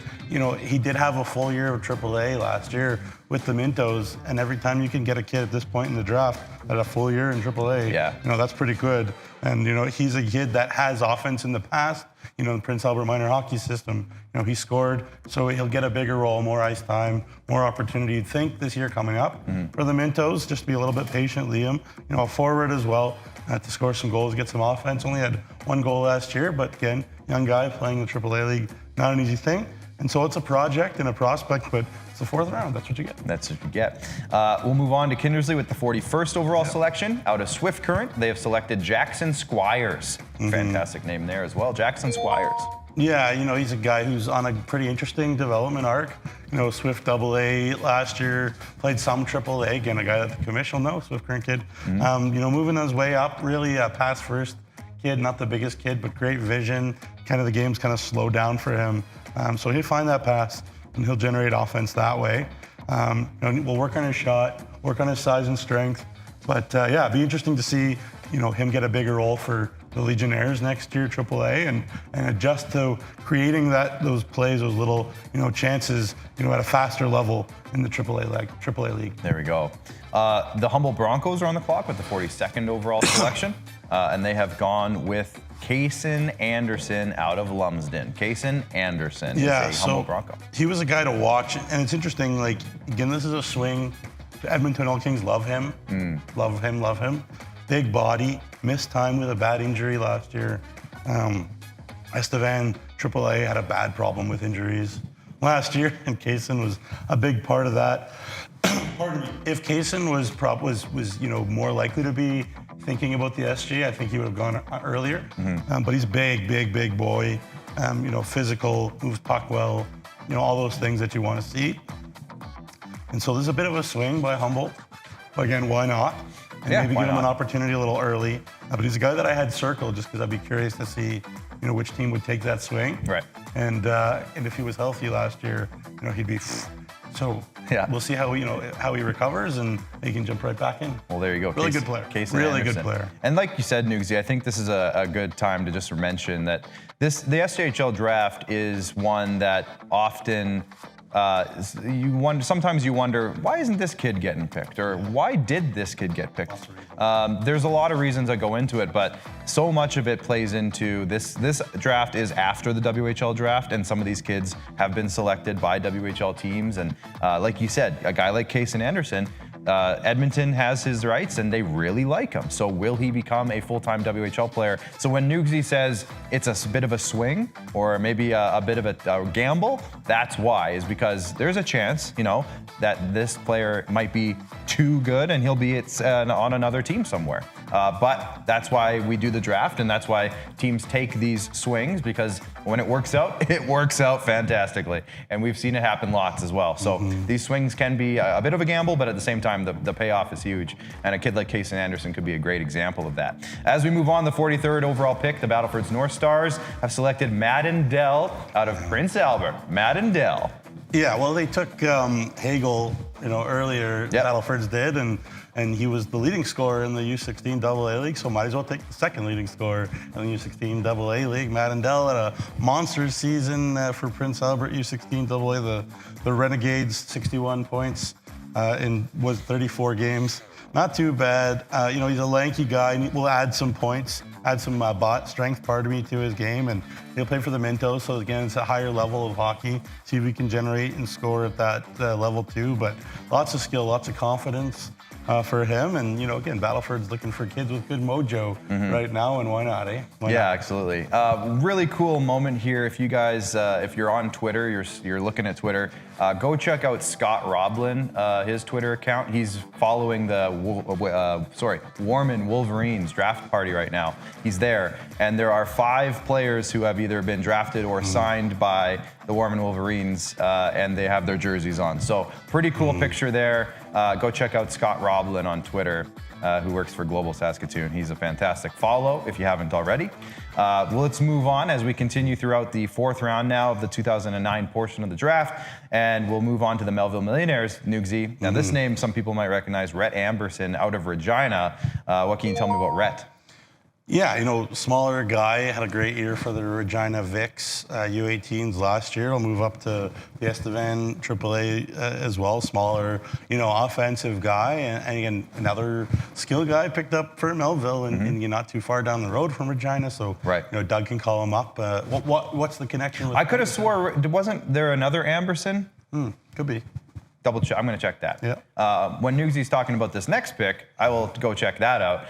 [SPEAKER 2] he did have a full year of AAA last year with the Mintos. And every time you can get a kid at this point in the draft at a full year in AAA, that's pretty good. And, he's a kid that has offense in the past, in the Prince Albert minor hockey system. He scored, so he'll get a bigger role, more ice time, more opportunity. You'd think this year coming up for the Mintos, just be a little bit patient, Liam. A forward as well. To score some goals, get some offense. Only had one goal last year, but again, young guy playing the AAA league, not an easy thing. And so it's a project and a prospect, but it's the 4th round. That's what you get.
[SPEAKER 1] That's what you get. We'll move on to Kindersley with the 41st overall selection. Out of Swift Current, they have selected Jackson Squires. Fantastic name there as well, Jackson Squires.
[SPEAKER 2] Yeah, he's a guy who's on a pretty interesting development arc. Swift AA last year, played some AAA. Again, a guy that the commission will know, Swift Current kid. Moving his way up, really a pass first kid, not the biggest kid, but great vision. Kind of the game's kind of slowed down for him. So he'll find that pass and he'll generate offense that way. We'll work on his shot, work on his size and strength. But it'd be interesting to see, him get a bigger role for the Legionnaires next year, AAA, and adjust to creating those plays, those little, chances, at a faster level in the AAA league.
[SPEAKER 1] There we go. The Humboldt Broncos are on the clock with the 42nd overall selection, and they have gone with Kaysen Anderson out of Lumsden. Kaysen Anderson is a Humboldt Bronco.
[SPEAKER 2] He was a guy to watch, and it's interesting, again, this is a swing. The Edmonton Oil Kings love him. Love him. Big body, missed time with a bad injury last year. Estevan, AAA, had a bad problem with injuries last year, and Kaysen was a big part of that. Pardon me. If Kaysen was more likely to be thinking about the SG, I think he would have gone earlier. But he's big boy, physical, moves puck well, all those things that you want to see. And so there's a bit of a swing by Humboldt. But again, why not? And maybe give him an opportunity a little early. But he's a guy that I had circled just because I'd be curious to see, which team would take that swing.
[SPEAKER 1] Right.
[SPEAKER 2] And if he was healthy last year, he'd be. So we'll see how he recovers and he can jump right back in.
[SPEAKER 1] Well, there you go.
[SPEAKER 2] Really good player. Really good player.
[SPEAKER 1] And like you said, Nugsy, I think this is a good time to just mention that the SJHL draft is one that often. Sometimes you wonder, why isn't this kid getting picked? Or why did this kid get picked? There's a lot of reasons that go into it, but so much of it plays into this. This draft is after the WHL draft, and some of these kids have been selected by WHL teams. And like you said, a guy like Kaysen Anderson, Edmonton has his rights and they really like him. So will he become a full-time WHL player? So when Nugsy says it's a bit of a swing or maybe a bit of a gamble, that's why, is because there's a chance, that this player might be too good and he'll be on another team somewhere. But that's why we do the draft, and that's why teams take these swings, because when it works out fantastically. And we've seen it happen lots as well. So these swings can be a bit of a gamble, but at the same time, the payoff is huge. And a kid like Kaysen Anderson could be a great example of that. As we move on, the 43rd overall pick, the Battleford's North Stars have selected Madden Dell out of Prince Albert. Madden Dell.
[SPEAKER 2] Yeah, well, they took Hagel, earlier, Battleford's did, and he was the leading scorer in the U16 AA League, so might as well take the second leading scorer in the U16 AA League. Madden Dell had a monster season for Prince Albert U16 AA, the Renegades, 61 points. in was 34 games. Not too bad. You know, he's a lanky guy, and we'll add some points, add some bot strength, pardon me, to his game, and he'll play for the Mintos. So again, it's a higher level of hockey. See if we can generate and score at that level too. But lots of skill, lots of confidence for him. And you know, again, Battleford's looking for kids with good mojo right now, and why not, eh? Why
[SPEAKER 1] yeah,
[SPEAKER 2] not?
[SPEAKER 1] absolutely. Really cool moment here. If you guys, if you're on Twitter, you're looking at Twitter, go check out Scott Roblin, his Twitter account. He's following the Warman Wolverines draft party right now. He's there, and there are 5 players who have either been drafted or signed by the Warman Wolverines, and they have their jerseys on. So pretty cool picture there. Go check out Scott Roblin on Twitter, who works for Global Saskatoon. He's a fantastic follow if you haven't already. Let's move on as we continue throughout the 4th round now of the 2009 portion of the draft, and we'll move on to the Melville Millionaires, Nugsy. Now this name some people might recognize, Rhett Amberson out of Regina. What can you tell me about Rhett?
[SPEAKER 2] Yeah, you know, smaller guy, had a great year for the Regina Vics U18s last year. He'll move up to the Estevan AAA as well. Smaller, you know, offensive guy, and again, another skill guy picked up for Melville, and you're not too far down the road from Regina, so you know, Doug can call him up. What's the connection with?
[SPEAKER 1] I could have swore, wasn't there another Amberson?
[SPEAKER 2] Could be.
[SPEAKER 1] Double check. I'm going to check that.
[SPEAKER 2] Yeah.
[SPEAKER 1] When Nugsy's talking about this next pick, I will go check that out.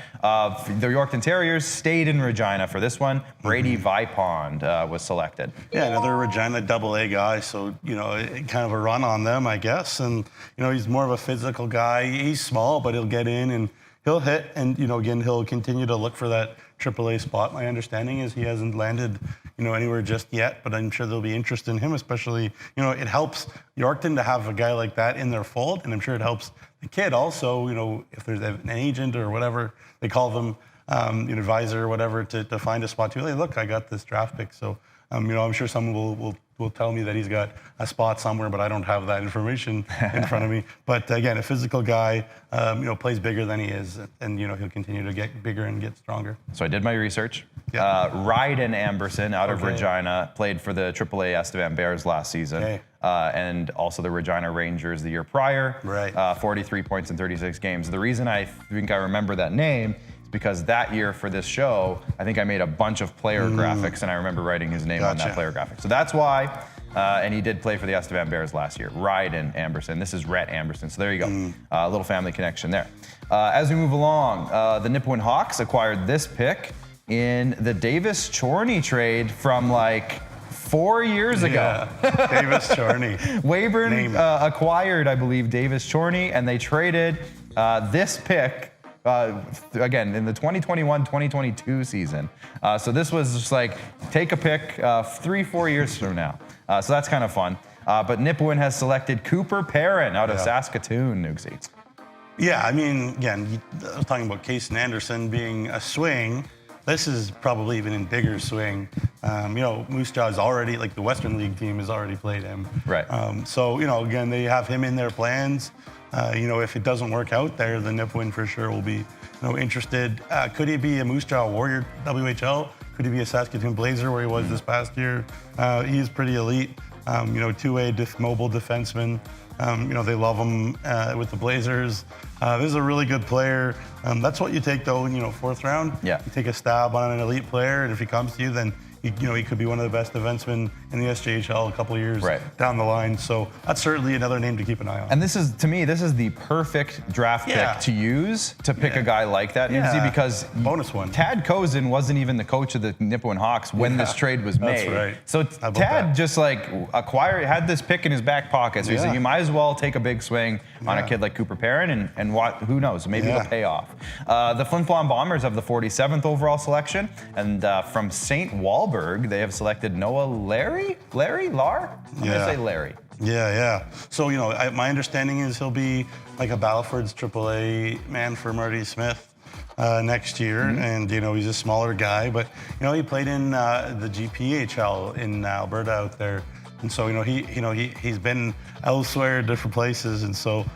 [SPEAKER 1] The Yorkton Terriers stayed in Regina for this one. Brady Vipond was selected.
[SPEAKER 2] Yeah, another Regina AA guy, so, you know, kind of a run on them, I guess. And, you know, he's more of a physical guy. He's small, but he'll get in and he'll hit. And, you know, again, he'll continue to look for that AAA spot. My understanding is he hasn't landed, you know, anywhere just yet, but I'm sure there'll be interest in him, especially, you know, it helps Yorkton to have a guy like that in their fold, and I'm sure it helps the kid also, you know, if there's an agent or whatever, they call them, an advisor or whatever, to find a spot too. Hey, look, I got this draft pick, so, you know, I'm sure someone will tell me that he's got a spot somewhere, but I don't have that information in front of me. But again, a physical guy, you know, plays bigger than he is, and you know, he'll continue to get bigger and get stronger.
[SPEAKER 1] So I did my research.
[SPEAKER 2] Yeah.
[SPEAKER 1] Ryden Amberson out of Regina played for the AAA Estevan Bears last season, and also the Regina Rangers the year prior.
[SPEAKER 2] Right.
[SPEAKER 1] 43 points in 36 games. The reason I think I remember that name is because that year for this show, I think I made a bunch of player graphics, and I remember writing his name on that player graphic. So that's why. And he did play for the Estevan Bears last year. Ryden Amberson. This is Rhett Amberson. So there you go. A little family connection there. As we move along, the Nipawin Hawks acquired this pick in the Davis Chorney trade from like 4 years ago.
[SPEAKER 2] Davis Chorney.
[SPEAKER 1] Weyburn acquired, I believe, Davis Chorney, and they traded this pick again in the 2021-2022 season. So this was just like, take a pick 3-4 years from now. So that's kind of fun. But Nipawin has selected Cooper Perrin out of Saskatoon, Nugsy.
[SPEAKER 2] Yeah, I mean, again, I was talking about Case and Anderson being a swing. This is probably even in bigger swing. You know, Moose Jaw's already, like the Western League team has already played him.
[SPEAKER 1] Right.
[SPEAKER 2] So, you know, again, they have him in their plans. You know, if it doesn't work out there, the Nipawin for sure will be, you know, interested. Could he be a Moose Jaw Warrior WHL? Could he be a Saskatoon Blazer where he was this past year? He is pretty elite. You know, two-way mobile defenseman. You know, they love him with the Blazers. This is a really good player. That's what you take, though, you know, 4th round.
[SPEAKER 1] Yeah.
[SPEAKER 2] You take a stab on an elite player, and if he comes to you, then, you know, he could be one of the best defensemen in the SJHL a couple of years down the line. So that's certainly another name to keep an eye on.
[SPEAKER 1] And this is, to me, this is the perfect draft pick to use to pick a guy like that, Nugsy, because
[SPEAKER 2] bonus one.
[SPEAKER 1] Tad Kozin wasn't even the coach of the Nipawin Hawks when this trade was made.
[SPEAKER 2] That's right.
[SPEAKER 1] So Tad just like had this pick in his back pocket. So he said, you might as well take a big swing on a kid like Cooper Perrin, and who knows, maybe it'll pay off. The Flin Flon Bombers have the 47th overall selection, and from St. Walburg, they have selected Noah Larry? I'm gonna say Larry.
[SPEAKER 2] Yeah. So, you know, my understanding is he'll be like a Battleford's AAA man for Marty Smith next year. And, you know, he's a smaller guy, but, you know, he played in the GPHL in Alberta out there. And so, he's been elsewhere, different places. And so,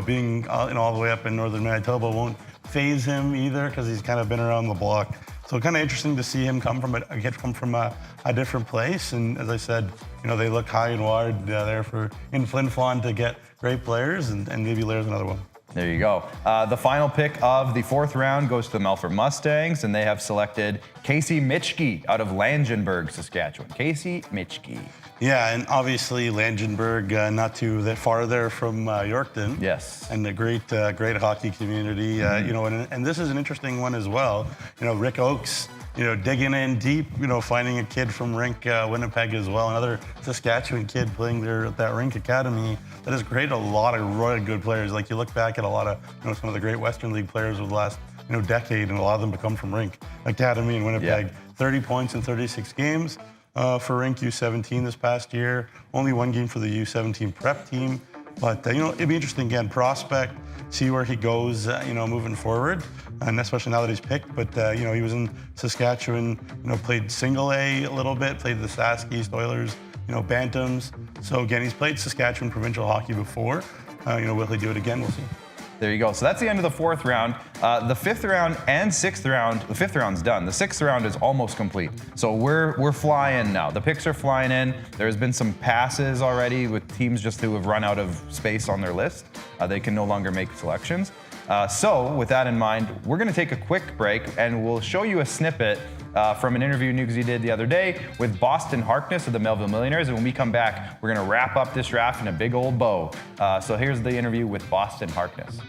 [SPEAKER 2] being all the way up in northern Manitoba won't phase him either, because he's kind of been around the block. So kind of interesting to see him come from a different place. And as I said, they look high and wide there in Flin Flon to get great players, and maybe Lair's another one.
[SPEAKER 1] There you go. The final pick of the 4th round goes to the Melfort Mustangs, and they have selected Casey Mitschke out of Langenburg, Saskatchewan. Casey Mitschke.
[SPEAKER 2] Yeah, and obviously Langenburg, not too far there from Yorkton.
[SPEAKER 1] Yes.
[SPEAKER 2] And a great hockey community. And this is an interesting one as well. Rick Oakes, digging in deep, finding a kid from Rink Winnipeg as well, another Saskatchewan kid playing there at that Rink Academy. That has created a lot of really good players. Like you look back at a lot of, some of the great Western League players of the last, decade, and a lot of them become from Rink Academy in Winnipeg. Yeah. 30 points in 36 games for Rink U17 this past year. Only one game for the U17 prep team. But, it'd be interesting, again, prospect, see where he goes, moving forward, and especially now that he's picked. But, he was in Saskatchewan, played single A a little bit, played the Sask East Oilers, Bantams. So, again, he's played Saskatchewan provincial hockey before. Will he do it again? We'll see.
[SPEAKER 1] There you go. So that's the end of the 4th round. The 5th round and 6th round, the 5th round's done. The 6th round is almost complete. So we're flying now. The picks are flying in. There's been some passes already with teams just who have run out of space on their list. They can no longer make selections. So with that in mind, we're going to take a quick break and we'll show you a snippet from an interview Nugsy did the other day with Boston Harkness of the Melville Millionaires. And when we come back, we're going to wrap up this draft in a big old bow. So here's the interview with Boston Harkness.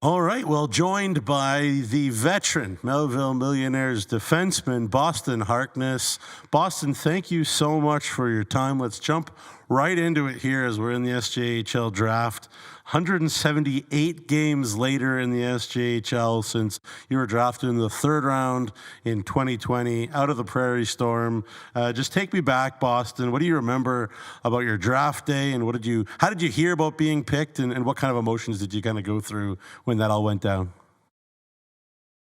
[SPEAKER 2] All right, well, joined by the veteran Melville Millionaires defenseman, Boston Harkness. Boston, thank you so much for your time. Let's jump right into it here as we're in the SJHL draft. 178 games later in the SJHL since you were drafted in the 3rd round in 2020 out of the Prairie Storm. Just take me back, Boston. What do you remember about your draft day, and how did you hear about being picked, and what kind of emotions did you kind of go through when that all went down?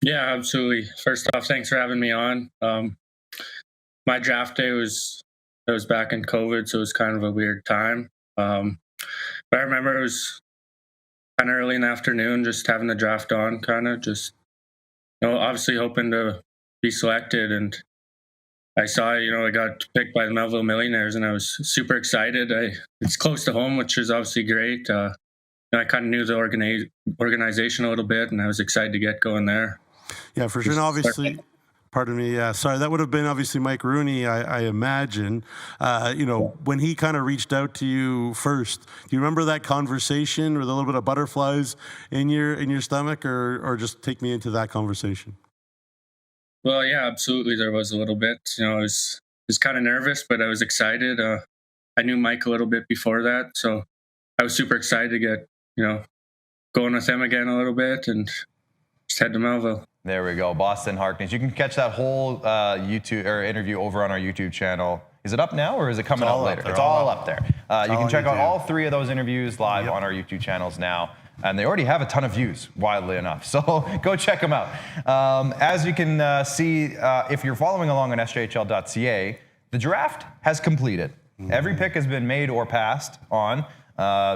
[SPEAKER 13] Yeah, absolutely. First off, thanks for having me on. My draft day was back in COVID, so it was kind of a weird time. But I remember it was kind of early in the afternoon, just having the draft on, kind of just, obviously hoping to be selected. And I saw, I got picked by the Melville Millionaires, and I was super excited. It's close to home, which is obviously great. I kind of knew the organization a little bit, and I was excited to get going there.
[SPEAKER 2] Yeah, for sure. And obviously, pardon me. Yeah, sorry. That would have been obviously Mike Rooney, I imagine. When he kind of reached out to you first, do you remember that conversation with a little bit of butterflies in your stomach, or just take me into that conversation?
[SPEAKER 13] Well, yeah, absolutely. There was a little bit. I was kind of nervous, but I was excited. I knew Mike a little bit before that, so I was super excited to get going with him again a little bit and just head to Melville.
[SPEAKER 1] There we go, Boston Harkness. You can catch that whole YouTube or interview over on our YouTube channel. Is it up now, or is it coming up later? It's all up there. You can check out all 3 of those interviews live on our YouTube channels now. And they already have a ton of views, wildly enough. So go check them out. As you can see, if you're following along on sjhl.ca, the draft has completed. Every pick has been made or passed on.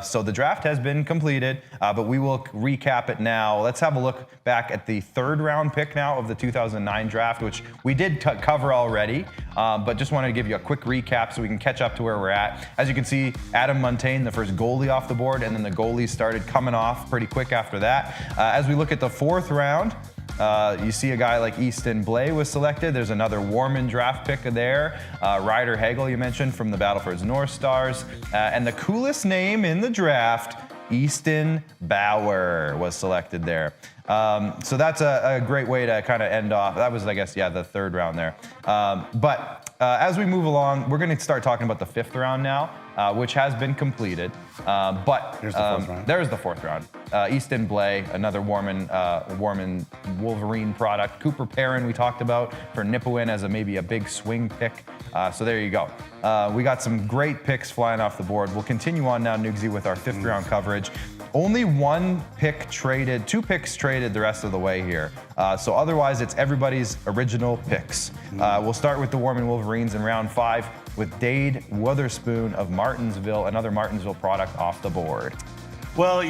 [SPEAKER 1] So the draft has been completed, but we will recap it now. Let's have a look back at the 3rd round pick now of the 2009 draft, which we did cover already, but just wanted to give you a quick recap so we can catch up to where we're at. As you can see, Adam Montaigne, the first goalie off the board, and then the goalies started coming off pretty quick after that. As we look at the 4th round, you see a guy like Easton Blais was selected. There's another Warman draft pick there. Ryder Hagel, you mentioned, from the Battleford's North Stars. And the coolest name in the draft, Easton Bauer, was selected there. So that's a great way to kind of end off. That was, I guess, the 3rd round there. But as we move along, we're going to start talking about the 5th round now, which has been completed. But
[SPEAKER 2] there's the 4th round.
[SPEAKER 1] There's the 4th round. Easton Blais, another Warman Wolverine product. Cooper Perrin we talked about for Nipawin as maybe a big swing pick. So there you go. We got some great picks flying off the board. We'll continue on now, Nugsy, with our 5th round coverage. Only 1 pick traded, 2 picks traded the rest of the way here. So otherwise, it's everybody's original picks. We'll start with the Warman Wolverines in round 5 with Dade Witherspoon of Martinsville, another Martinsville product off the board.
[SPEAKER 2] Well,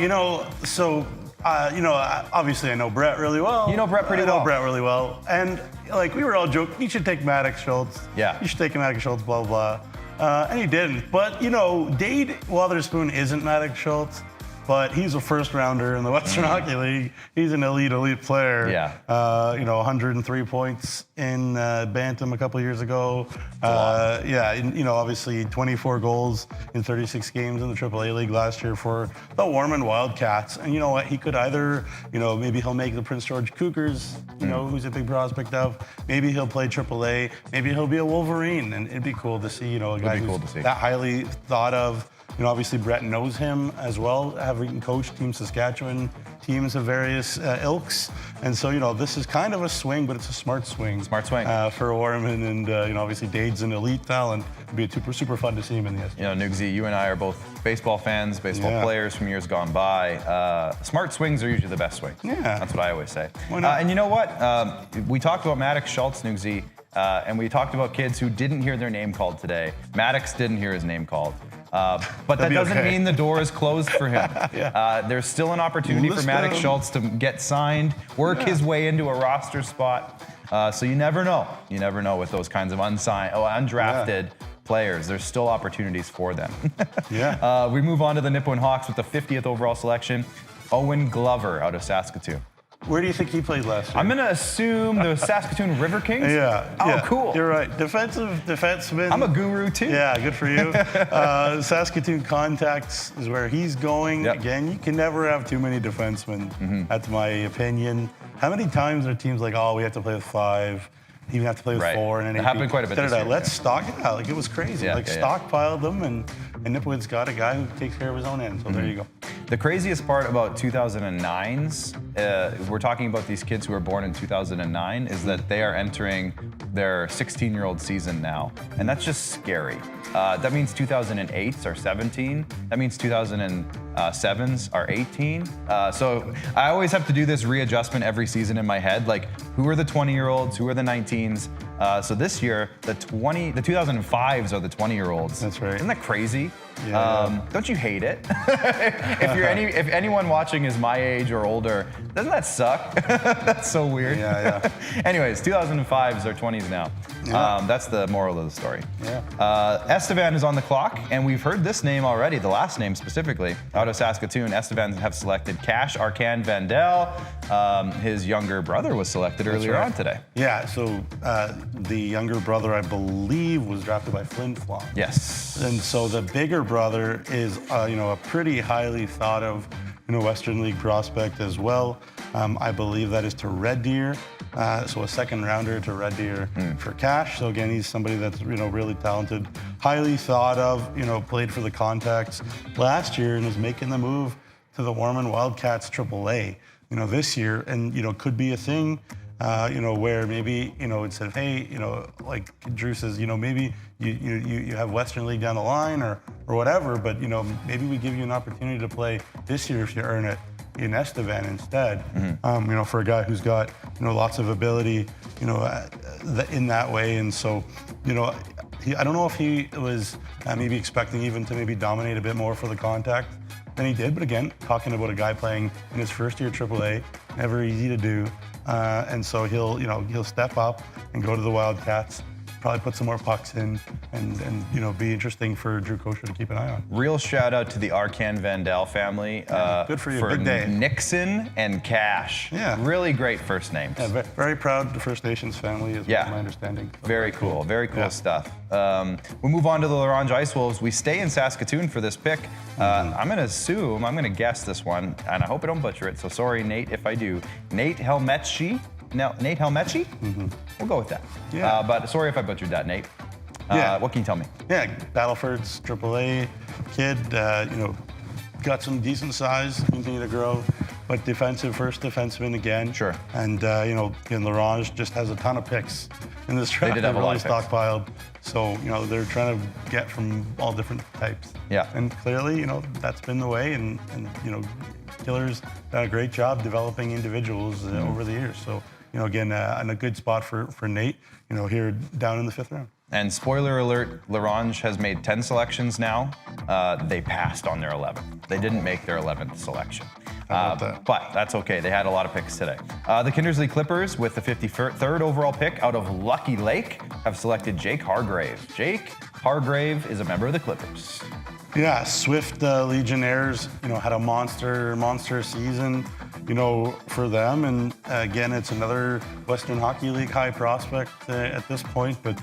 [SPEAKER 2] so Obviously I know Brett really well.
[SPEAKER 1] You know Brett pretty well.
[SPEAKER 2] I know Brett really well. And like we were all joking, you should take Maddox Schultz.
[SPEAKER 1] Yeah.
[SPEAKER 2] You should take Maddox Schultz, blah, blah, blah. And he didn't. But, Dade Wotherspoon isn't Maddox Schultz, but he's a first rounder in the Western Hockey League. He's an elite player.
[SPEAKER 1] Yeah.
[SPEAKER 2] 103 points in Bantam a couple of years ago. Obviously 24 goals in 36 games in the AAA League last year for the Warman Wildcats. And you know what? He could either, maybe he'll make the Prince George Cougars, who's a big prospect of. Maybe he'll play AAA. Maybe he'll be a Wolverine. And it'd be cool to see, a guy who's that highly thought of. Obviously Brett knows him as well, having coached Team Saskatchewan, teams of various ilks. And so, this is kind of a swing, but it's a smart swing.
[SPEAKER 1] Smart swing.
[SPEAKER 2] For Warman. And, obviously Dade's an elite talent. It'd be super fun to see him in the SJHL.
[SPEAKER 1] Nugsy, you and I are both baseball fans, baseball players from years gone by. Smart swings are usually the best swings.
[SPEAKER 2] Yeah.
[SPEAKER 1] That's what I always say.
[SPEAKER 2] Why not?
[SPEAKER 1] And you know what? We talked about Maddox Schultz, Nugsy, and we talked about kids who didn't hear their name called today. Maddox didn't hear his name called. But that doesn't mean the door is closed for him. There's still an opportunity for Maddox Schultz to get signed, work his way into a roster spot. So you never know. You never know with those kinds of undrafted players. There's still opportunities for them. We move on to the Nipawin Hawks with the 50th overall selection. Owen Glover out of Saskatoon.
[SPEAKER 2] Where do you think he played last year?
[SPEAKER 1] I'm going to assume the Saskatoon River Kings. Cool.
[SPEAKER 2] You're right. Defenseman.
[SPEAKER 1] I'm a guru too.
[SPEAKER 2] Yeah, good for you. Saskatoon Contacts is where he's going. Again, you can never have too many defensemen. That's my opinion. How many times are teams like, we have to play with 5, even have to play with 4 and
[SPEAKER 1] it happened quite a bit this year.
[SPEAKER 2] Let's stock it out. It was crazy. Stockpiled them, and Nipawin's got a guy who takes care of his own end. So there you go.
[SPEAKER 1] The craziest part about 2009s, we're talking about these kids who were born in 2009, is that they are entering their 16-year-old season now. And that's just scary. That means 2008s are 17. That means 2007s are 18. So I always have to do this readjustment every season in my head. Like, who are the 20-year-olds? Who are the 19s? So this year, the 2005s are the 20-year-olds.
[SPEAKER 2] That's right.
[SPEAKER 1] Isn't that crazy?
[SPEAKER 2] Yeah.
[SPEAKER 1] Don't you hate it? If anyone watching is my age or older, doesn't that suck? That's so weird. Anyways, 2005s are 20s now. That's the moral of the story. Estevan is on the clock, and we've heard this name already, the last name specifically. Out of Saskatoon, Estevan have selected Cash Arcan Vandal. His younger brother was selected earlier on today.
[SPEAKER 2] Yeah, so the younger brother, I believe, was drafted by Flin Flon.
[SPEAKER 1] Yes.
[SPEAKER 2] And so the bigger brother is, a pretty highly thought of, Western League prospect as well. I believe that is to Red Deer. So a second rounder to Red Deer for Cash. So again, he's somebody that's, really talented, highly thought of, played for the Contacts last year and is making the move to the Warman Wildcats AAA, this year. And, could be a thing, where maybe, instead of, hey, like Drew says, maybe you have Western League down the line or whatever, but, maybe we give you an opportunity to play this year if you earn it in Estevan instead, for a guy who's got, lots of ability, in that way. And so, I don't know if he was maybe expecting even to maybe dominate a bit more for the Contact than he did. But again, talking about a guy playing in his first year AAA, never easy to do. And so he'll step up and go to the Wildcats, probably put some more pucks in and be interesting for Drew Kosher to keep an eye on.
[SPEAKER 1] Real shout out to the Arcan Vandal family.
[SPEAKER 2] Good for you,
[SPEAKER 1] for
[SPEAKER 2] big day.
[SPEAKER 1] Nixon and Cash. Really great first names.
[SPEAKER 2] Yeah, very proud of the First Nations family is my understanding.
[SPEAKER 1] Very cool stuff. We move on to the Ronge Ice Wolves. We stay in Saskatoon for this pick. I'm going to guess this one, and I hope I don't butcher it, so sorry, Nate, if I do. Nate Helmetchi. Now, Nate Helmetchi? We'll go with that. But sorry if I butchered that, Nate. What can you tell me?
[SPEAKER 2] Battleford's AAA kid, got some decent size, continue to grow, but first defenseman again.
[SPEAKER 1] Sure.
[SPEAKER 2] And, Ronge just has a ton of picks in this draft.
[SPEAKER 1] They did have a lot of picks.
[SPEAKER 2] Stockpiled. So, they're trying to get from all different types. And clearly, that's been the way, and Killer's done a great job developing individuals over the years. So, again, and a good spot for Nate, here down in the 5th round.
[SPEAKER 1] And spoiler alert, Ronge has made 10 selections now. They passed on their 11th. They didn't make their 11th selection. But that's okay. They had a lot of picks today. The Kindersley Clippers, with the 53rd overall pick out of Lucky Lake, have selected Jake Hargrave. Jake Hargrave is a member of the Clippers.
[SPEAKER 2] Yeah, Swift Legionnaires, had a monster season, for them. And again, it's another Western Hockey League high prospect at this point. But,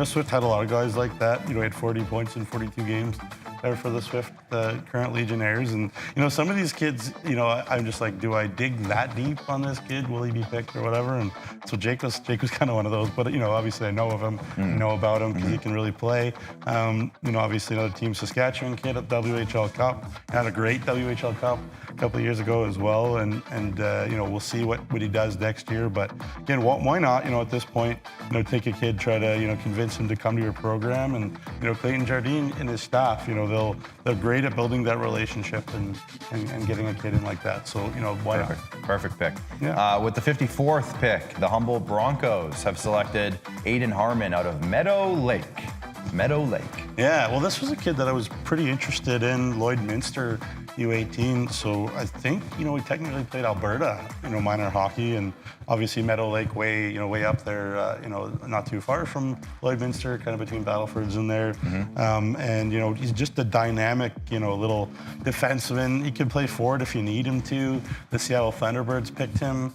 [SPEAKER 2] Swift had a lot of guys like that. He had 40 points in 42 games there for the Swift current Legionnaires. And, some of these kids, I'm just like, do I dig that deep on this kid? Will he be picked or whatever? And so Jake was kind of one of those. But, obviously I know of him, know about him because he can really play. Obviously another Team Saskatchewan kid at WHL Cup. Had a great WHL Cup a couple of years ago as well. And we'll see what he does next year. But again, why not, at this point, take a kid, try to, convince him to come to your program. And, Clayton Jardine and his staff, they're great at building that relationship and getting a kid in like that. So, why not?
[SPEAKER 1] Perfect pick.
[SPEAKER 2] Yeah.
[SPEAKER 1] With the 54th pick, the Humboldt Broncos have selected Aiden Harmon out of Meadow Lake.
[SPEAKER 2] Yeah, well, this was a kid that I was pretty interested in, Lloydminster U18. So I think, he technically played Alberta, minor hockey, and obviously Meadow Lake way up there, not too far from Lloydminster, kind of between Battlefords in there. And, he's just a dynamic, little defenseman. He can play forward if you need him to. The Seattle Thunderbirds picked him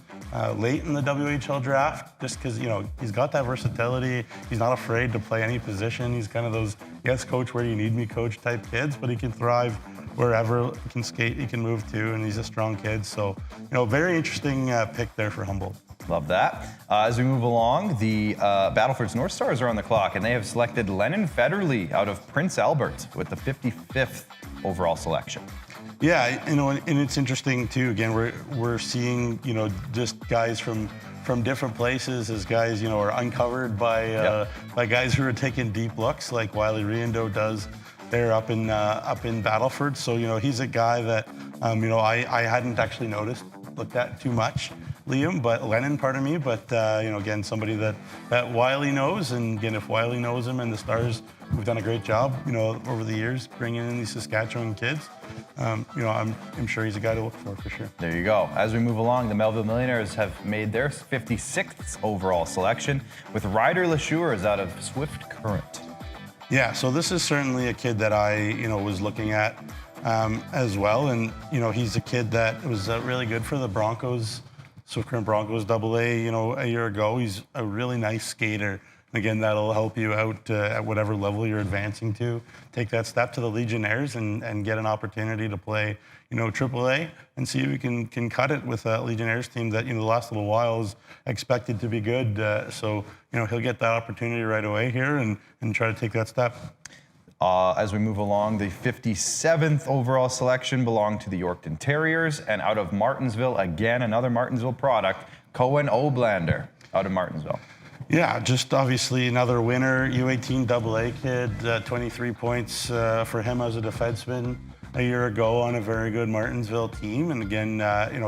[SPEAKER 2] late in the WHL draft, just because, he's got that versatility. He's not afraid to play any position. He's kind of those, yes, coach, where you need me, coach type kids, but he can thrive wherever. He can skate, he can move too, and he's a strong kid. So, very interesting pick there for Humboldt.
[SPEAKER 1] Love that. As we move along, the Battleford's North Stars are on the clock, and they have selected Lennon Federley out of Prince Albert with the 55th overall selection.
[SPEAKER 2] Yeah, and it's interesting too. Again, we're seeing, just guys from different places as guys, are uncovered by guys who are taking deep looks, like Wiley Riendeau does there up in Battleford. So, he's a guy that, I hadn't actually looked at too much, Liam, but Lennon, pardon me. But, again, somebody that Wiley knows. And again, if Wiley knows him and the Stars, we've done a great job, over the years, bringing in these Saskatchewan kids. I'm sure he's a guy to look for sure.
[SPEAKER 1] There you go. As we move along, the Melville Millionaires have made their 56th overall selection with Ryder Lashures out of Swift Current.
[SPEAKER 2] Yeah, so this is certainly a kid that I, was looking at as well. And, he's a kid that was really good for the Broncos, Swift Current Broncos AA, a year ago. He's a really nice skater. Again, that'll help you out at whatever level you're advancing to. Take that step to the Legionnaires and get an opportunity to play, AAA and see if you can cut it with a Legionnaires team that, the last little while is expected to be good. So, he'll get that opportunity right away here and try to take that step.
[SPEAKER 1] As we move along, the 57th overall selection belonged to the Yorkton Terriers, and out of Martinsville, again, another Martinsville product, Cohen Oblander out of Martinsville.
[SPEAKER 2] Yeah, just obviously another winner, U18 AA kid, 23 points for him as a defenseman a year ago on a very good Martinsville team. And again,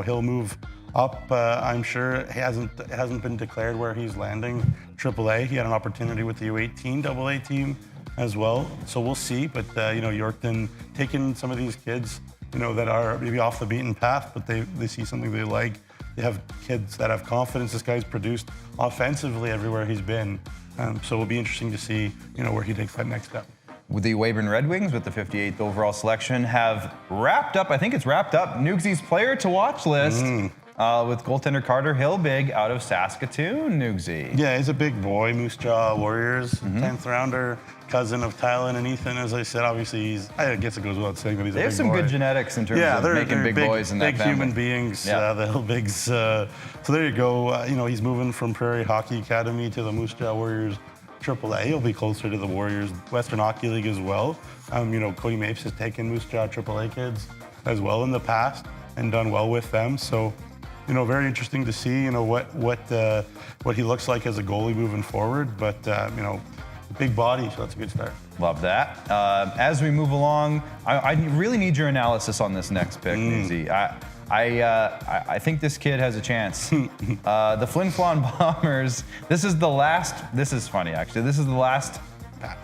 [SPEAKER 2] he'll move up. I'm sure it hasn't been declared where he's landing AAA. He had an opportunity with the U18 AA team as well. So we'll see. But, Yorkton taking some of these kids, that are maybe off the beaten path, but they see something they like. They have kids that have confidence. This guy's produced offensively everywhere he's been. So it'll be interesting to see, where he takes that next step.
[SPEAKER 1] The Weyburn Red Wings, with the 58th overall selection, have wrapped up Nugsy's player to watch list with goaltender Carter Hilbig out of Saskatoon. Nugsy.
[SPEAKER 2] Yeah, he's a big boy. Moose Jaw Warriors, 10th rounder, cousin of Tylen and Ethan, as I said. Obviously, I guess it goes without saying, but he's a big boy.
[SPEAKER 1] They have some good genetics in terms of making big boys in that family.
[SPEAKER 2] Big human beings, the Hilbigs. So there you go. He's moving from Prairie Hockey Academy to the Moose Jaw Warriors AAA. He'll be closer to the Warriors Western Hockey League as well. Cody Mapes has taken Moose Jaw AAA kids as well in the past and done well with them. So, very interesting to see, what he looks like as a goalie moving forward. But, big body, so that's a good start.
[SPEAKER 1] Love that. As we move along, I really need your analysis on this next pick, Nugsy. I think this kid has a chance. The Flin Flon Bombers, this is funny actually, this is the last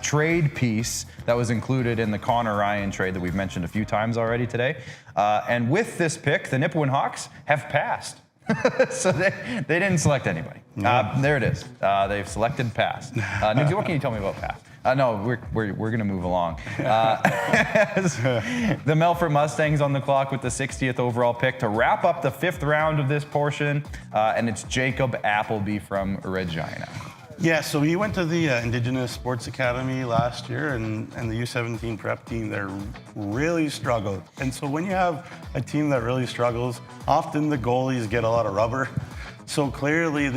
[SPEAKER 1] trade piece that was included in the Connor Ryan trade that we've mentioned a few times already today. And with this pick, the Nipawin Hawks have passed. So they didn't select anybody. There it is. They've selected pass. Nugsy, what can you tell me about pass? No, we're going to move along. The Melfort Mustangs on the clock with the 60th overall pick to wrap up the 5th round of this portion, and it's Jacob Appleby from Regina.
[SPEAKER 2] Yeah, so he went to the Indigenous Sports Academy last year, and the U17 prep team there really struggled. And so when you have a team that really struggles, often the goalies get a lot of rubber. So clearly,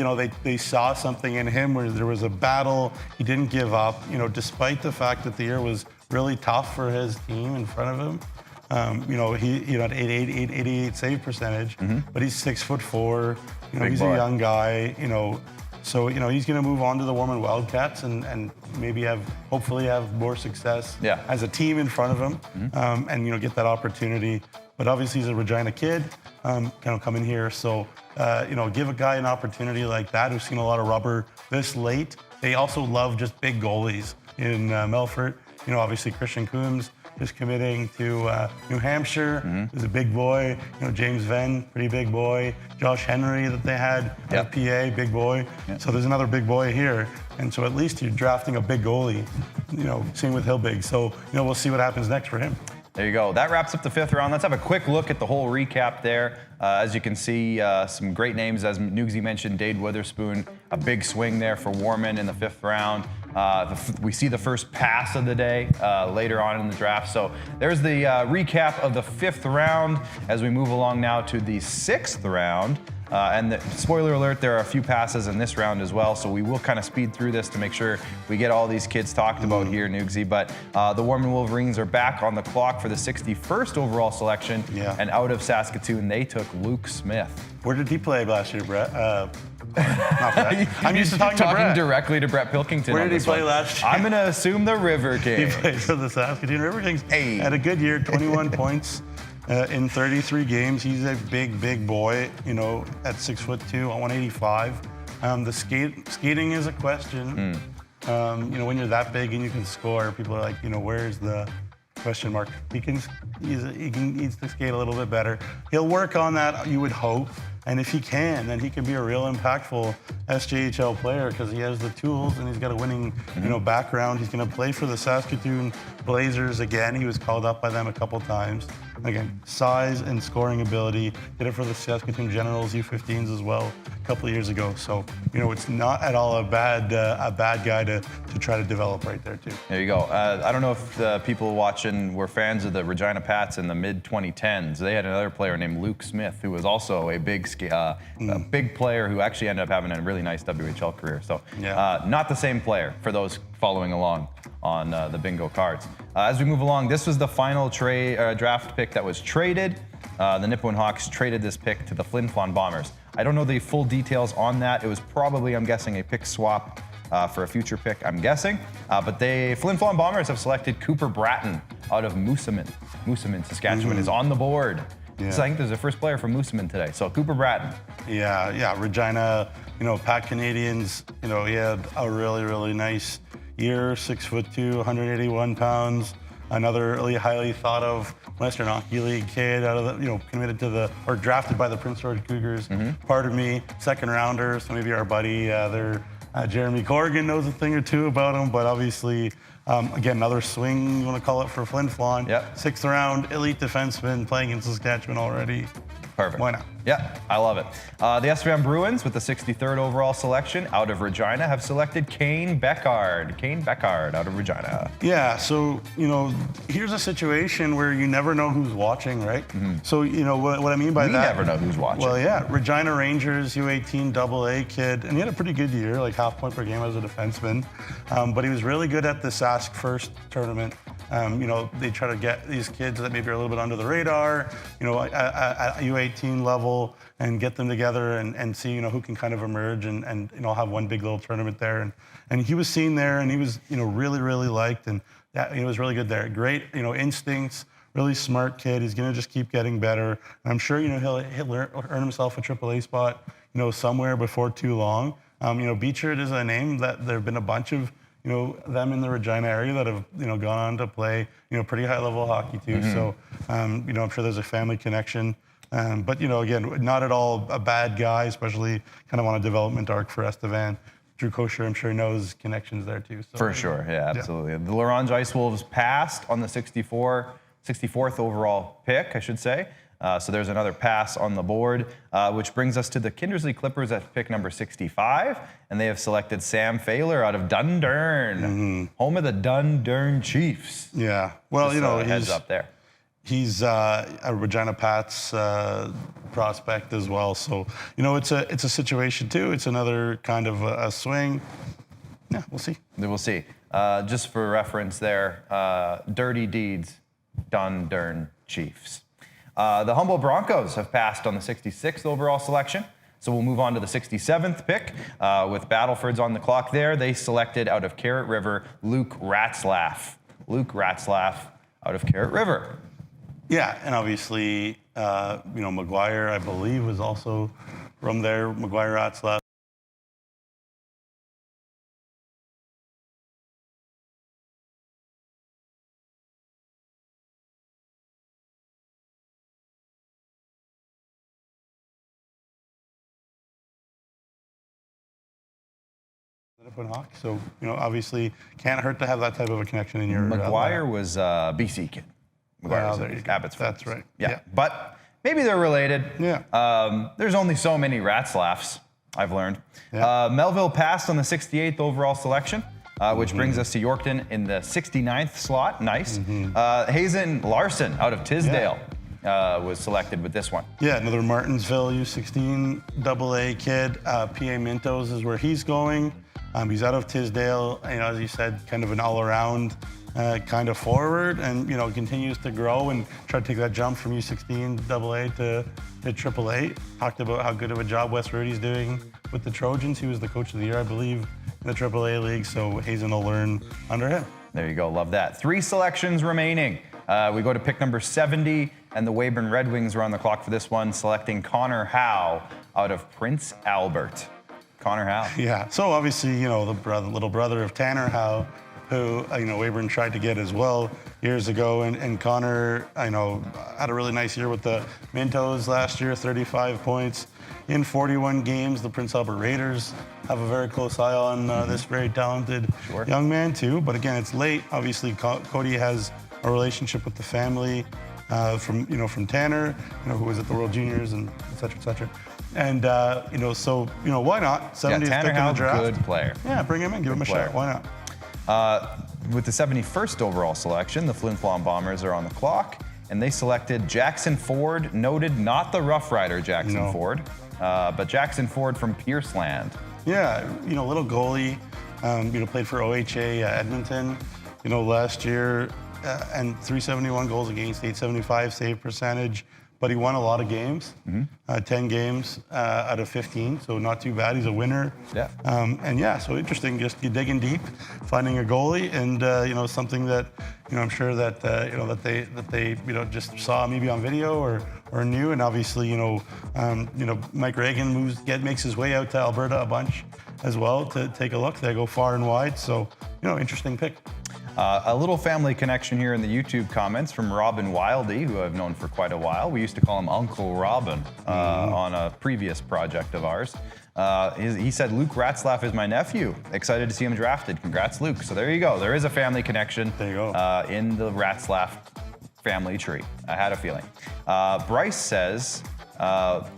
[SPEAKER 2] they saw something in him where there was a battle. He didn't give up, despite the fact that the year was really tough for his team in front of him. He had 88 save percentage, but he's 6'4". He's a young guy. So he's going to move on to the Warman Wildcats and maybe hopefully have more success as a team in front of him, and get that opportunity. But obviously he's a Regina kid, come in here. So give a guy an opportunity like that who's seen a lot of rubber this late. They also love just big goalies in Melfort. Obviously Christian Coombs is committing to New Hampshire. He's a big boy. James Venn, pretty big boy. Josh Henry that they had at PA, big boy. So there's another big boy here. And so at least you're drafting a big goalie, same with Hilbig. So, we'll see what happens next for him.
[SPEAKER 1] There you go. That wraps up the 5th round. Let's have a quick look at the whole recap there. As you can see, some great names. As Nugsy mentioned, Dade Witherspoon, a big swing there for Warman in the 5th round. We see the first pass of the day later on in the draft. So there's the recap of the 5th round as we move along now to the 6th round. And spoiler alert, there are a few passes in this round as well, so we will kind of speed through this to make sure we get all these kids talked about here, Nugsy. But the Warman Wolverines are back on the clock for the 61st overall selection, and out of Saskatoon, they took Luke Smith.
[SPEAKER 2] Where did he play last year, Brett? Not Brett. I'm used to talking to Brett.
[SPEAKER 1] Directly to Brett Pilkington.
[SPEAKER 2] Where did he play last year?
[SPEAKER 1] I'm going to assume the River Kings.
[SPEAKER 2] He played for the Saskatoon River Kings. Had a good year, 21 points. In 33 games, he's a big boy, at 6'2", 185. The skating is a question. When you're that big and you can score, people are like, where's the question mark? He needs to skate a little bit better. He'll work on that, you would hope. And if he can, then he can be a real impactful SJHL player because he has the tools and he's got a winning, background. He's going to play for the Saskatoon Blazers again. He was called up by them a couple times. Again, size and scoring ability. Did it for the Saskatoon Generals U15s as well a couple of years ago. So, it's not at all a bad guy to try to develop right there too.
[SPEAKER 1] There you go. I don't know if the people watching were fans of the Regina Pats in the mid-2010s. They had another player named Luke Smith who was also a big player who actually ended up having a really nice WHL career. So not the same player for those following along on the bingo cards. As we move along, this was the final draft pick that was traded. The Nipawin Hawks traded this pick to the Flin Flon Bombers. I don't know the full details on that. It was probably, I'm guessing, a pick swap for a future pick, I'm guessing. But the Flin Flon Bombers have selected Cooper Bratton out of Moosomin. Moosomin, Saskatchewan is on the board.
[SPEAKER 2] Yeah.
[SPEAKER 1] So I think there's a first player from Moosomin today. So Cooper Bratton.
[SPEAKER 2] Yeah, Regina, Pat Canadians, he had a really nice year, 6'2", 181 pounds. Another really highly thought of Western Hockey League kid out of the, committed to drafted by the Prince George Cougars. Part of me, second rounder, so maybe our buddy Jeremy Corrigan knows a thing or two about him, but obviously, again, another swing, you want to call it, for Flin Flon. 6th round, elite defenseman playing in Saskatchewan already.
[SPEAKER 1] Perfect.
[SPEAKER 2] Why not?
[SPEAKER 1] Yeah, I love it. The SVM Bruins, with the 63rd overall selection out of Regina, have selected Kane Beckard. Kane Beckard out of Regina.
[SPEAKER 2] Yeah, so, here's a situation where you never know who's watching, right? So, what I mean by that...
[SPEAKER 1] We never know who's watching.
[SPEAKER 2] Well, yeah, Regina Rangers, U18 AA kid, and he had a pretty good year, like half point per game as a defenseman. But he was really good at the Sask First tournament. They try to get these kids that maybe are a little bit under the radar, at U18 level, and get them together and see, who can kind of emerge and have one big little tournament there. And he was seen there, and he was, really liked, and he was really good there. Great, instincts, really smart kid. He's going to just keep getting better. And I'm sure, he'll earn himself a AAA spot, somewhere before too long. Beechard is a name that there have been a bunch of, them in the Regina area that have, gone on to play, pretty high level hockey too.
[SPEAKER 1] Mm-hmm.
[SPEAKER 2] So, I'm sure there's a family connection. But, again, not at all a bad guy, especially kind of on a development arc for Estevan. Drew Kosher, I'm sure, knows connections there too. So,
[SPEAKER 1] For sure, yeah, absolutely. The La Ronge Ice Wolves passed on the 64th overall pick, I should say. So there's another pass on the board, which brings us to the Kindersley Clippers at pick number 65, and they have selected Sam Failer out of Dundurn, home of the Dundurn Chiefs.
[SPEAKER 2] Yeah, well,
[SPEAKER 1] Just, heads up there.
[SPEAKER 2] He's a Regina Pats prospect as well. So, it's a situation too. It's another kind of a swing. Yeah, we'll see.
[SPEAKER 1] We'll see. Just for reference there, Dirty Deeds, Dundurn Chiefs. The Humboldt Broncos have passed on the 66th overall selection. So we'll move on to the 67th pick with Battleford's on the clock there. They selected out of Carrot River, Luke Ratzlaff. Luke Ratzlaff out of Carrot River.
[SPEAKER 2] Yeah, and obviously, McGuire, I believe, was also from there. McGuire Ratzlaff. So, obviously, can't hurt to have that type of a connection in your.
[SPEAKER 1] McGuire was a BC kid. McGuire was Abbotsford.
[SPEAKER 2] That's right.
[SPEAKER 1] Yeah. But maybe they're related.
[SPEAKER 2] Yeah.
[SPEAKER 1] There's only so many Ratzlaffs, I've learned.
[SPEAKER 2] Yeah.
[SPEAKER 1] Melville passed on the 68th overall selection, which brings us to Yorkton in the 69th slot. Nice. Hazen Larson out of Tisdale was selected with this one.
[SPEAKER 2] Yeah, another Martinsville U16 AA kid. PA Mintos is where he's going. He's out of Tisdale, as you said, kind of an all-around kind of forward, and continues to grow and try to take that jump from U16 AA to AAA. Talked about how good of a job Wes Rudy's doing with the Trojans. He was the coach of the year, I believe, in the AAA league. So Hazen will learn under him.
[SPEAKER 1] There you go. Love that. 3 selections remaining. We go to pick number 70, and the Weyburn Red Wings are on the clock for this one, selecting Connor Howe out of Prince Albert. Connor Howe.
[SPEAKER 2] Yeah. So obviously, the little brother of Tanner Howe, who Weyburn tried to get as well years ago, and Connor, had a really nice year with the Mintos last year, 35 points in 41 games. The Prince Albert Raiders have a very close eye on this very talented young man too. But again, it's late. Obviously, Cody has a relationship with the family from Tanner, who was at the World Juniors and et cetera, et cetera. And, so, why not? 70th
[SPEAKER 1] Tanner
[SPEAKER 2] pick in the
[SPEAKER 1] Howe,
[SPEAKER 2] draft.
[SPEAKER 1] good player.
[SPEAKER 2] Yeah, bring him in, give him a shot. Why not?
[SPEAKER 1] With the 71st overall selection, the Flin Flon Bombers are on the clock, and they selected Jackson Ford, noted not the Rough Rider Jackson Ford, but Jackson Ford from Pierceland.
[SPEAKER 2] Yeah, little goalie, played for OHA Edmonton, last year, and 371 goals against, 875 save percentage. But he won a lot of games, 10 games out of 15, so not too bad. He's a winner.
[SPEAKER 1] Yeah.
[SPEAKER 2] So interesting, just you digging deep, finding a goalie, and something that I'm sure that that they just saw maybe on video or knew, and obviously Mike Reagan makes his way out to Alberta a bunch as well to take a look. They go far and wide, so interesting pick.
[SPEAKER 1] A little family connection here in the YouTube comments from Robin Wildy, who I've known for quite a while. We used to call him Uncle Robin on a previous project of ours. He said, Luke Ratzlaff is my nephew. Excited to see him drafted. Congrats, Luke. So there you go. There is a family connection in the Ratzlaff family tree. I had a feeling. Bryce says,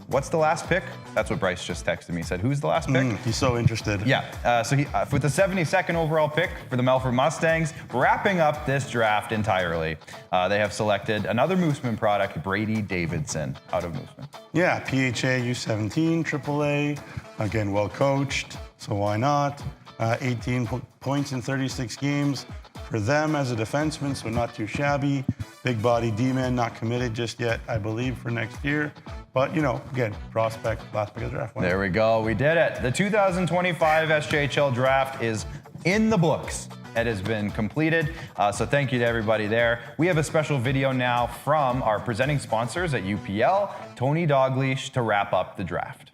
[SPEAKER 1] what's the last pick? That's what Bryce just texted me. He said, who's the last pick?
[SPEAKER 2] He's so interested.
[SPEAKER 1] Yeah. So with the 72nd overall pick for the Melfort Mustangs, wrapping up this draft entirely, they have selected another Mooseman product, Brady Davidson, out of Mooseman.
[SPEAKER 2] Yeah, PHA U17, AAA. Again, well coached, so why not? 18 points in 36 games for them as a defenseman, so not too shabby. Big body D-man, not committed just yet, I believe, for next year. But, again, prospect, last pick of the draft.
[SPEAKER 1] There we go. We did it. The 2025 SJHL Draft is in the books. It has been completed, so thank you to everybody there. We have a special video now from our presenting sponsors at UPL, Tony Dalglish, to wrap up the draft.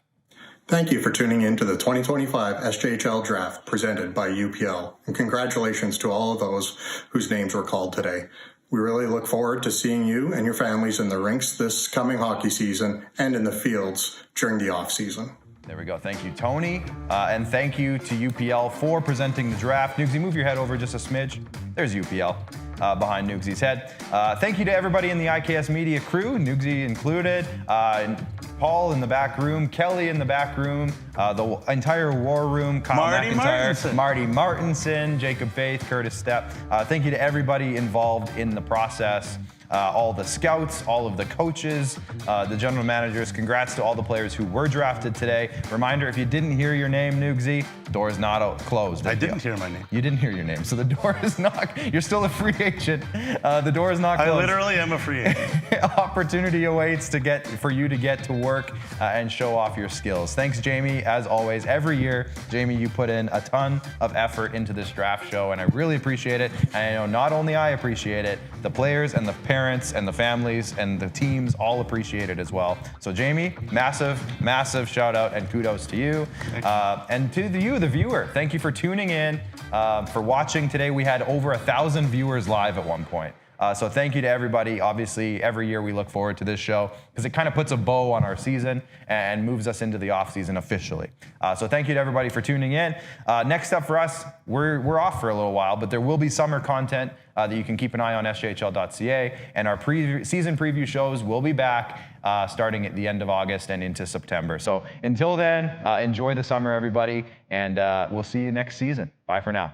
[SPEAKER 4] Thank you for tuning in to the 2025 SJHL Draft presented by UPL, and congratulations to all of those whose names were called today. We really look forward to seeing you and your families in the rinks this coming hockey season and in the fields during the off-season.
[SPEAKER 1] There we go. Thank you, Tony. And thank you to UPL for presenting the draft. Nugsy, move your head over just a smidge. There's UPL behind Nugsy's head. Thank you to everybody in the IKS Media crew, Nugsy included, Paul in the back room, Kelly in the back room, the entire war room, Kyle McIntyre, Marty Martinson, Jacob Faith, Curtis Stepp. Thank you to everybody involved in the process. All the scouts, all of the coaches, the general managers. Congrats to all the players who were drafted today. Reminder, if you didn't hear your name, Nugsy, door is not closed.
[SPEAKER 2] I didn't hear my name.
[SPEAKER 1] You didn't hear your name, so the door is not, you're still a free agent. The door is not closed.
[SPEAKER 2] I literally am a free agent.
[SPEAKER 1] Opportunity awaits for you to get to work and show off your skills. Thanks, Jamie, as always. Every year, Jamie, you put in a ton of effort into this draft show, and I really appreciate it. And I know not only I appreciate it, the players and the parents and the families and the teams all appreciate it as well. So Jamie, massive, massive shout out and kudos to you. And to you, the viewer, thank you for tuning in, for watching today. We had over 1,000 viewers live at one point. So thank you to everybody. Obviously, every year we look forward to this show because it kind of puts a bow on our season and moves us into the off season officially. So thank you to everybody for tuning in. Next up for us, we're off for a little while, but there will be summer content that you can keep an eye on sjhl.ca, and our season preview shows will be back starting at the end of August and into September. So until then, enjoy the summer, everybody, and we'll see you next season. Bye for now.